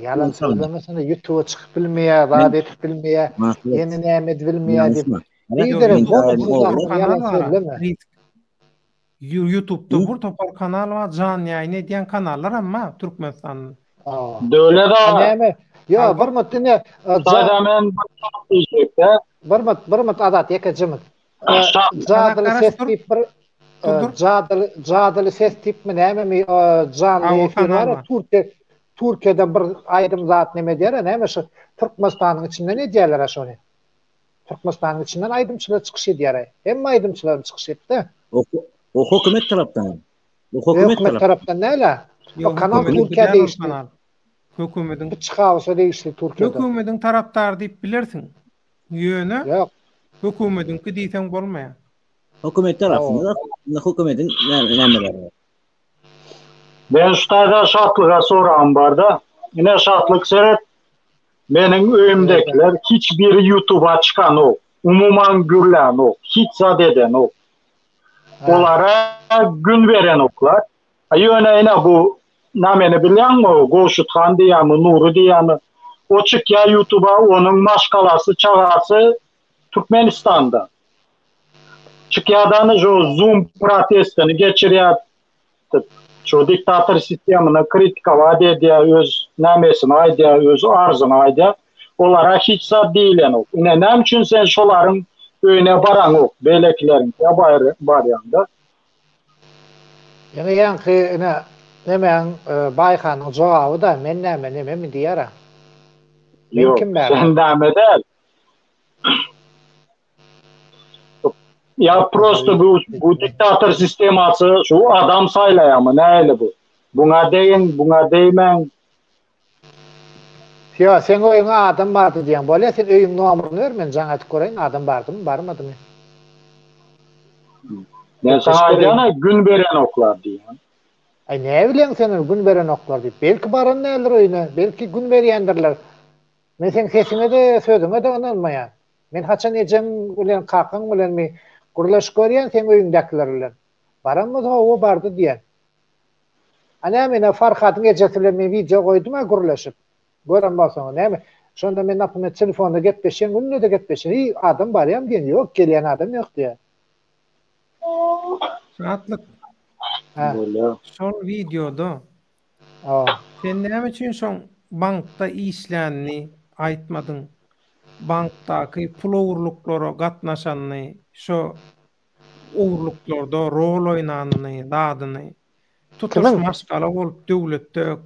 yalan sözlemesini YouTube'a çıkıp bilmeýär, rad etip bilmeýär, ýeni näme bilmeýär diýip. YouTube'da bir topar kanal var, jan ýaýyn edýän kanallar amma Türkmenistanyň. Döwlet näme? Ýa, bir mutne adamın bir mut adat ýeke jymyt. Zadly ses diýip bir durdur. Cadyly ses tip mi näme mi canly o efir kanal var. var. Türkiýede bir aýdym zat näme diýer, näme şu Türkmenistanyň içinde ne diýerler şonu? Türkmenistanyň içinden aýdymçylar çykyş edýär. Hem aýdymçylar çykyş etdi. O hökümet tarapdan. O hökümet Hökümet tarapdan näle? O kanal Hökümetin Türkiýede bilen ol değişti. kanal. Hökümetin Bir çıkawsa değişti Türkiýede. hökümetin tarapdary diýip bilersiň. Ýöne Yok. hökümetinki diýsen bolmaýar. Hökümet tarafında hökümetin nämeleri var. Ben şu taýda şartlyga soram bar da. Ine şartlyk seret meniň öýümdekiler hiçbir YouTube'a çıkan ok. Umuman gürlen ok. Hiç zat eden ok. Olara gün veren oklar. Ýöne bu nameni bilýärmi? Goşuthan diýärmi, Nuru diýärmi? O çykýar YouTube'a, onun maşgalasy, çagasy Türkmenistanda. Çykýardan Zoom protestini geçirýär. Şu diktator sistemine kritika edýär, öz nämesini aýdýar, öz arzyny aýdýar. Olara hiç zat diýilen ok. Ine näme üçin sen şolaryň öýüne baraň ok, belekleriň barýanda? Yani ýa-ni nämen Baýhanyň jogaby da men näme mi diýär? Yok, sen näme däl. Ya prosto bu diktator sisteması şu adam saylaýarmy, näle bu? Buna değmen. Ya sen öýüňe adam bardy diýen bolýar, sen öýüň nomeryny ber, men jaňa atyp göreýin, adam bardymy, barmadymy? Ben sana aýdýana gün beren oklar diýen. Ay ne bilen sen gün beren oklar diýip. Belki baran näler öýüne, belki gün berýändirler. Men sen sesine de sözüňe de inanmaýan. Men haçan ejem bilen kakaň bilen mi gurulaş görýän sen öýüňdekiler bilen. Baranmy da o bardy diýen. Ana mene Farhatyň ejesi bilen men video goýdum gurlaşyp. Görem bolsaň näme? Şonda men apymy telefonda getbeşen günne de getbeşen. Adam barýam diýen, ýok gelýän adam ýok diýen. Şatlyk. Şol videoda sen näme üçin şoň bankda işlänni aýtmadyň? Bankdaky pul owurluklara gatnaşanny, şo owurluklarda rol oýnanyny, dadyny tutuş maskala bolup döwletde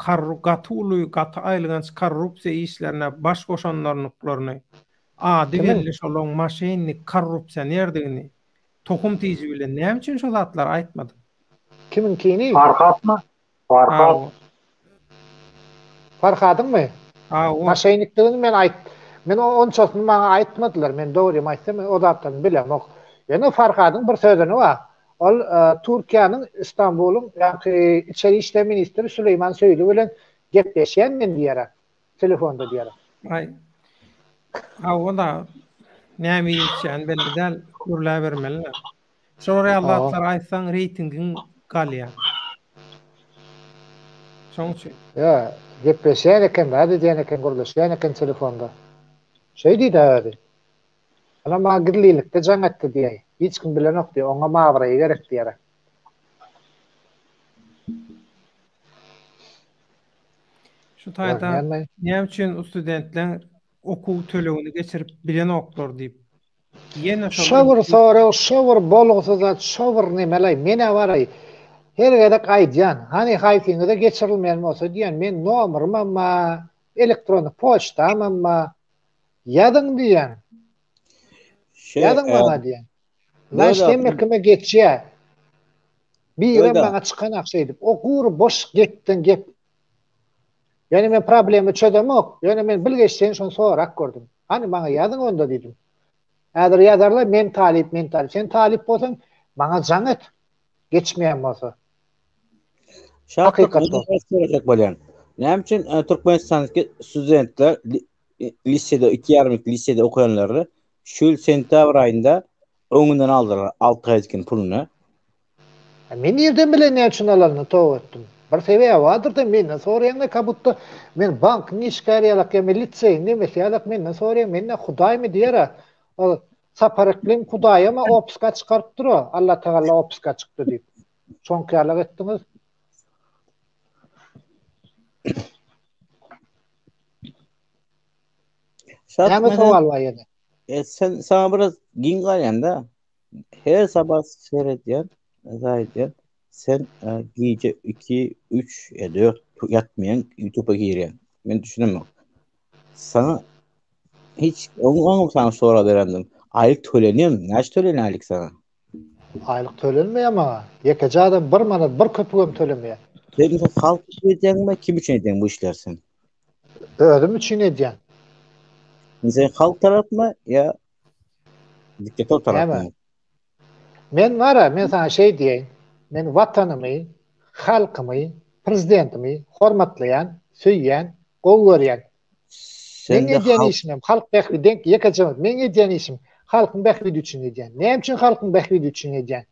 gat aýlygans korrupsiýa işlerine baş goşanlaryny ady belli şolaň maşinlik korrupsiýanerdigini tokum tiýji bilen näme üçin şol atlar aýtmady? Kiminkini? Farhatmy? Farhat. Farhadyňmy? Maşinlikdigini men men onçasını maňa aýtmadylar. Men dogry aýtsam, o zatdan bilem. Ýene Farhadyň bir sözüni bar. Ol Türkiýanyň Istanbulyň ýa-ni içeri işler ministri Süleyman Söýli bilen gepleşýän men diýär. Telefonda diýär. Ay. O da näme ýetýän belli däl, gurla bermeliler. Şoňa Allahlar aýtsaň reytingiň galýar. Şoň üçin. Ya, gepleşýän eken, bäde diýen eken, gurlaşýan eken telefonda. Şey diýdi. Ana ma girlilikde jaňatdy diýär. Hiç kim bilen ok diýär. Oňa mawraýy gerek diýär. Şu taýda näme üçin studentler okuw tölegini geçirip bilen oklar diýip. Ýene şowur bolgusy zat şowur nimelay mene baray. Her gerek aýdýan. Hani haýsyňda geçirilmeýän bolsa diýen men nomerym amma elektronik poçtam amma ýadyň diýen. Ýadyň bana diýen. Naşdem kime geçýär. Bir bana çykan akşa edip o gurup boş getden gep. Yani men problemi çözemok. Yani men bilgeçden şonu sorak gördüm. Hani bana ýadyň onda diýdim. Ädir ýadarlar men talip. Sen talip bolsaň bana jaň et. Geçmeýän bolsa. Hakykat bolýan. Näme üçin Türkmenistanyň studentler lisede 2,5 lisede okuyanları şol sentabr aýynda öňünden aldylar 6 aýdykyn puluny. Men ýerden bilen näme üçin alanny tow etdim. Bir sebäbi bardyr da men soraýanda kabutda men bank nişgärýalyk ýa militsey nemeýalyk men soraýan men Hudaýmy diýär. O saparaklyň Hudaýy ama opiska çykaryp dur. Allah Taala opiska çykdy diýip. Şoňkýarlyk etdiňiz. Näme sowal bar ýene? Sen sana biraz gin galýan da. Her sabah seyredýän. Zaten sen gece 2-3 ya da 4 yatmayan YouTube'a giriyorsun. Ben düşünemem. Sana hiç onu sana sonra verendim. Aylık төлeniyor mu? Kaç төлeniyor aylık sana? Aylık tölenmeýär maňa. Ýeke adam bir manat bir köpügem tölemeýär. Sen mesela halk için edeceksin mi? Kim için edeceksin bu işler sen? Özüm üçin edýän. Sen halk taraf mı ya diktatör taraf Näme? mı? Men wara, men sana şey diýeň. Men watanymy, halkymy, prezidentimi hormatlaýan, süýýän, gowy görýän. Men Sen de edýän halk işim, halk bähri denk ýekejek. Men edýän işim, halkyň bähri üçin edýän. Näme üçin halkyň bähri üçin edýän?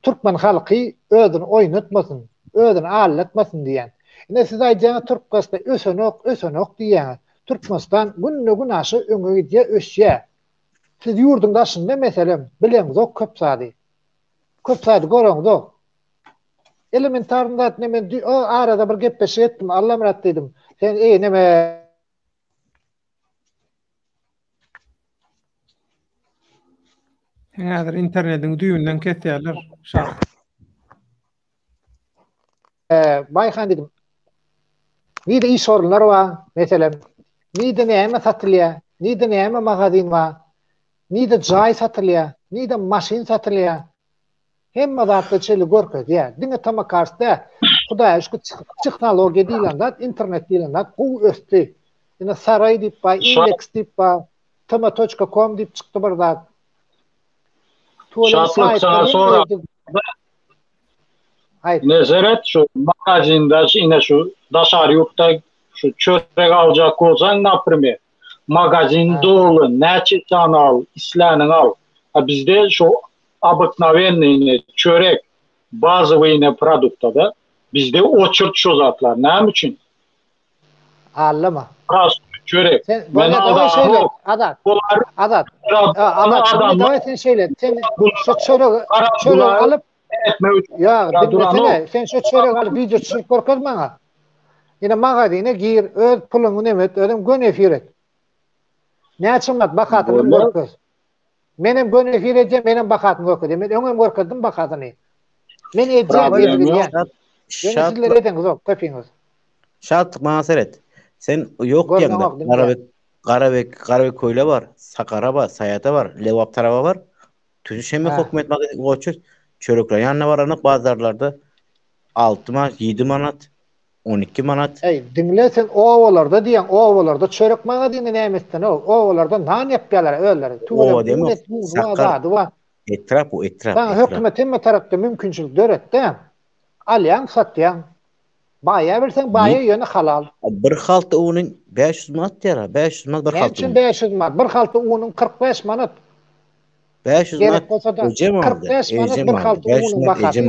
Türkmen halky özüni oýnatmasyn, özüni allatmasyn diýen. Ine siz aýdýaňyz Türkmensde ösenok diýen. Türkmenistan günne gün aşy öňe gidýär, ösýär. Siz ýurdun daşynda meselem bileňiz ok köp sady. Köp sady görüňiz ok. Elementarynda men arada bir gepleşip etdim, Allah merat dedim. Sen neme Häzir internetiň düýünden kesýärler. Şart. Bayhan dedim. Nide iş sorunları var mesela. Nide näme satylýar? Nide näme magazin var? Nide jaý satylýar? Nide maşyn satylýar? Hemme zatda çeli görkezýär. Ya. Diňe tama karşıda Hudaýa şu tehnologiýa diýilen zat, internet diýilen zat gowy ösdi. Ine saray diýip ba, index diýip ba, tama.com diýip çykdy bir zat. Şatlyk sana sonra Nezaret şu magazinde yine şu daşary ýurtda şu çörek aljak bolsaň naprimер magazin dolu näçe kanal isläniň al. Bizde şu обыкновенный çörek bazawyny produktada bizde oçurt şu zatlar. Näme üçin? Allama. Ras çörek. Men adat. Sen şeýle, sen şu çörek alıp ya dinlesene, sen şu çörek alıp video çekip görkezm maňa. Ine magazine gir, öz puluny nemet, özüm gön efir et. Näçe bakatyny görkez. Menem gön efir edjem, menem bakatyny görkez. Men öňem görkezdim bakatyny. Men edýän. Sizler edeňiz ok, köpiňiz. Şart maňa seret. Sen yok diýende. Garabek köýle bar, Sakara bar, Sayata bar, Lewap taraba bar. Tüzüşeme hökümet goçur. Çörekler ýanyna baranyk bazarlarda 6 manat, 7 manat, 12 manat. Dinle sen owalarda diýen, owalarda çörek magazyny nämetden o? Owalarda nan ýapýarlar öýleri. O demek Sakara. Etrap bu etrap. Sen hökümet hemme tarapda mümkinçilik döretde. Alýan satýan. Baýa bersen baýa ýöne halal. Bir halta unyň 500 manat diýär. 500 manat bir halta. Näçe 500 manat? Bir halta unyň 45 manat. 500 manat. 45 manat bir halta unyň bakaty.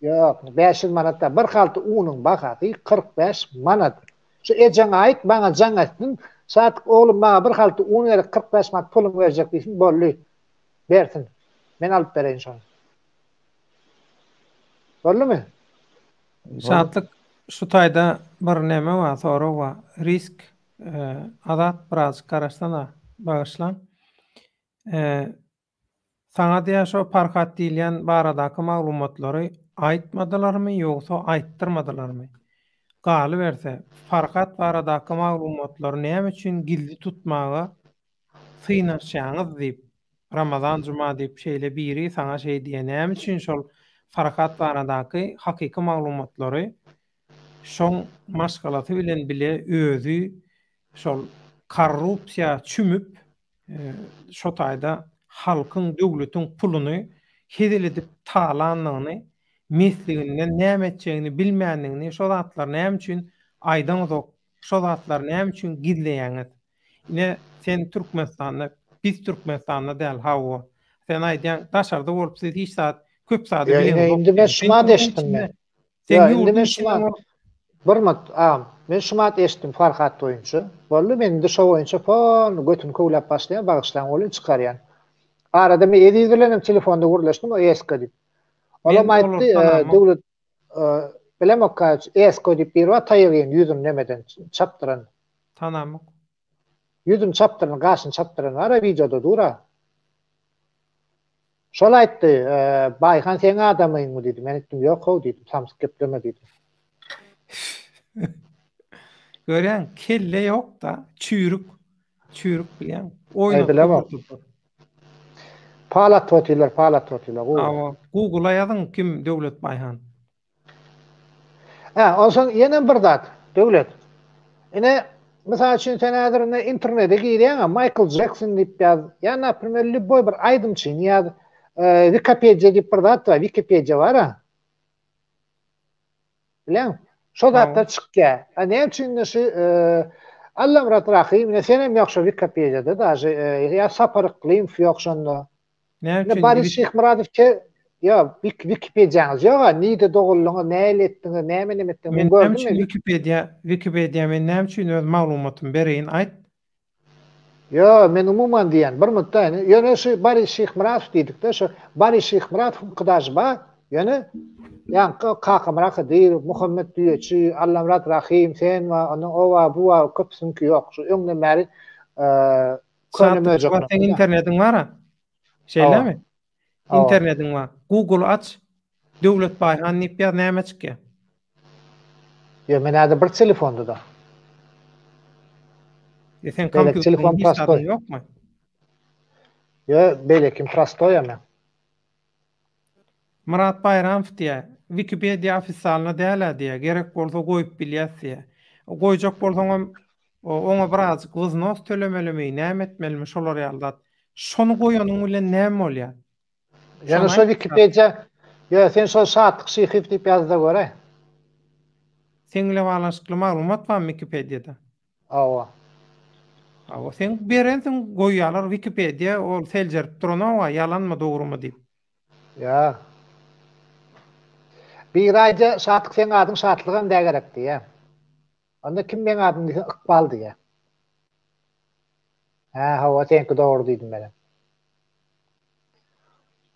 Ýok, 500 manatda bir halta unyň bakaty 45 manat. Şu ejeň aýt baňa jaňatdyn. Saat oglum baňa bir halta un berip 45 manat pulum berjek diýsin, bolly. Bersin. Men alyp bereň şonu. Bollymy? Şatlyk şu taýda bir näme bar, soraw bar. Risk adat biraz garaşdana bagyşlan. Saňa diýär Farhat diýilen baradaky maglumatlary aýtmadylarmy ýogsa aýtdyrmadylarmy? Galy berse, Farhat baradaky maglumatlary näme üçin gizli tutmaga synaşýaňyz diýip Ramazan Juma diýip şeýle biri saňa şey diýen, näme üçin şol Farhat baradaky hakyky maglumatlary şoň maşgalaty bilen bile özü şol korrupsiýa çümüp şo taýda halkyň, döwletiň puluny hedil edip talanlygyny, mesliginden näme etjegini bilmänligini, şo zatlar näme üçin aýdan uzak, şo zatlar näme üçin gizleýäňiz? Ine sen Türkmenistanda, biz Türkmenistanda däl hawa. Sen aýdýan daşarda bolup siz hiç saat köp saat bilen. Indi men şumat eşitdim men. Sen ýurdun men şumat eşitdim Farhat oýunçy. Bolly men de şo oýunçy fon götüm köwlap başlaýan bagışlan oly çykarýan. Arada men edi bilenem telefonda gurlaşdym o eski diýip. Olam aýtdy döwlet bilemok eski diýip bir wa taýýan ýüzüm nemeden çapdyran. Tanamy. Ýüzüm çapdyran, gaşyn çapdyran ara videoda dura. Şol aýtdy, Baýhan sen adamyňmy dedi. Men etdim, ýok o dedim. Samsyk gepleme dedim. Görýän kelle ýok da çüýrük bilýän. Ay, bilemem. Palat otylar. Google'a ýazyň kim Döwlet Baýhan. Olsan ýene bir zat, Döwlet. Ine mesela üçin sen häzir internete girýän, Michael Jackson diýip ýaz. Ýa-da primerli boy bir aýdymçy ýa Wikipedia diýip bir zat var, Wikipedia var ha. Bilen, şo zatda çykýar. Ne üçin şu Allam ratrahim, ne senem ýokşa Wikipedia'da da ýa saparyklyym ýokşanda. Ne Barış Şeyh Muradowke ya Wikipedia'ňyz ýok, näde dogullygy, näle etdiňi, näme etdiňi men gördüm. Wikipedia men näme üçin öz maglumatymy bereýin aýt. Ya men umuman diýen bir mutda ýöne şu Barış Şeyh Muradov diýdik de şu Barış Şeyh Muradov Qıdaşba ýöne ýa Kakamrak diýir Muhammed diýçi Allam ratrahim sen we onuň owa buwa köpsünki ýok. Şu öňde märi könemejek. Sen internetiň bar-a? Şeýlemi? İnternetiň bar. Google aç. Döwlet Baýhan diýip ýaz näme çykýar? Ya men hada bir telefonda da. Sen telefon prostoy ýokmy? Ya belekim prostoy men. Murat Bayram diýär. Wikipedia ofisalna däle diýär. Gerek bolsa goýup bilýärsiň. Goýjak bolsaň oňa birazjyk wıznos tölemelimi, näme etmelimi şolar ýaldat. Şonu goýanyň bilen näme bolýar? Ýani şu Wikipedia, ya sen şu saatlyk şyhyp diýip ýazda görä. Sen bilen baglanşykly maglumat barmy Wikipedia'da? Awa. Sen berensiň goýýarlar Wikipedia ol seljerip durana, ýalanmy dogrumy diýip. Ya. Bir aýda saatlyk sen adyň saatlygyň da gerekdi ýa. Onda kim men adyň Iqbal diýär. Hawa senki dogry diýdim men.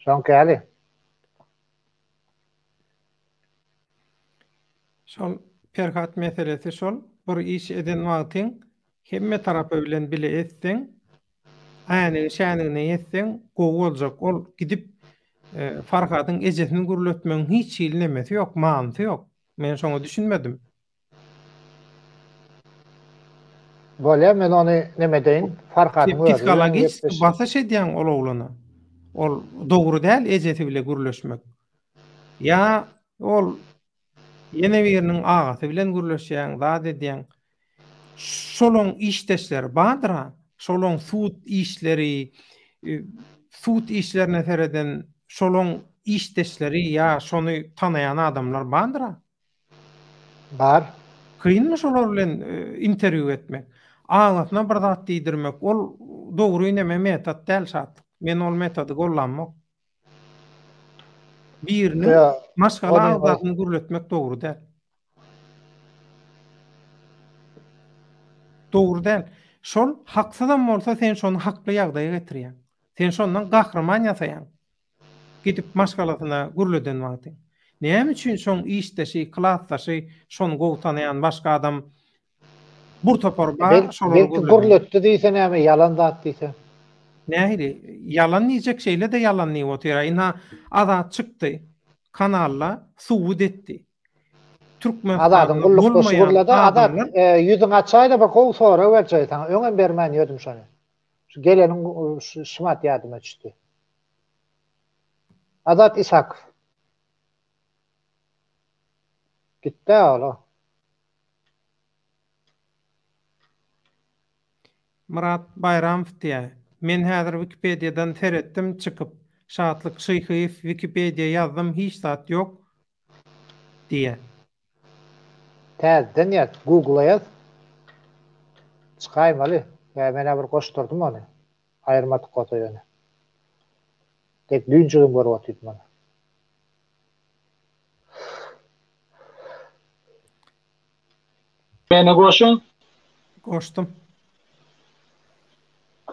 Şoň käli. Şol perhat meselesi şol, bir iş eden wagtyň hemme tarapy bilen bile etseň, aýanyň şäniňi etseň, gowy boljak. Ol gidip Farhadyň ejesini gürletmeň hiç ilnemesi ýok, manty ýok. Men şoňa düşünmedim. Bolýar, men ony neme deýin? Farhadyň psikologik basaş edýän ol oglana. Ol dogry däl ejeti bile gürleşmek. Ya ol ýene biriniň agasy bilen gürleşýän, zat edýän. Şolaň işdeşleri bardyra, şolaň suud işleri, suud işlerine sereden şolaň işdeşleri ya şonu tanayan adamlar bardyra. Bar. Kıyınmı şolar bilen interview etmek? Ağlatyna bir zat diýdirmek, ol dogry näme metod däl şat. Men ol metody gollanmak. Birini maşgala ağlatyny gürletmek dogry däl. Dogry däl. Şol haksızam bolsa sen şonu hakly ýagdaýa getirýän. Sen şondan gahraman ýasaýan. Gidip maşgalatyna gürleden wagty. Näme üçin şoň işdeşi, klassdaşy, şonu gowtanaýan başga adam bur topar bar, şonu gürletdi diýsen näme ýalan zat diýsen. Nähili, ýalan diýjek şeýle de ýalanly otyra. Ina azat çykdy, kanalla suwud etdi. Türkmen adatyň gullukda şugurlada adat ýüzüň açaýda bir gowy sora berçeýtan. Öňe bermän ýödüm şonu. Şu geleniň şumat ýadyma düşdi. Adat Ishak. Gitti ola. Murat Bayram diýär. Men häzir Wikipedia'dan teretdim çykyp, şatlyk şyhyp Wikipedia ýazdym, hiç zat ýok diýär. Täzeden ýaz, Google'a ýaz. Çykaým ali. Men bir goşdurdum ony. Aýyrmatyk gotaýany. Tek düýjügim görüp otyrdy mana. Meni goşun? Goşdum.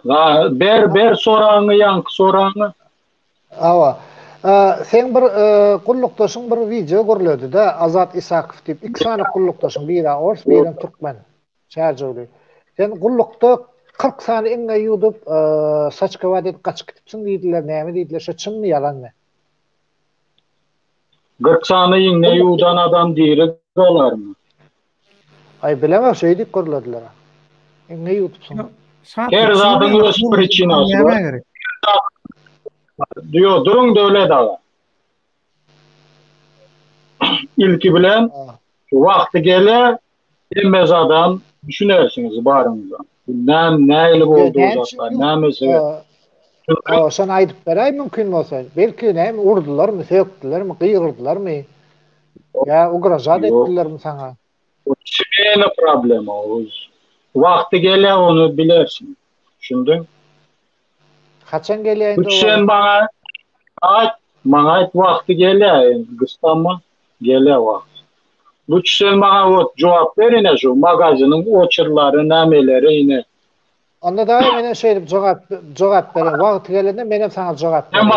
Ber soraňy, ýanky soraňy. Awa. Sen bir gullukdaşyň bir video görledi de Azat Isakow diýip iki sany gullukdaşyň biri ors, biri türkmen. Şäherjewli. Sen gullukda 40 sany iňe ýudup saçka wadet gaçyp gitipsiň diýdiler, näme diýdiler, şo çynmy ýalanmy? 40 sany iňe ýudan adam diýeri olarmy? Ay bilemem, şeýdi görlediler. Iňe ýudupsyň. Her zadyň öz prichinasy bar. Diyor, durun döwlet aga. İlki bilen wagty gele emez adam düşünersiniz barınızdan. Näme boldy o zatlar, näme Sen aýdyp beräý mümkin bolsa. Belki näme urdularmy, sökdilermi, gıýgyrdylarmy? Ya ugrajat etdilermi saňa? O çiğne problem o. Wagty gele onu bilersin. Düşündün? Kaçan gelýär indi? Sen maňa wagty gele, gıstanma gele wagt. Bu sen maňa jogap berine şu magazynyň oçurlary, nämeleri ine. Onda da mene şeýdip jogap beren. Wagty gelende menem saňa jogap berem.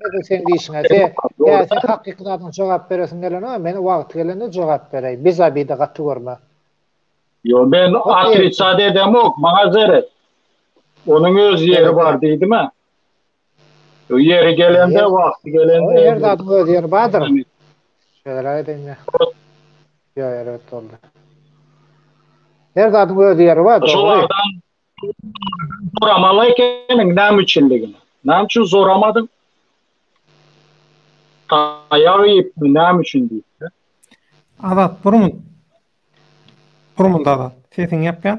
Näde sen diýişiňe? Ya sen hakykatdan jogap beresiň gelene, meni wagty gelende jogap bereý. Bizabide gaty görme. Yo ben atritsade edemok, maňa zeret. Onun öz yeri var diýdimi? O yeri gelende, wagty gelende. O ýerde adyň öz ýeri bardyr. Şeýle aýdym. Yo, evet oldu. Ýerde adyň öz ýeri bar. Şolardan zoramaly ekeniň näme üçinligini. Näme üçin zoramadyň? Taýaryp näme üçin diýdi? Adat burmunda adat. Sesin ýapýan.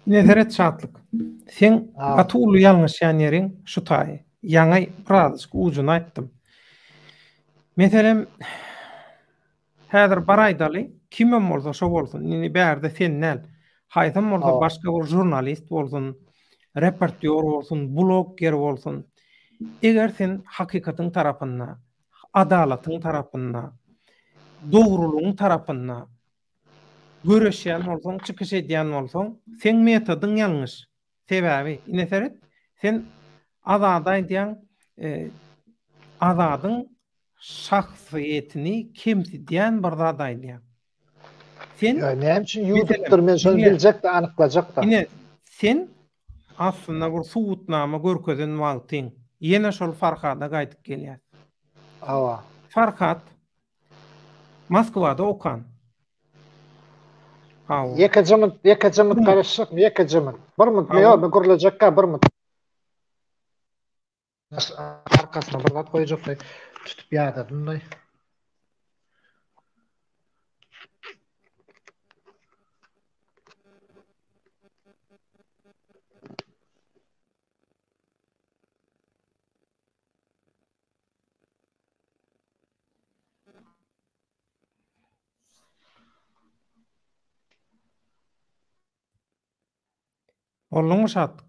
Nezeret şatlyk. Sen atuly ýalňyşýan ýeriň şu taý. Ýaňy birazjyk ujuny aýtdym. Meselem häzir bar aýdaly kimem bolsa şo bolsun. Indi bärde sen näl? Haýsam bolsa başga bir jurnalist bolsun, reportýör bolsun, blogger bolsun. Eger sen hakykatyň tarapyna, adalatyň tarapyna, dogrulygyň tarapyna göreşýän bolsaň, çykyş edýän bolsaň, sen metodyň ýalňyş. Sebäbi ineseret sen azada diýen azadyň şahsiýetini kemsitýän bir zat aýdýan. Sen näme üçin ýudupdyr, men şonu biljek de anyklajak da. Ine sen aslında bir suwutnama görkezen wagtyň ýene şol Farhada gaýtyp gelýär. Awa. Farhat Moskwada okan. Ýeke jymyt garaşykmy, ýeke jymyt. Bir mut ýa, ben gürlejakka bir mut. Arkasyna bir gat goýjak, tutup ýadadym. Ollum şatlyk.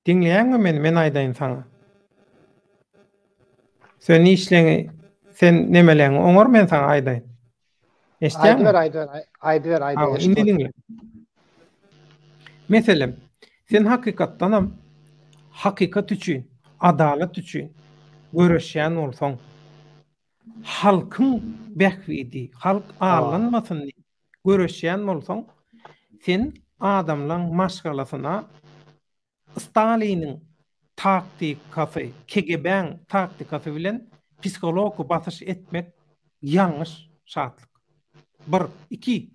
Dinleýänmi meni? Men aýdaýyn saňa. Sen işleňi, sen nemeleňi oňar men saňa aýdaýyn. Eşitýärmi? Aýdy. Indi dinle. Meselem, sen hakykatdanam hakykat üçin, adalat üçin göreşýän bolsaň, halkyň bähwidi, halk ağlanmasyn diýip göreşýän bolsaň, sen adamlaryň maşgalasyna Stalin'in taktikasy, KGB'nin taktikasy bilen psikologu basyş etmek ýalňyş şatlyk. 1, 2.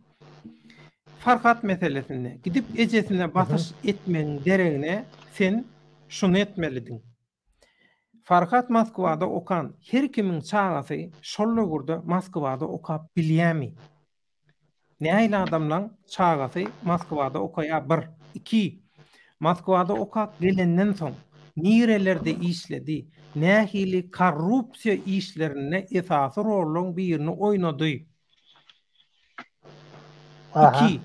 Farhat meselesinde gidip ejesine basyş etmeň deregine sen şunu etmelidiň. Farhat Moskwada okan, her kimiň çagasy şol lugurda Moskwada okap bilýärmi? Näýle adamlaryň çagasy Moskwada okaýa? 1, 2. Moskwada okap gelenden soň nirelerde işledi, nähili korrupsiýa işlerine esasy roluň birini oýnady. 2.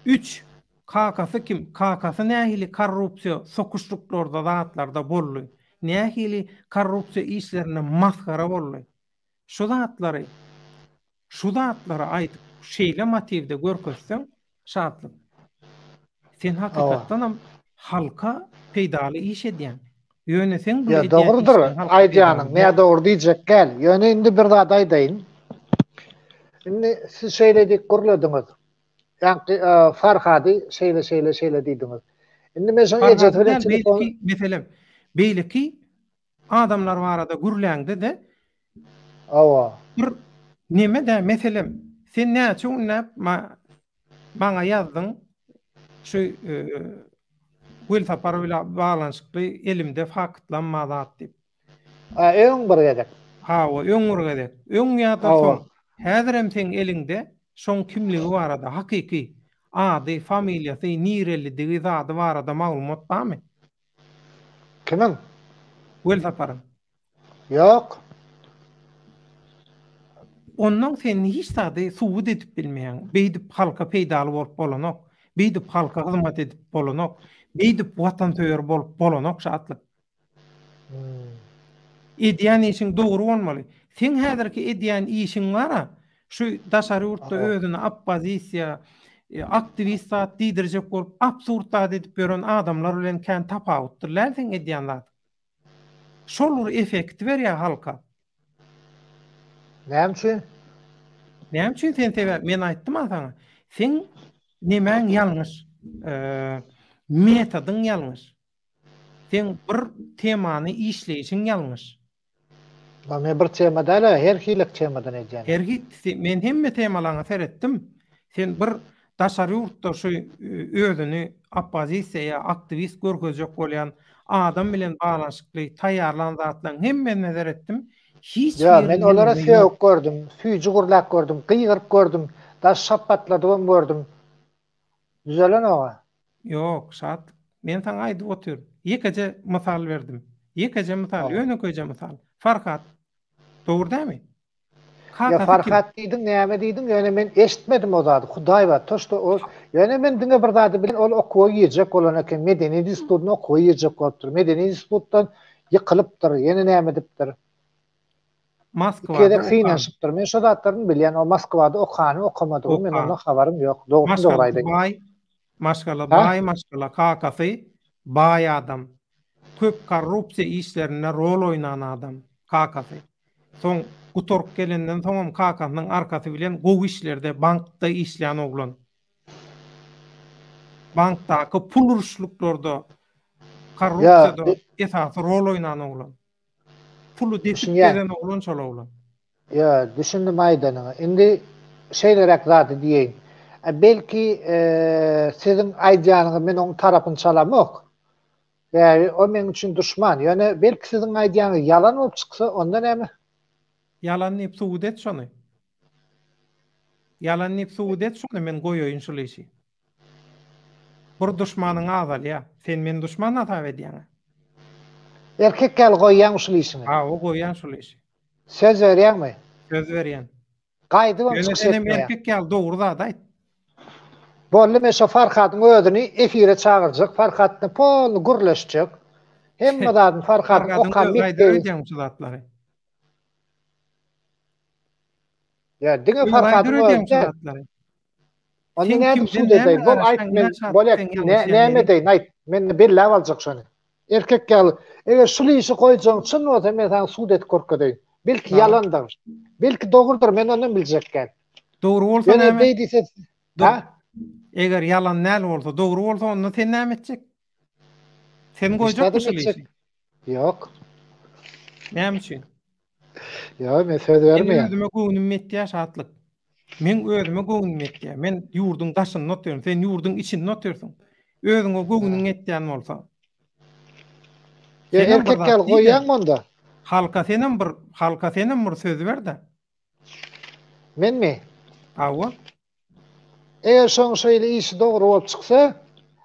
3. Kakasy kim? Kakasy nähili korrupsiýa sokuşluklarda, zatlarda bolly. Nähili korrupsiýa işlerine maskara bolly. Şu zatlary aýdyp şeýle motivde görkezseň şatlyk. Sen hakykatdanam halka peýdaly iş edýän. Ýöneseň bu edýän. Dogrudur. Aýdýanyň, näme dogru diýjek gel. Ýöne indi bir zat aýdaýyn. Indi siz şeýledik gürlediňiz. Yani Farhadi şeyle diýdiňiz. Indi men şoň Farhady ejet bilen del telefon belki meselem beýleki adamlar barada gürläňde de awa. bir neme de meselem sen näçe unnap maňa ýazdyň şu Welfare bilen balanşykly elimde faktlanmazat diýip. Öň bir gedek. Ha, o öňürgede. Öň ýa-da Awa. soň. Häzirem sen elinde şoň kimligi barada hakyky ady, familiýasy, nirelidigi zady barada maglumat barmy? Kimin? Welfare'ın. Yok. Ondan sen hiç zady subut edip bilmeýän, beýdip halka peýdaly bolup bolanok, beýdip halka hyzmat edip bolanok, beýdip watantöwer bolup bolanok şatlyk. Edýän işiň dogry bolmaly. Sen häzirki edýän işiň bara şu daşary ýurtda özüni oppozisiýa, aktivist zat diýdirjek bolup absurd zat edip beren adamlar bilen kän tapawutdyrlar sen edýän zat. Şol bir efekt berýär halka. Näme üçin? Näme üçin sen tebe men aýtdym sana. Sen nemäň ýalňyş, metodyň ýalňyş. Sen bir temany işleýişiň ýalňyş. Men bir temada her hilik temadan edýän. Men hemme temalaryňy seretdim. Sen bir daşary ýurtda şu özüni oppozisiýa, aktivist görkezjek bolýan adam bilen balanşykly taýýarlan zatlaryň hemme näzer etdim. Hiç Ya men olara söýüp gördüm, süýji gurlak gördüm, gyýgyryp gördüm, daş şapatladym gördüm. Düzelen oga. Yok, şat. Men taňa aýdyp otur. Ýekece mysal berdim. Ýekece mysal, önökeje mysal. Farhat. Dogry dämi? Ya Farhat diýdim, näme diýdim? Ýöne men eşitmedim o zady. Hudaý bar, toşda o. Ýöne men diňe bir zady bilen ol okuwa ýerjek bolan eken, medeni institutuna okuwa ýerjek bolupdyr. Medeni institutdan ýykylypdyr, ýene näme dipdir. Moskwada finansypdyr. Men şo zatlaryny bilýän, o Moskwada okany okamady, men ondan habarym ýok. Dogry aýdy. Maşgala kakasy baý adam. Köp korrupsiýa işlerine rol oynan adam. Kakasy. Soň gutork gelenden soňam kakasynyň arkasy bilen gow işlerde bankda işleýän oglan. Bankdaky pul uruşluklarda korrupsiýada esasy rol oynan oglan. Pulu depikden oglan şol oglan. Ya, düşündim aýdanyňy. Indi şeýlerek zady diýeň. Belki sizin aýdýanyňy men oň tarapyny çalamok. Yani o men üçin düşman. Yani belki sizin aýdýanyňy yalan bolup çyksa, onda näme? Yalan nip subut et şonu. Yalan nip subut et şonu men goýoýyn şol işi. Bir düşmanyň azal ya. Sen men düşman atap edýäň. Erkek gel goýýan şol işini. Ha, o goýýan şol işi. Söz berýärmi? Söz berýän. Gaýdy bolup çyksa. Sen erkek gel dogry zat aýt. Bolly meşe Farhatyň özüni efire çagyrjak, Farhatyny pol gurleşjek. Hemme zadyn Farhat okan bitdi. Ya diňe Farhatyň özüni. Onu näme süýdedi? Bol aýtmen, bolak näme deýin aýt. Men bir law aljak şonu. Erkek gel, eger şol işi goýjaň, çyn bolsa men sana süýdet korkady. Belki yalandyr. Belki dogrydyr, men onu biljek gel. Dogry bolsa näme diýse? Ha? Eger yalan näl bolsa, dogry bolsa onu sen näme etjek? Sen goýjak. Yok. Näme üçin? Ya men söz bermeýän. Özüme göwnüm etýär şatlyk. Men özüme göwnüm etýär. Men ýurdun daşyny oturýan, sen ýurdun içini oturýarsyň. Özüňe göwnüň etýän bolsa. Ya erkek gel goýýan onda. Halka senem bir söz berdi. Men mi? Awa. Eger şoň şeýle işi dogry bolup çyksa,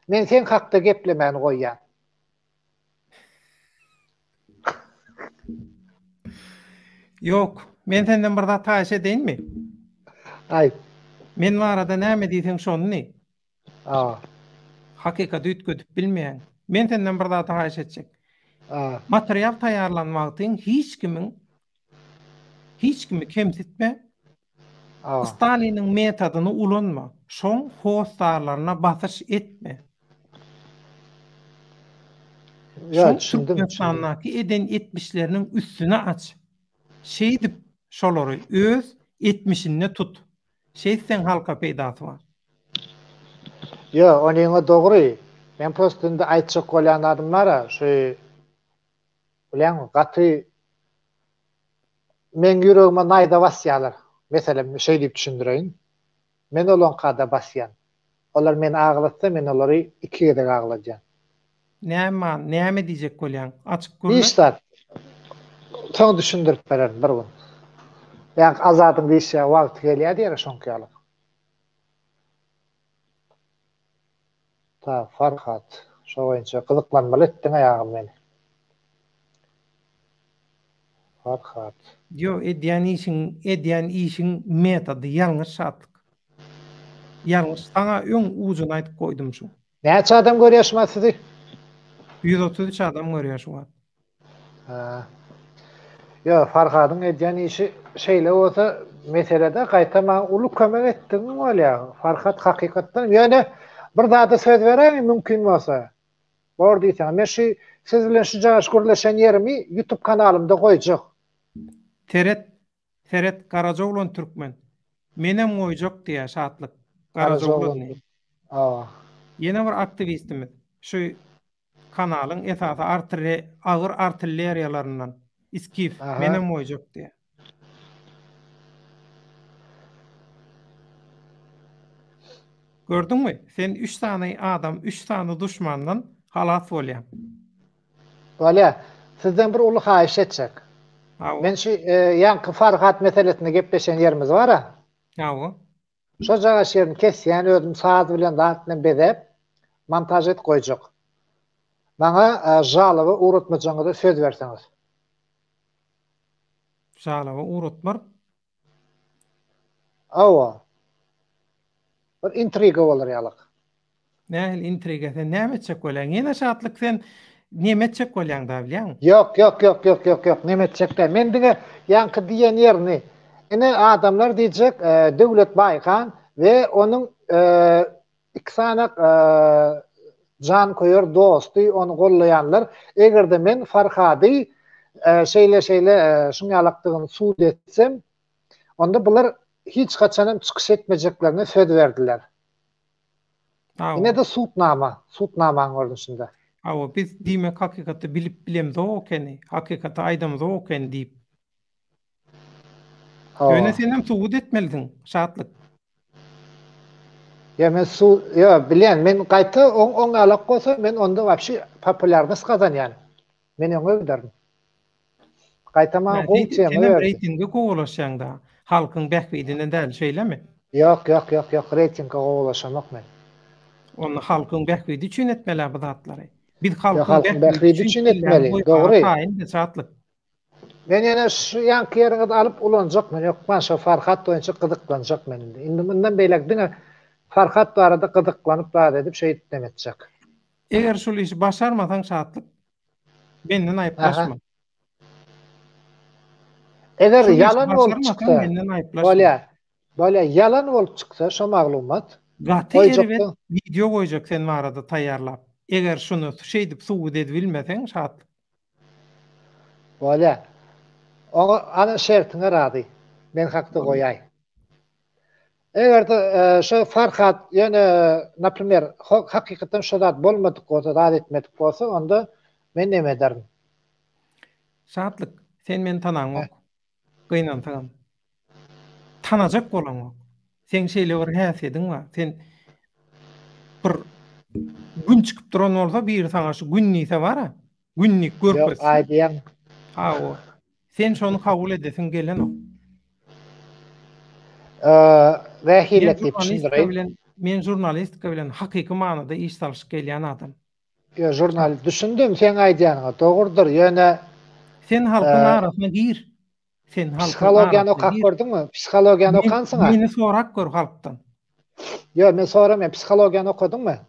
men sen hakda geplemän goýýan. Yok, men senden bir zat taýş edeyinmi? Aýt. Men barada näme diýseň şonu. Hakykat üýtgedip bilmeýän. Men senden bir zat taýş etjek. Material taýýarlanmagyň hiç kimi kemsitme. Stalin'in metodyny ulanma. Şoň hostarlaryna basyş etme. Ya, düşündim. Türkmenistan'daki eden etmişlerinin üstüne aç. Dip şolary öz etmişini tut. Sen halka peýdasy var. Yo, onuňa dogry. Men postunda aýtjak bolýan adam bara, şu bilen gaty men ýüregime naýda basýarlar. Meselem şey diýip düşündireýin. Men olan kada basýan. Olar meni aglatsa, men olary iki gede aglajan. Näme diýjek bolýan? Açyk görme. İşte, son düşündirip beren bir gün. Yani azadyň diýişe wagt gelýär diýer şonky alyp. Ta Farhat, şo boýunça gyzyklanmaly etdiň aýagym meni. Farhat. Yo, edýän işin metody ýalňyş şatlyk. Ýalňyş saňa öň ujuny aýtyp goýdum şu. Näçe adam görýärsiňiz sizi? 133 adam görýär şu wagt. Ha. Yo, Farhadyň edýän işi şeýle bolsa, meselede gaýtama uly kömek etdiň bolýar. Farhat hakykatdan ýöne bir daha da söz bereyim mümkün bolsa. Bor diýsen, men şu siz bilen şu jaga şükürleşen ýerimi YouTube kanalymda goýjak. Ferhat Karajoglan Türkmen. Menem goýjak diýär şatlyk. Karajoglan. Ýene bir aktivistimiz. Şu kanalyň esasy agyr artilleriýalaryndan iskif menem goýjak diýär. Gördüňmi? Sen 3 tane adam, 3 tane düşmandan halas bolýan. Bolýar. Sizden bir uly haýyş etjek. Men şu ýanky Farhat meselesine gepleşen ýerimiz bar-a? Ýa-o. Şo jaga şerini kesýän özüm saat bilen dağıtdan bedep montaj et goýjak. Bana jalyby uğratmajaňyza da söz berseňiz. Jalyby uğratmar. Awa. Bir intriga bolar ýalyk. Nähil intriga? Sen näme etjek bolýan? Ýene şatlyk sen näme etjek bolýan da bilýän? Yok. Näme etjek de. Men diňe ýanky diýen ýerni. Ine adamlar diýjek, Döwlet Baýkan we onuň iki sanak jan koýar dosty, onu gollaýanlar. Egerde men Farhady şeýle şuňa alakdygyny suud etsem, onda bular hiç kaçanım çıkış etmeyeceklerine söz verdiler. Yine de suutnamanın ordunsunda. Awa biz diýmek hakykatda bilip bilem zokeni, hakykatda aýdam zokeni diýip. Öňe senem suud etmelidiň, şatlyk. Ya men bilen, men gaýta oň alak bolsa men onda wapşy popularnys kazanýan. Men oňa giderim. Gaýtama goýçymy berdi. Reytingi gowalaşýan da. Halkyň bähbidine däl şeýlemi? Yok, reytingge gowalaşamak men. Onu halkyň bähbidi üçin etmeli bu zatlary. Biz halkyň bähbidi üçin etmeli, dogry. Men ýene şu ýanky ýeriňi alyp ulanjak men, ýok maşa Farhat boýunça gyzyklanjak men. Indi bundan beýlek diňe Farhat barada gyzyklanyp da edip şeýit demetjek. Eger şol işi başarmasaň şatlyk menden aýyplaşma. Eger yalan bolup çyksa, bolýar, yalan bolup çyksa şo maglumat gaty ýere video goýjak sen arada taýýarlap. Eger şunu şeýdip suud edip bilmeseň şatlyk. Bolýar. O ana şertiňe rady. Men hakda goýay. Eger şo Farhat ýöne naprimер hakykatan şo zat bolmadyk bolsa, rad etmedik bolsa, onda men näme ederim? Şatlyk, sen meni tanaňok. Gynansaňam. Tanajak bolan. Sen şeýle bir häsiýetiň bar. Sen bir gün çykyp duran bolsa bir saňa şu günnise bara. Günnik görpes. Yok, aýdýan. O. Sen şonu kabul edesin gelen o. Wähile diýip düşündireýin. Men jurnalistika bilen hakyky manada iş salyşyp gelýän adam. Yo, jurnalist düşündüm sen aýdýanyňa. Dogrudur. Ýöne sen halkyň arasyna gir. Sen psihologiýany okap gördüňmi? Psihologiýany okansyňa. Meni sorak gör halkdan. Yo, men soramam, psihologiýany okadyňmy?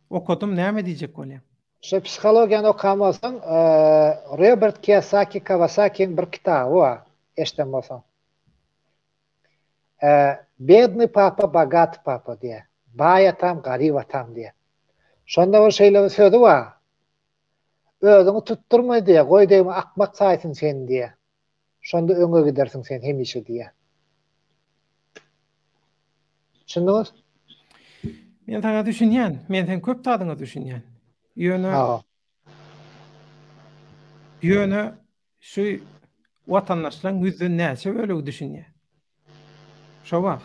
Okudum, näme diýjek bolýar? Şu psihologiýany okamasaň, Robert Kiyosakiň bir kitaby bar, eşden bolsaň. Bедный папа, богатый папа diye. Bay atam, garip atam diye. Şonda bir şeýle sözi bar. Özüňi tutturma diye, goý diýme akmak saýsyn sen diye. Şonda öňe gidersiň sen hemişe diye. Şundoňuz? Men taňa düşünýän, men sen köp tadyňa düşünýän. Ha. Ýöne şu watandaşlaryň yüzünden näçe bölegi düşünýär. Şo wagt.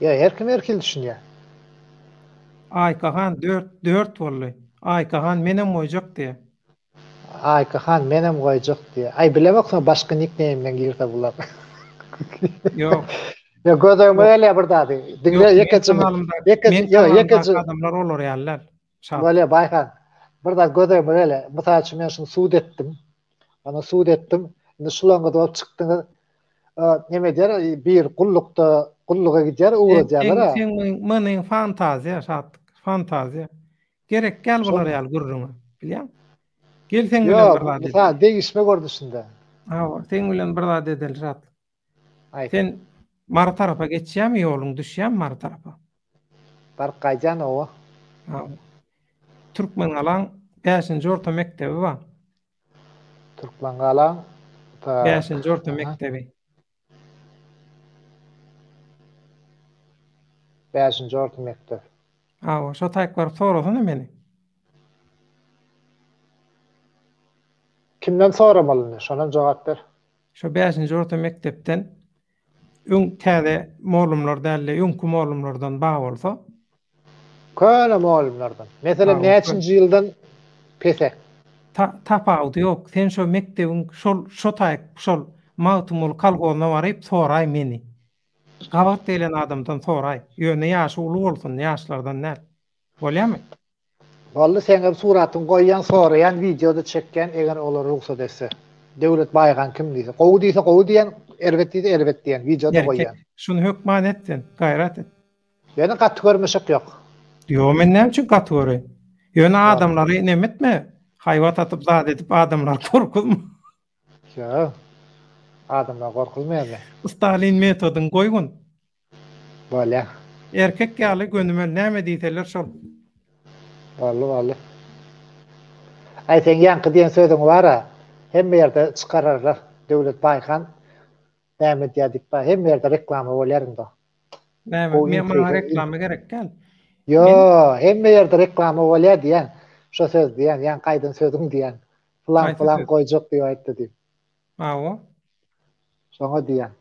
Ya her kim erkil düşünýär. Aykahan 4 bolly. Aykahan menem goýjak diýe. Aykahan menem goýjak diýe. Ay bilemoksan başga nickname'den girse bular. Ýok. Ya gözüm öyle burdady. Dinle yekeci. Yekeci adamlar olur ýalar. Böyle baykan. Burada gözüm öyle. Mesela men şunu suud etdim. Ana suud etdim. Indi şulaňa da çykdyňyz. Neme diýer? Bir gulluga gidýär, uğra diýerler ha. Menin fantaziya şatlyk. Fantaziya. Gerek gel bular ýal gurruňa. Bilýän? Gel sen bilen bir zat. Ha, değişme gördüsünde. Ha, sen bilen bir zat edel şatlyk. Ay. Sen mar tarafa geçýärmi ýoluň düşýärmi mar tarafa? Bar gaýjan o. Ha. Türkmen alan 5-nji orta mektebi bar. Türkmen alan 5-nji orta mektebi. 5-nji orta mektebi. Ha, şo taýklar sorasyna meni. Kimden soramalyny? Şonan jogap ber. Şo 5-nji orta mektepden öň täze molumlar dälle, öňkü molumlardan baý bolsa, köle molumlardan. Mesela näçinji ýyldan pese? Tapawdy ýok. Sen şo mektebiň şo taýk, şol magtymul kalgolyna baryp soraý meni. Gabat diýilen adamdan soraý. Ýöne ýaşy uly bolsun, ýaşlardan näl. Bolýarmy? Vallahi sen suratyň goýýan, soraýan, videoda çekken eger olar ruhsat etse. Döwlet baýgan kim diýse, gowy diýse gowy diýen, erwet diýse erwet diýen videoda goýýan. Şunu hökman etdin, gaýrat et. Ýöne gaty görmeşik ýok. Ýok, men näme üçin gaty görýän? Ýöne adamlary nemetme? Haýwat atyp zat edip adamlar korkulmy? Ýa. Adamlar korkulmaýarmy? Stalin metodun goýgun. Bolýa. Erkek ýaly gönümel näme diýseler şol. Vallahi. Ay sen ýanky diýen sözüň bara, hemme ýerde çykararlar. Döwlet baýgan näme diýip ba, hemme ýerde reklama bolýarynda. Näme, men reklama gerek gel. Yo, hemme ýerde reklama bolýar diýen. Şo söz diýen, ýan gaýdyn sözüň diýen. Falan goýjak diýip aýtdy diýip. Awa. Şoňa diýen.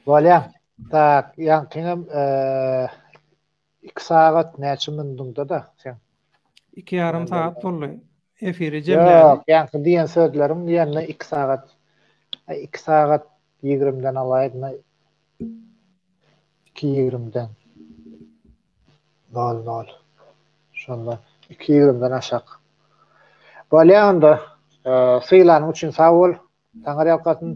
Bolýar. Tak, ýan kiňem 2 saat näçe mundunda da sen? 2,5 saat boldy. Efiri jemlädi. Ýok, ýanky diýen sözlerim ýene 2 saat. 2 saat 20'den alaýdyna 2:20'den. 00. Şonda 2:20'den aşak. Bolýanda syýlanyň üçin sag bol. Taňar ýalkatyn.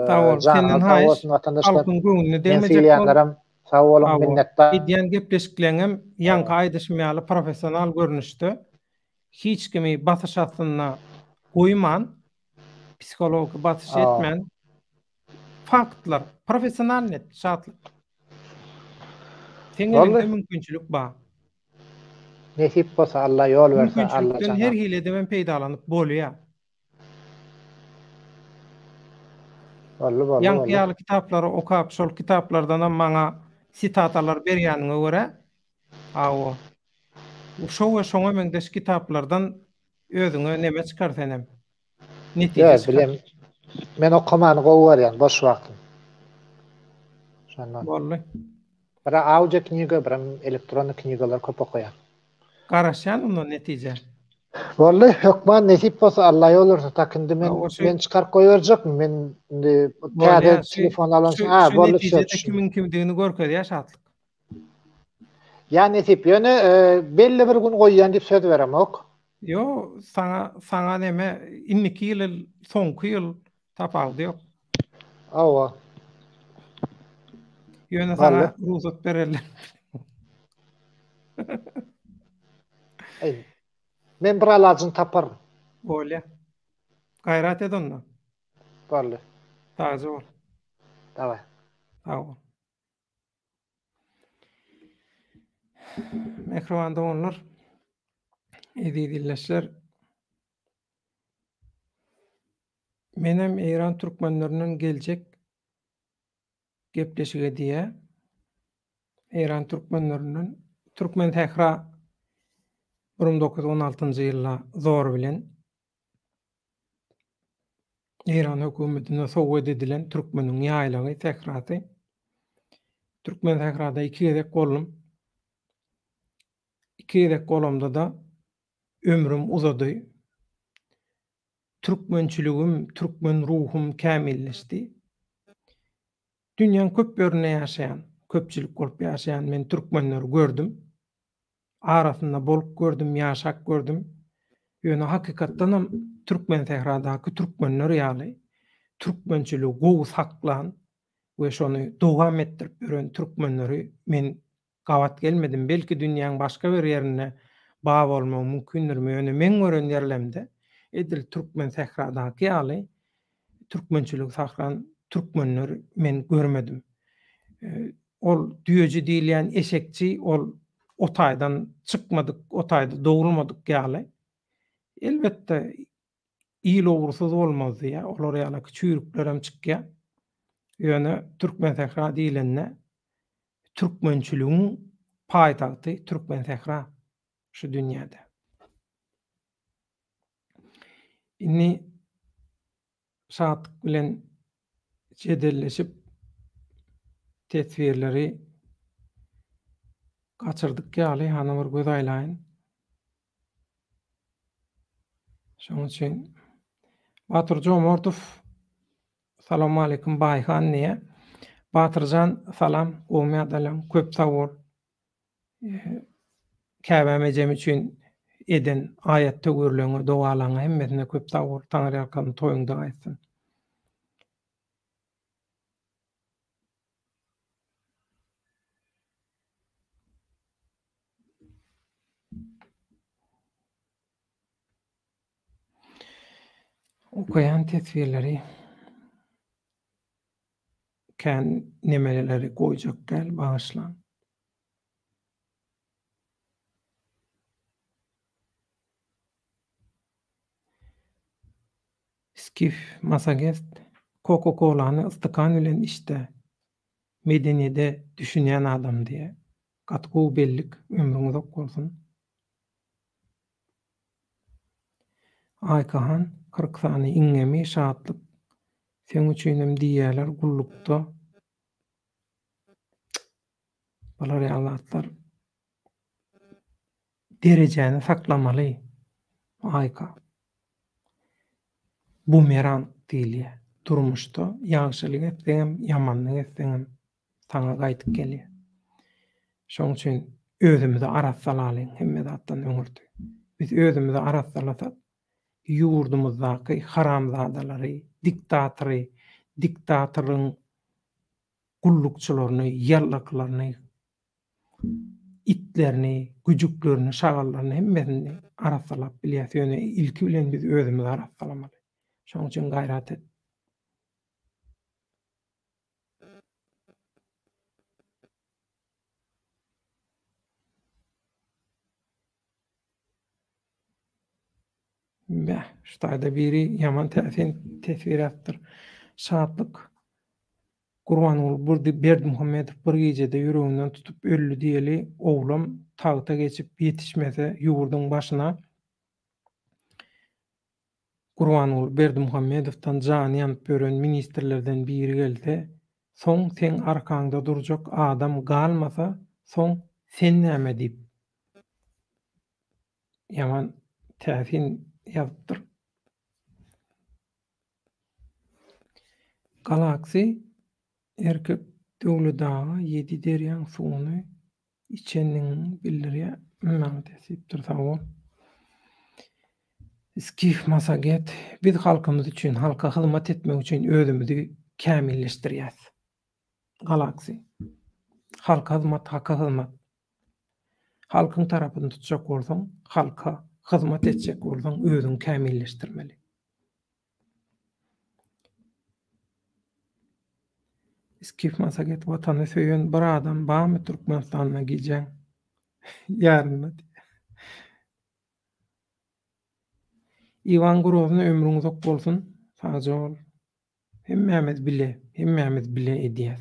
Sag bol. Senden haýyş. Halkyň göňüne demejek bol. Sag bolun minnetdar. Diýen gepleşikleňem ýanky aýdyşmaýaly professional görnüşde. Hiç kimi batyş atyna goýman, psikolog batyş etmän. Faktlar, professional net, şatlyk. Seňe mümkinçilik bar. Nesip bolsa Allah ýol berse Allah Mümkinçilikden her hilede men peýdalanyp bolýar. Vallahi. Ýanky ýaly kitaplary okap, şol kitaplardan maňa sitatalar berýäniňe görä, awa şo we şoňa meňdeş kitaplardan özüňe neme çykarsanem. Netije bilem. Men okamany gowy barýan boş wagtym. Şondan. Vallahi. Bir audio kniga, bir elektronik knigalar köp okuyan. Garaşan onu netije. Vallahi hökman nesip bolsa Allah ýolursa takyndy men çykaryp goýarjakmyn. Men täze telefon alansyň. Ha, bolýar. Kimin kimdigini görkezýär şatlyk. Ya nesip ýöne belli bir gün goýýan diýip söz berem ok. Yo, sana neme 2 ýyl, soňky ýyl tapawdy ýok. Awa. Ýöne sana ruhsat bererler. Men bir alajyny taparym. Bolýar. Gaýrat ed onda. Bolýar. Taze bol. Daway. Awa. Mikrofanda onlar. Edilişler. Menem İran Türkmenlerinin gelecek gepleşige diye Eýran türkmenlerinden Türkmen Tehra 1916-njy ýylda zor bilen Eýran hökümetine sowgat edilen türkmeniň ýaýlagy Tehraty. Türkmen Tehrada 2 gezek boldum. 2 gezek bolamda da ömrüm uzady. Türkmençiligim, türkmen ruhum kämilleşdi. Dünýäň köp ýerinde ýaşaýan, köpçilik bolup ýaşaýan men türkmenleri gördüm. Arasynda bolup gördüm, ýaşap gördüm. Ýöne hakykatdanam Türkmen Tehradaky türkmenler ýaly türkmençiligi gowy saklan we şonu dowam etdirip ýören türkmenleri men gawat gelmedim. Belki dünýäň başga bir ýerine ba bolmagy mümkindir. Ýöne men gören ýerlemde edil Türkmen Tehradaky ýaly türkmençiligi saklan türkmenleri men görmedim. Ol düýeji diýilýän eşekçi ol o taýdan çykmadyk, o taýda dogulmadyk ýaly. Elbette iyil ogursyz bolmazdy ýa, olar ýaly küçükler hem çykýar. Ýöne Türkmen Tehra diýilende türkmençiligiň paýtagty Türkmen Tehra şu dünýäde. Inni saatlyk bilen jedelleşip tesbirleri gaçyrdyk ýaly hana bir göz aýlaýyn. Şoň üçin Batyr Jomortow Salam aleykum Baýhan diýe. Batyrjan salam, gowmy adalam, köp sag bol. Käbä mejem üçin eden aýatda görülen dowalaňa hemmesine köp sag bol. Taňry ýarkany toýuňda gaýtsyn. Okuyan tesbirleri kän nemeleri goýjak gel bağışlan. Skif Masagest Coca-Cola'ny ıstykan bilen işte medeniyede düşünýän adam diýe. Gatgu bellik ömrüňiz ok bolsun. Aykahan 40 sany iňňemi şatlyk sen üçinem diýerler gullukda. Balar ýalatlar derejäni saklamaly. Ayka. Bumerang diýilýär. Durmuşda ýagşylyk etseňem, ýamanlyk etseňem taňa gaýtyp gelýär. Şoň üçin özümizi arat salalyň hemme zatdan öňürdi. Biz özümizi arat salasak ýurdumuzdaky haramzadalary, diktatoryň gullukçylaryny, ýallaklaryny, itlerini, güjüklerini, şagallaryny hemmesini arat salap bilýär. Ýöne ilki bilen biz özümizi arat salamaly. Şoň üçin gaýrat et. Şu taýda biri ýaman tesir etdir. Şatlyk Gurbanuly Berdimuhammedow bir gecede ýüreginden tutup öllü diýeli oglam tagta geçip ýetişmese ýurdun başyna Gurbanuly Berdimuhammedowdan jany ýanyp gören ministrlerden biri gelse, soň sen arkaňda durjak adam galmasa, soň sen näme diýip ýaman täsin ýazypdyr. Galaksy erkek döwle dağa 7 derýän suwuny içenini bildirýär. Maňa tesipdir sag. Skif Masaget biz halkymyz üçin, halka hyzmat etmek üçin özümizi kämilleşdirýäs. Galaksy. Halka hyzmat, hakka hyzmat. Halkyň tarapyny tutjak bolsaň, halka hyzmat etjek bolsaň özüňi kämilleşdirmeli. Skif Masaget watany söýen bir adam bamy Türkmenistana gidjek. Ýarynma. Ivan Grozny ömrüňiz ok bolsun. Sağ ol. Hemmemiz bile edýäs.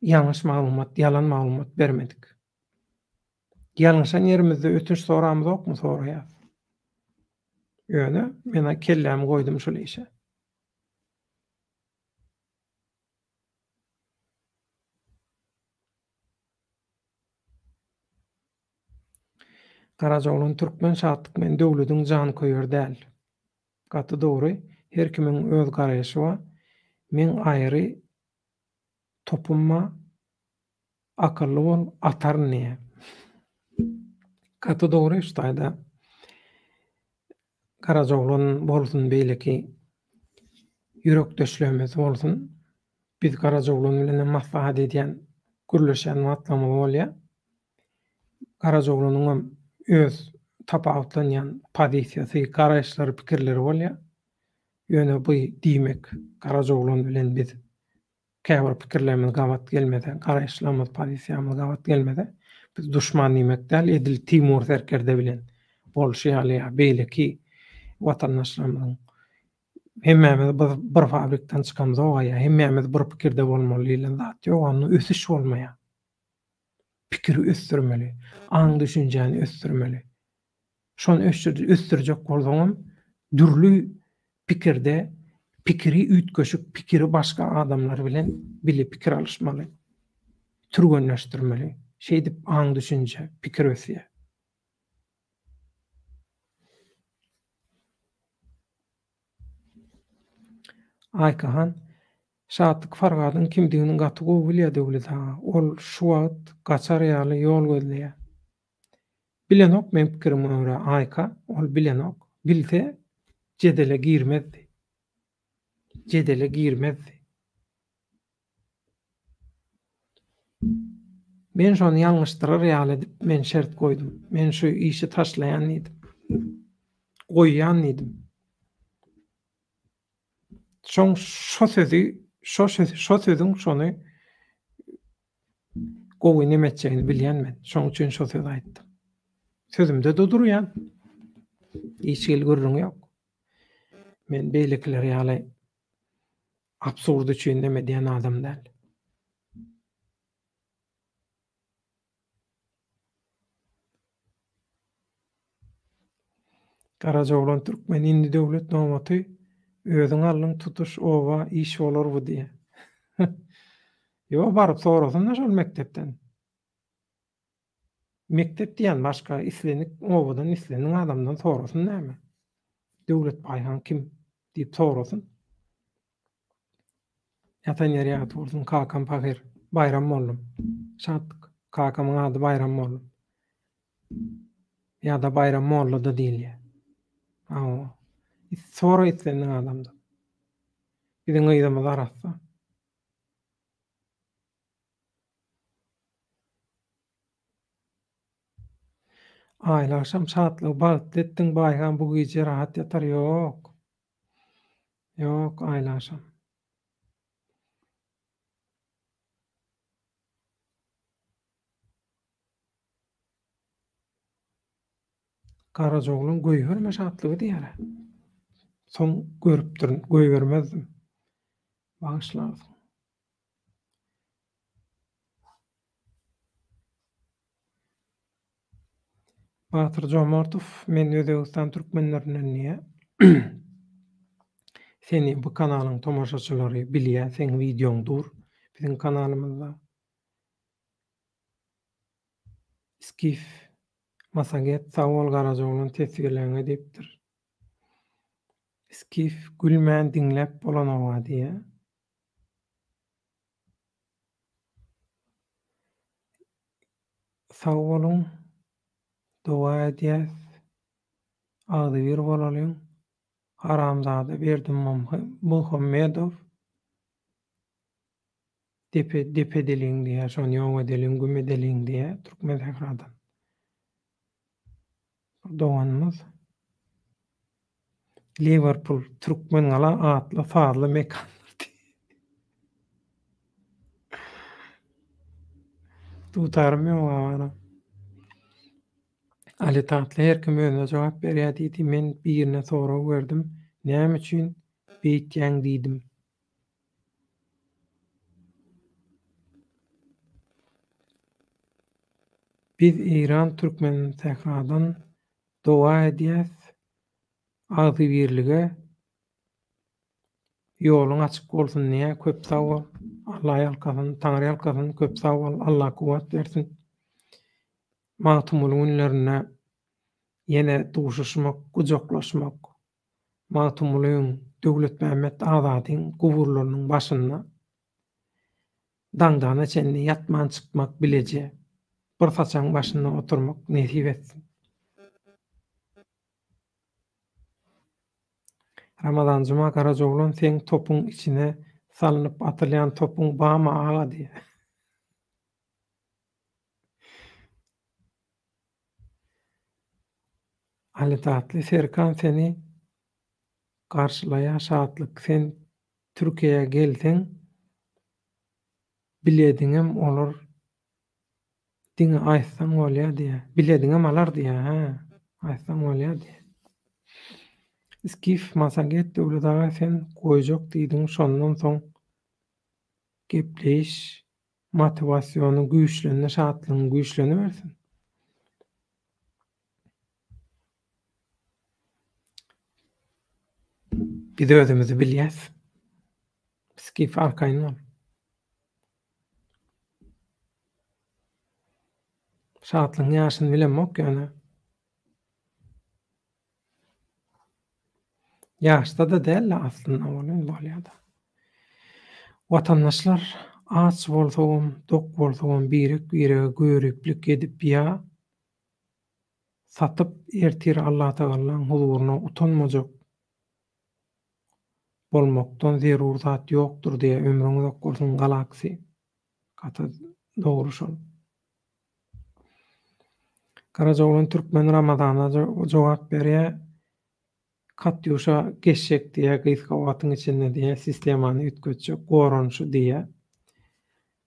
yanlış maglumat, yalan maglumat bermedik. Ýalňyşan yerimizde ötünç soramyz okmy soraýar. Ýöne mena kellämi goýdum şol işe. Garajogluň türkmen şatlyk men döwletiň jany koýar däl. Gaty dogry, her kimiň öz garaýşy bar. Men aýry topumma akylly bol, atar näme? Gaty dogry ştaýda. Garajogluň bolsun beýleki ýürek döşlemesi bolsun. Biz garajogluň bilen maslahat edýän gürleşen atlamy bolýar. Garajoglunyň öz tapawutlanýan pozisiýasy, garaýşlary, pikirleri bolýar. Ýöne bu diýmek garajogluň bilen biz käbir pikirlerimiz gawat gelmede, garaýşlarymyz, pozisiýamyz gawat gelmede. Biz duşman diýmek däl, edil Timur Serkerde bilen bolşýar, beýleki watandaşlarymyň hemmemiz bir fabrikden çykamyz ogaýa, hemmemiz bir pikirde bolmaly diýilen zat ýok, onu ösüş bolmaýar. Pikiri ösdürmeli, aň düşünjäni ösdürmeli. Şonu ösdürjek bolsaňam dürlü pikirde pikiri üýtgeşik, pikiri başga adamlar bilen bile pikir alışmaly. Türgenleşdirmeli. Şey dip aň düşünje, pikir ösýär. Aykahan şatlyk Fargadyň kimdigini gaty gowy bilýär döwlet ha. Ol şu wagt gaçar ýaly ýol gözleýär. Bilenok men pikirime görä Ayka, ol bilenok. Bilse jedele girmezdi. Jedele girmezdi. Men şonu ýalňyşdyrar ýaly edip men şert goýdum. Men şu işi taşlaýan idim. Goýýan idim. Şo sözüň şonu gowy nemetjegini bilýän men. Şoň üçin şo söz aýtdym. Sözümde dudurýan. Işgil görüň ýok. Men beýlekler ýaly absurd üçin demedýän adam däl. Garajoglan türkmen indi döwlet nomaty özüň allyň tutuş owa iş bolar bu diýe. Yo baryp sorasyn şol mektepden. Mektep diýen başga islenik owadan isleniň adamdan sorasyn näme? Döwlet baýhan kim diýip sorasyn. Ýatan ýere ýaty bolsun kakam Pahir, Bayram mollum. Şatlyk kakamyň ady Bayram mollum. Ýa-da Bayram mollu da diýilýär. Sonra isleniň adamdan. Biziň ýylymyz arasy. Aýlaşam şatlyk bagyt etdiň baýhan bu gece rahat ýatar ýok. Ýok aýlaşam. Garajogluň goýberme şatlygy diýär. Soň görüp durun, goýbermezdim. Bagyşlar. Batyr Jomortow, men Özbegistan türkmenlerinden niýe? Seni bu kanalyň tomoşaçylary bilýär, sen videoň dur. Biziň kanalymyzda Skif Masaget Sawol Garajogluň tesirlerini edipdir. Skif gülmän diňläp bolanawa diýe. Sawoluň dowa edýäs. Ady bir bolalyň. Haramzada Berdim Muhammedow. Depe deliň diýe, şonu ýoňa deliň, güme deliň diýe türkmen häkradan. Dowanymyz Liverpool türkmen gala atly fazla mekan. Tutarmy wara. Ali tatly her kim özüne jogap berýär diýdi. Men birine soraw berdim. Näme üçin beýtýäň diýdim. Biz İran Türkmen tekradan dua ediyäs. Agdy birlige ýoluň açyk bolsun diýe köp sag bol. Allah ýalkasyn, Taňry ýalkasyn, köp sag bol. Allah kuwat bersin. Magtymyl günlerine ýene duşuşmak, gujoklaşmak. Magtymylyň Döwlet Mähmet Azadyň guburlarynyň başynda daňdana çenli ýatman çykmak bileje. Bir saçaň başynda oturmak nesip etsin. Ramazan Juma Karajoglan sen topun içine salınıp atılyan topun bağma ağa diye. Ali Tatlı Serkan seni karşılaya şahatlık. Sen Türkiye'ye gelsen bilediğim olur. Dini aysan olya diye. Bilediğim alar diye. Aysan olya diye. Skif masaget döwletaga sen goýjak diýdiň şondan soň gepleýiş motiwasiýony güýçlenýär, şatlygyň güýçlenebersin. Biz özümizi bilýäs. Skif arkaýyn ol. Şatlygyň ýaşyny bilenmek ýöne. Yaşta da değil aslında olayın bolýada. Vatandaşlar aç bolsam, tok bolsam birek görüklik edip ya satıp ertir Allah Teala'nın huzuruna utanmajak bolmakdan zerurtat ýokdur diye ömrüňiz bolsun galaksy. Kata dogry şol. Karajoglan Türkmen Ramazana jogap berýär. Katyuşa geçecek diye gıyskavatın içinde diye sistemani ütkötçü koronşu diye.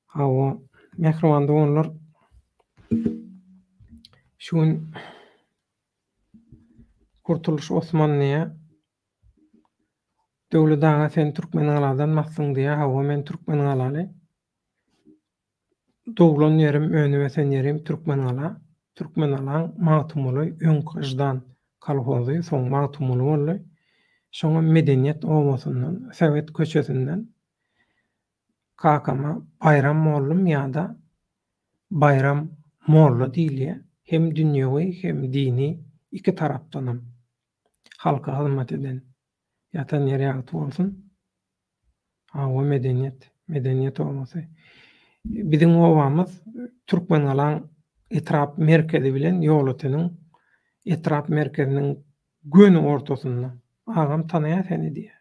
Hava mekromanda onlar şun Kurtuluş Osmanlı'ya döwletaga sen Türkmen aladan maksın diye hava men Türkmen alaly. Doglan yerim önü ve sen yerim Türkmen ala. Türkmen alan matumuly öňkajdan kalhozy soň magtumuly boldy. Şoňa medeniýet olmasyndan, Sowet köçesinden kakama bayram mollum ýa-da bayram mollu diýilýär. Hem dünýäwi hem dini iki tarapdanam halka hyzmat eden ýatan ýere bolsun. Hawa medeniýet olmasy. Biziň obamyz Türkmen alan etrap merkezi bilen ýolatanyň etrap merkeziniň gönü ortasynda agam tanaýar seni diýe.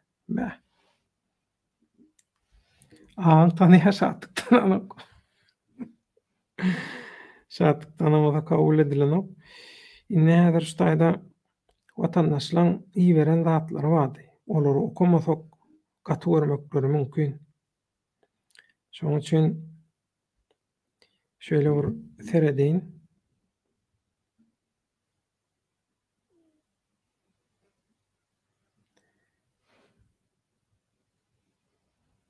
Agam tanaýar şatykdan anak. Şatykdan amada kabul edilen ok. Näder ştaýda watandaşlaryň iý beren zatlary bardy. Olary okamasak gaty görmekleri mümkin. Şoň üçin şöyle bir seredeýin.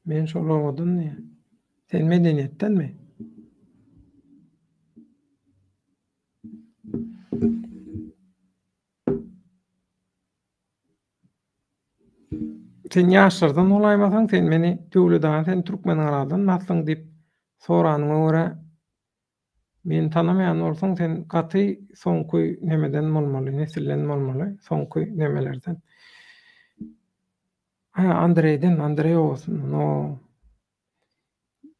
Men şolawadyn ne? Sen medeniýetden mi? Sen ýaşlardan olaýmasaň sen meni döwletaga sen Türkmen aradan naslyň diýip soranyňa görä men tanamaýan bolsaň sen gaty soňky nemeden bolmaly, nesilden bolmaly, soňky nemelerden. Andrey olsun. No.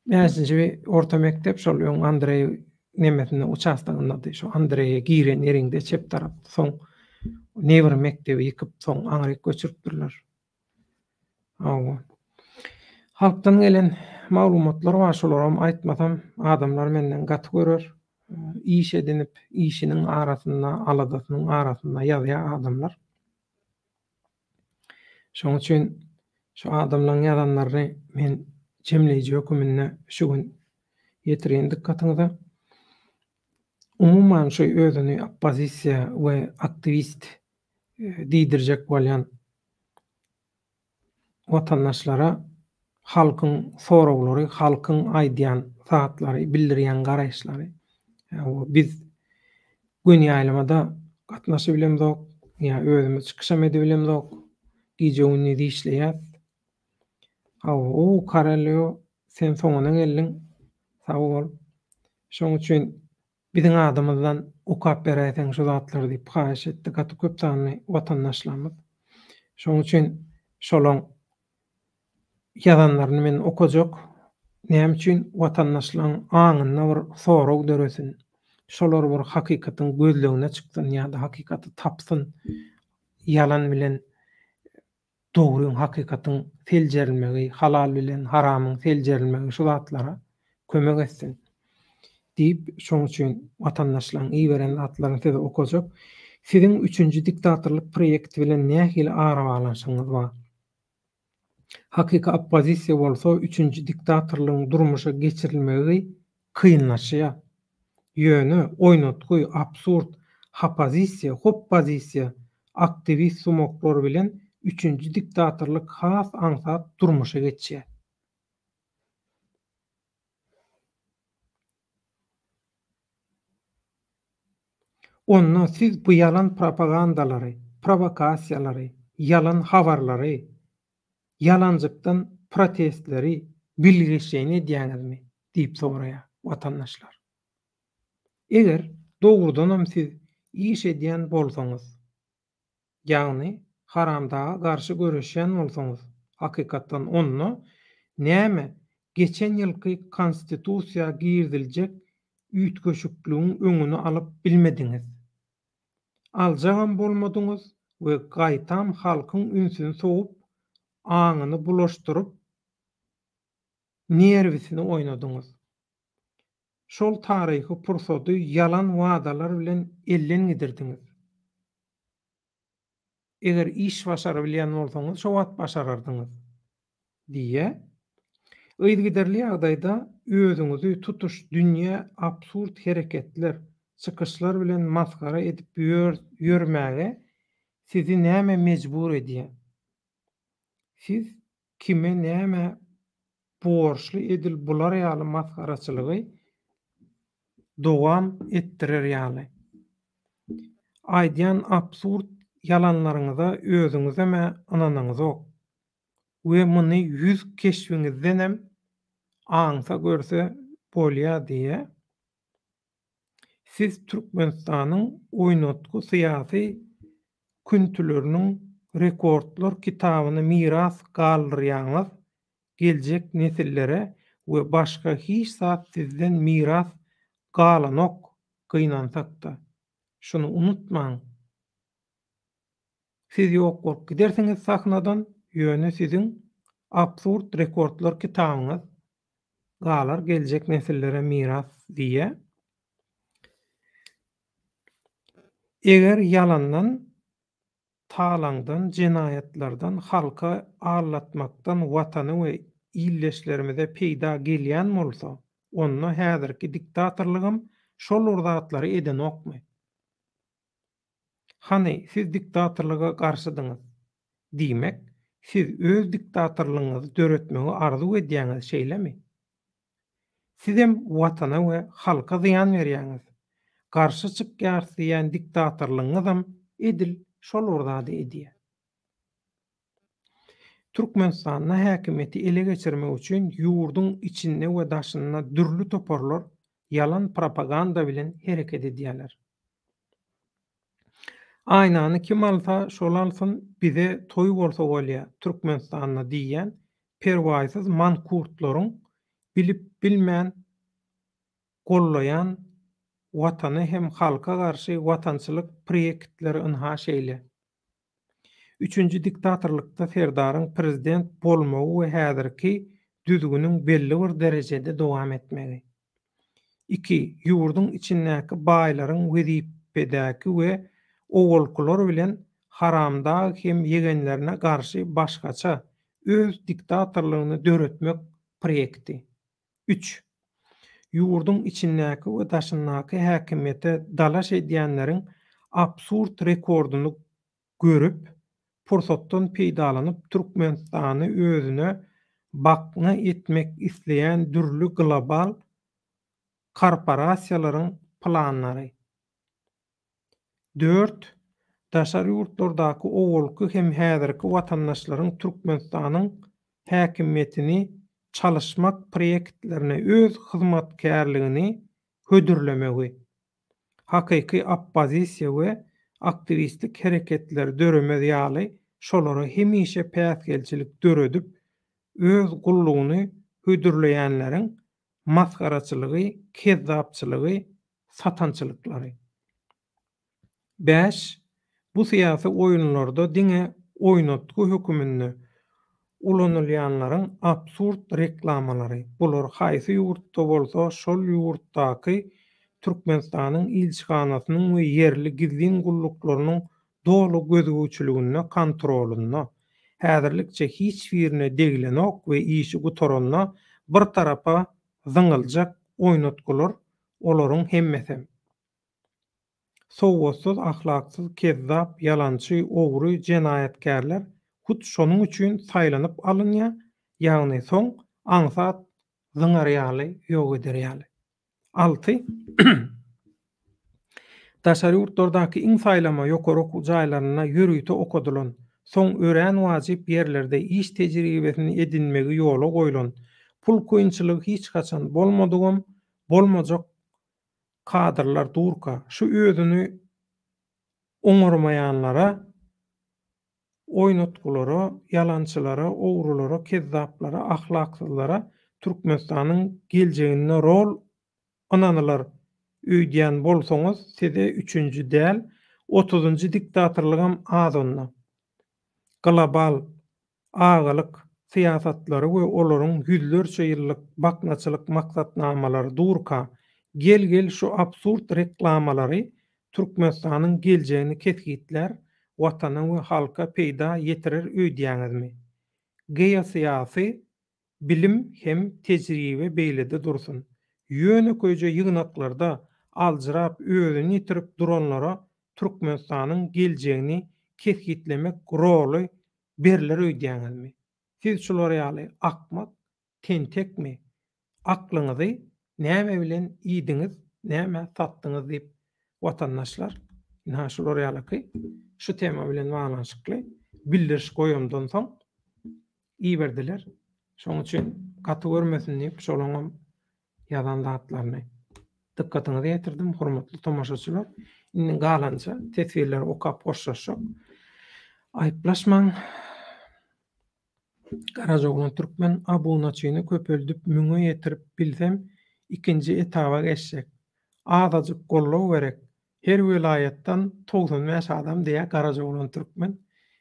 Mäjinçe orta mektep şol Andrey nemesinde uçastagynda şu Andrey'e giren yerinde çep tarap soň newer mektebi ýykyp soň Aňryk göçüripdirler. Halktan gelen maglumatlar var şolaram aýtmasam adamlar menden gaty görür. İş edinip işiniň arasynda, aladatynyň arasynda ýazýar adamlar. Şoň üçin şu adamlaryň ýazanlaryny men jemleýiji hökümine şu gün ýetiren dikkatyňyza. Umuman şu özüni oppozisiýa we aktivist diýdirjek bolýan watandaşlara halkyň soraglary, halkyň aýdýan zatlary, bildirýän garaýşlary. Biz gün ýaýlamada gatnaşy bilemzok, ýa özümi çykyşam edebilemzok, gije ünni işleýär. O karalyo sen soňuna geldiň, sag bol. Şoň üçin biziň adamyzdan ukap beräýän şu zatlary diýip haýyş etdik. Gaty köp sanly watandaşlarymyz. Şoň üçin şolaň ýazanlaryny men okajak. Näme üçin watandaşlaryň aňyna bir sorag döresin. Şolar bir hakykatyň gözlegine çykdyn ýa-da hakykaty tapsyn. Yalan bilen dogryň hakykatyň seljerilmegi, halal bilen haramyň seljerilmegi şu zatlara kömek etsin diýip şoň üçin watandaşlaryň iyi beren zatlaryny size okajak. Siziň 3-nji diktatorlyk proýekti bilen nähili ara bağlanşyňyz bar? Hakyka oppozisiýa bolsa 3-nji diktatorlygyň durmuşa geçirilmegi kynlaşýar. Ýöne oýnatgy, absurd, hoppozisiýa, aktivist sumoklar bilen 3-nji diktatorlyk has aňsat durmuşa geçýär. Ondan siz bu yalan propagandalary, provokasiýalary, yalan habarlary, yalancykdan protestleri bilgiçini diýäňizmi diýip soraýar watandaşlar. Eger dogrudanam siz iş edýän bolsaňyz, ýagny haramdaga garşy göreşýän bolsaňyz, hakykatdan onu näme geçen ýylky konstitusiýa girdiljek üýtgeşikligiň öňüni alyp bilmediňiz. Aljagam bolmadyňyz we gaýtam halkyň ünsüni soğup, aňyny bulaşdyryp, nerwisini oýnadyňyz. Şol taryhy pursaty yalan wadalar bilen elden gidirdiňiz. Eger iş başara bilýän bolsaňyz, şo wagt başarardyňyz diýe. Öýdgiderli ýagdaýda özüňizi tutuş dünýä absurd hereketler, çykyşlar bilen maskara edip ýörmäge sizi näme mejbur edýär? Siz kime näme borçly edil bular ýaly maskaraçylygy dowam etdirer ýaly. Aýdýan absurd yalanlaryňyza özüňiz hem ananyňyz ok. We muny 100 keşfiňizden hem aňsa görse bolýar diýe. Siz Türkmenistanyň oýnatgy syýasy küntüleriniň rekordlar kitabyny miras galdyrýaňyz geljek nesillere we başga hiç zat sizden miras galanok gynansak-da. Şunu unutmaň. Siz ýok bolup gidersiňiz sahnadan, ýöne siziň absurd rekordlar kitabyňyz galar geljek nesillere miras diýe. Eger yalandan, talaňdan, jenayetlerden, halka allatmaktan, watany we illeşlerimize peýda gelýän bolsa, onu häzirki diktatorlygym şol urdatlary eden okmy? Hani siz diktatorlyga garşydyňyz diýmek, siz öz diktatorlygyňyzy döretmegi arzu edýäňiz şeýlemi? Siz hem watana we halka ziýan berýäňiz. Garşy çykýarsyýan diktatorlygyňyzam edil şol urdady edýär. Türkmenistanyň häkimeti ele geçirmek üçin ýurduň içinde we daşynda dürli toparlar yalan propaganda bilen hereket edýärler. Aynany kim alsa şol alsyn, bize toý bolsa bolýar Türkmenistanyna diýen perwaýsyz mankurtlaryň bilip bilmän gollaýan watany hem halka garşy watançylyk proýektleri ynha şeýle. 3-nji diktatorlykda serdaryň prezident bolmagy we häzirki düzgüniň belli bir derejede dowam etmegi. 2. Ýurduň içindäki baýlaryň wezipedäki we owalkular bilen haramda hem yegenlerine garşy başgaça öz diktatorlygyny döretmek proýekti. 3. Ýurduň içindäki we daşyndaky häkimete dalaş edýänleriň absurd rekorduny görüp, pursatdan peýdalanyp Türkmenistany özüne bakna etmek isleýän dürli global korporasiýalaryň planlary. 4. Daşary ýurtlardaky owalky hem häzirki watandaşlaryň Türkmenistanyň häkimiýetini çalışmak proyektlerine öz hyzmatkarlygini hödürlemegi, hakyky oppozisiýa we aktivistlik hereketleri döremez ýaly şolara hemişe päsgelçilik döredip öz gullugyny hödürleýänleriň masgaraçylygy, kezzapçylygy, satançylyklary. 5. Bu siyasi oyunlarda diňe oýnatgy hökümini ulanylýanlaryň absurd reklamalary. Bular haýsy ýurtda bolsa şol ýurtdaky Türkmenistanyň ilçihanasynyň we yerli gizlin gulluklarynyň dolu gözgüçiligine kontroluna, häzirlikçe hiç birine degilenok we işi gutarana bir tarafa zyňyljak oýnatgylar olaryň hemmesi. Sowgatsız, ahlaksyz, kezzap, yalançy, ogry, jenaýatkarlar hut şonuň üçin saýlanyp alynýar, ýagny soň aňsat zyňarýaly ýok ederýäli. 6. Daşary ýurtlardaky iň saýlama ýokarak jaýlaryna ýürüýte okadylan, soň örän wajyp ýerlerde iş tejribesini edinmegi ýola goýulan, pul koýunçylygy hiç haçan bolmadygam, bolmajak kadrlar durka, şu özünü oňarmaýanlara, oýnatgylara, yalançylara, ogrulara, kezzaplara, ahlaksyzlara Türkmenistanyň geljegine rol onanylar öýdýän bolsaňyz, size 3-nji däl 30-njy diktatorlygam azonna. Global agalyk siýasatlary we olaryň yüzlerçe ýyllyk baknaçylyk maksatnamalary durka, gel şu absurd reklamalary Türkmenistanyň geljegini ketgitler, watana we halka peýda ýetirer öýdýäňizmi? Geosyasy bilim hem tejribe beýlede dursun. Ýöne köýje ýygnaklarda aljyrap özüni ýitirip duranlara Türkmenistanyň geljegini ketgitlemek roly beriler öýdýäňizmi? Siz şulara ýaly akmak, tentekmi? Aklyňyzy näme bilen ýydyňyz, näme satdyňyz diýip watandaşlar ina şulara ýaly şu tema bilen baglanşykly bildiriş goýamdan soň iýberdiler. Şoň üçin gaty görmesin diýip şolaňam ýazan zatlaryny dikkatyňyzy ýetirdim, hormatly tomaşaçylar. Indi galança tesirler okap goşşaşak. Aýplaşmaň. Garajoglan Türkmen abunaçyny köpöldüp müňe ýetirip bilsem, ikinji etaba geçsek. Azadyk gollaw berek. Her vilayatdan 95 adam diýe Garajoglan Türkmen.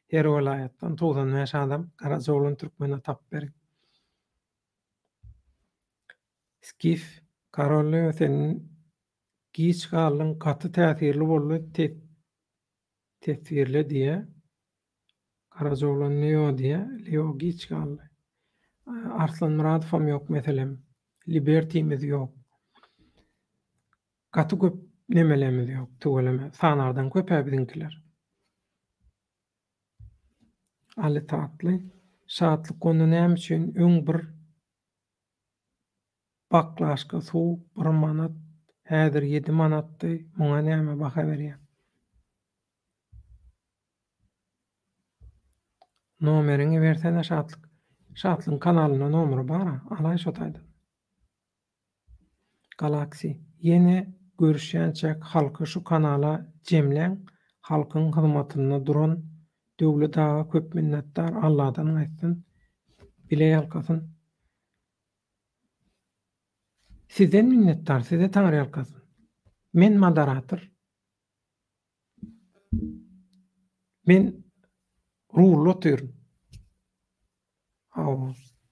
Her vilayatdan 95 adam Garajoglan Türkmene tap berek. Skif, Karolly senin giç galyň gaty täsirli boldy tesirli diýe. Garajoglan Leo diýe, Leo giç galy. Arslan Muradowam ýok meselem. Liberty'miz ýok. Gaty köp nemelerimiz ýok, tögeleme. Sanardan köpä biziňkiler. Ali tatly, şatlyk onu näme üçin öň bir baklaşka suw 1 manat, häzir 7 manatdy, muňa näme baha berýär? Nomerini bersene şatlyk. Şatlyň kanalyna nomery bar, alay şotaýdy. Galaxy, ýene görüşýänçek halky şu kanala jemleň, halkyň hyzmatyna duran döwlet ağa köp minnetdar, Allahdan aýtsyn, bile ýalkasyn. Sizden minnetdar, size taňry ýalkasyn. Men moderator. Men ruhlu oturum.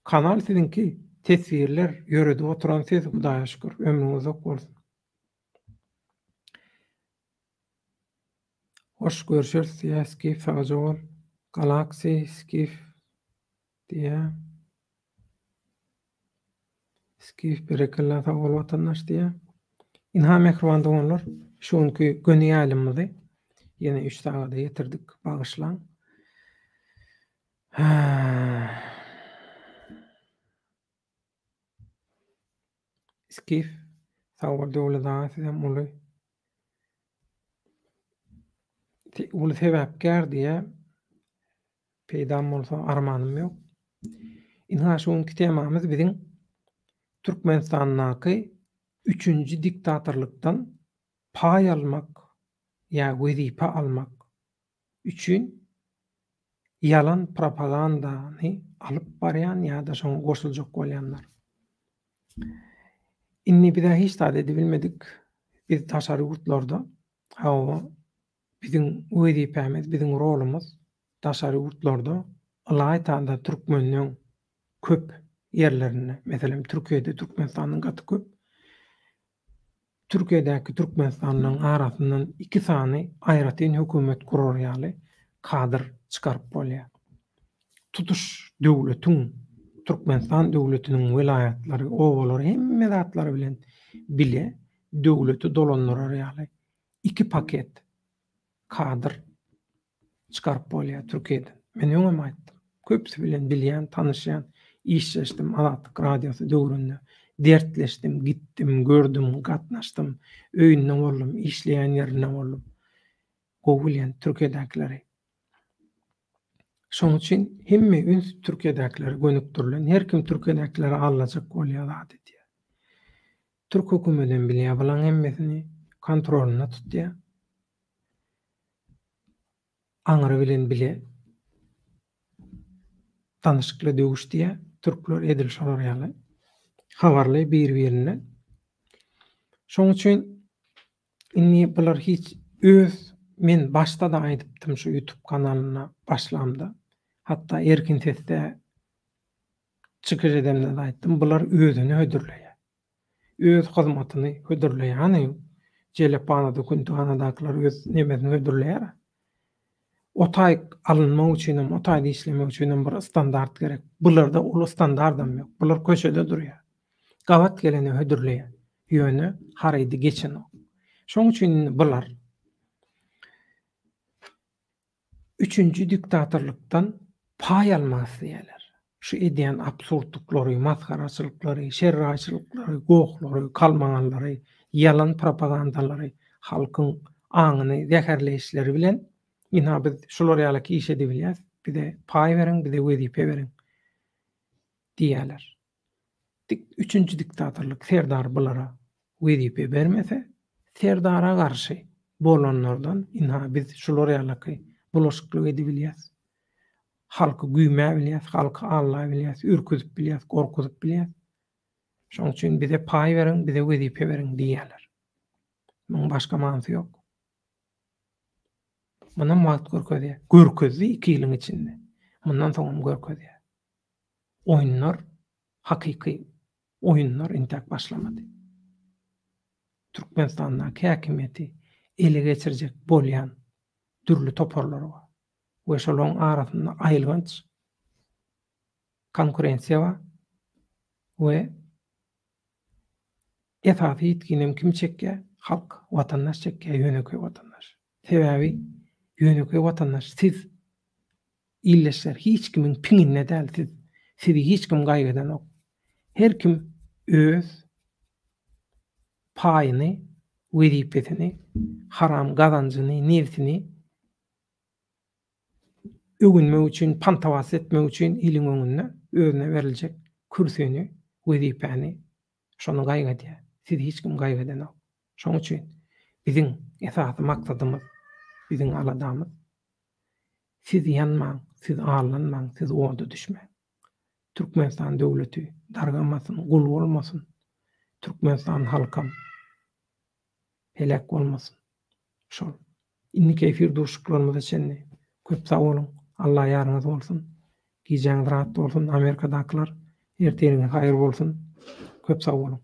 Kanal sizinki, tesirler ýörede oturan siz, Hudaýa şükür, ömrüňiz ok bolsun. Hoş görüşürüz, Skif, Sagajol, Galaxy, Skif diye. Skif, berekella, sağol vatandaş diye. İnha mehriban doganlar, şuňky göni ýalymyzy ýene 3 sagada ýetirdik, bagyşlaň. Skif, sağol döwlet ağa sizem uly. Ulu sebäpkär diýe peýdam bolsa armanym ýok. Inha şuňky temamyz biziň Türkmenistanyňky 3-nji diktatorlukdan pay almak ýa wezipe almak üçin yalan propagandany alyp barýan ýa-da şoňa goşuljak bolýanlar. Inni bize hiç taýda edip bilmedik. Biz taşary ýurtlarda biziň wezipemiz, biziň rolumuz taşary ýurtlarda Allahy taýda türkmenliň köp yerlerine, meselem Türkiýede Türkmenistanyň gaty köp. Türkiýedäki Türkmenistanyň arasyndan 2 sany aýratyn hökümet kurar ýaly kadr çykaryp bolýar. Tutuş döwletiň, Türkmenistan döwletiniň welaýatlary, owalary hemme zatlary bilen bile döwleti dolandyrar ýaly 2 paket kadr çykaryp bolýar Türkiýede. Men ýöňem aýtdym. Köpsi bilen bilýän, tanışýan, işleşdim Azatlyk radiosu döwründe. Dertleşdim, gittim, gördüm, gatnaşdym, öýünden boldum, işleýän ýerinden boldum. Gowulýan Türkiýedekileri. Şoň üçin hemme üns Türkiýedekileri gönükdirilen, her kim Türkiýedekileri alajak bolýar adetýär. Türk hökümetinden bilýär bulan hemmesini kontrolüne tutýar. Aňyry bilen bile tanışykly döwüşdiýär. Türkler edil şolar ýaly habarly bir-birine. Şoň üçin inni bular hiç men başta da aýdypdym şu YouTube kanalyna başlamda. Hatta erkin sesde çykyş edemde de aýtdym. Bular özüni hödürleýär. Öz hyzmatyny hödürleýär. Jelepanada kuntuhanadakylar öz nemesini hödürleýär. Otay alınmak üçin, otayda işlemek üçin bir standart gerek. Bularda ulu standardam ýok. Bular köşede durýar. Gawat geleni hödürleýär. Ýöne haraýdy geçen o. Şoň üçin bular 3-nji diktatorlukdan pay almak diýerler. Şu edýän absurdlyklary, maskaraçylyklary, şerraçylyklary, goklary, kalmaganlary, yalan propagandalary, halkyň aňyny zäherleýişleri bilen ina biz şolar ýaly iş edip bilýäs. Bize pay beriň, bize wezipe beriň diýerler. 3-nji diktatorluk serdar bulara wezipe bermese, serdara garşy bolanlardan ina biz şolar ýaly bulaşyklyk edip bilýäs. Halky güýme bilýäs, halky allay bilýäs, ürküzip bilýäs, gorkuzyp bilýäs. Şoň üçin bize pay beriň, bize wezipe beriň diýerler. Muň başga manysy ýok. Mundan wagt görkezýär. Görkezdi 2 ýylyň içinde. Mundan soň görkezýär. Oýunlar hakyky oýunlar intak başlamady. Türkmenistanyň häkimiýeti ele geçirjek bolýan türlü toparlar var. Ve şolong arasında aýylganç konkurensiýa var. We esasy ýetginem kim çekýär? Halk, watandaş çekýär, ýöneköý watandaş. Sebäbi ýöneköý watandaş siz illeşler hiç kimin piňine däl sizi hiç kim gaýgadan ok. Her kim öz paýyny, wezipesini, haram gazanjyny, nefsini ögünmek üçin, pantawas etmek üçin iliň öňünde özüne beriljek kürsüni, wezipeni şonu gaýgadýar. Sizi hiç kim gaýgadan ok. Şoň üçin biziň esasy maksadymyz, biziň aladamyz siz ýanmaň, siz ağlanmaň, siz oňda düşmeň. Türkmenistan döwleti dargamasyn, gul bolmasyn. Türkmenistan halkam helak bolmasyn. Şol. Inni keyfir duşuklarymyz içinde köp sag bolun. Allah ýarňyz bolsun. Gijaňyz rahat bolsun. Amerikadakylar erteniňiz haýyr bolsun. Köp sag bolun.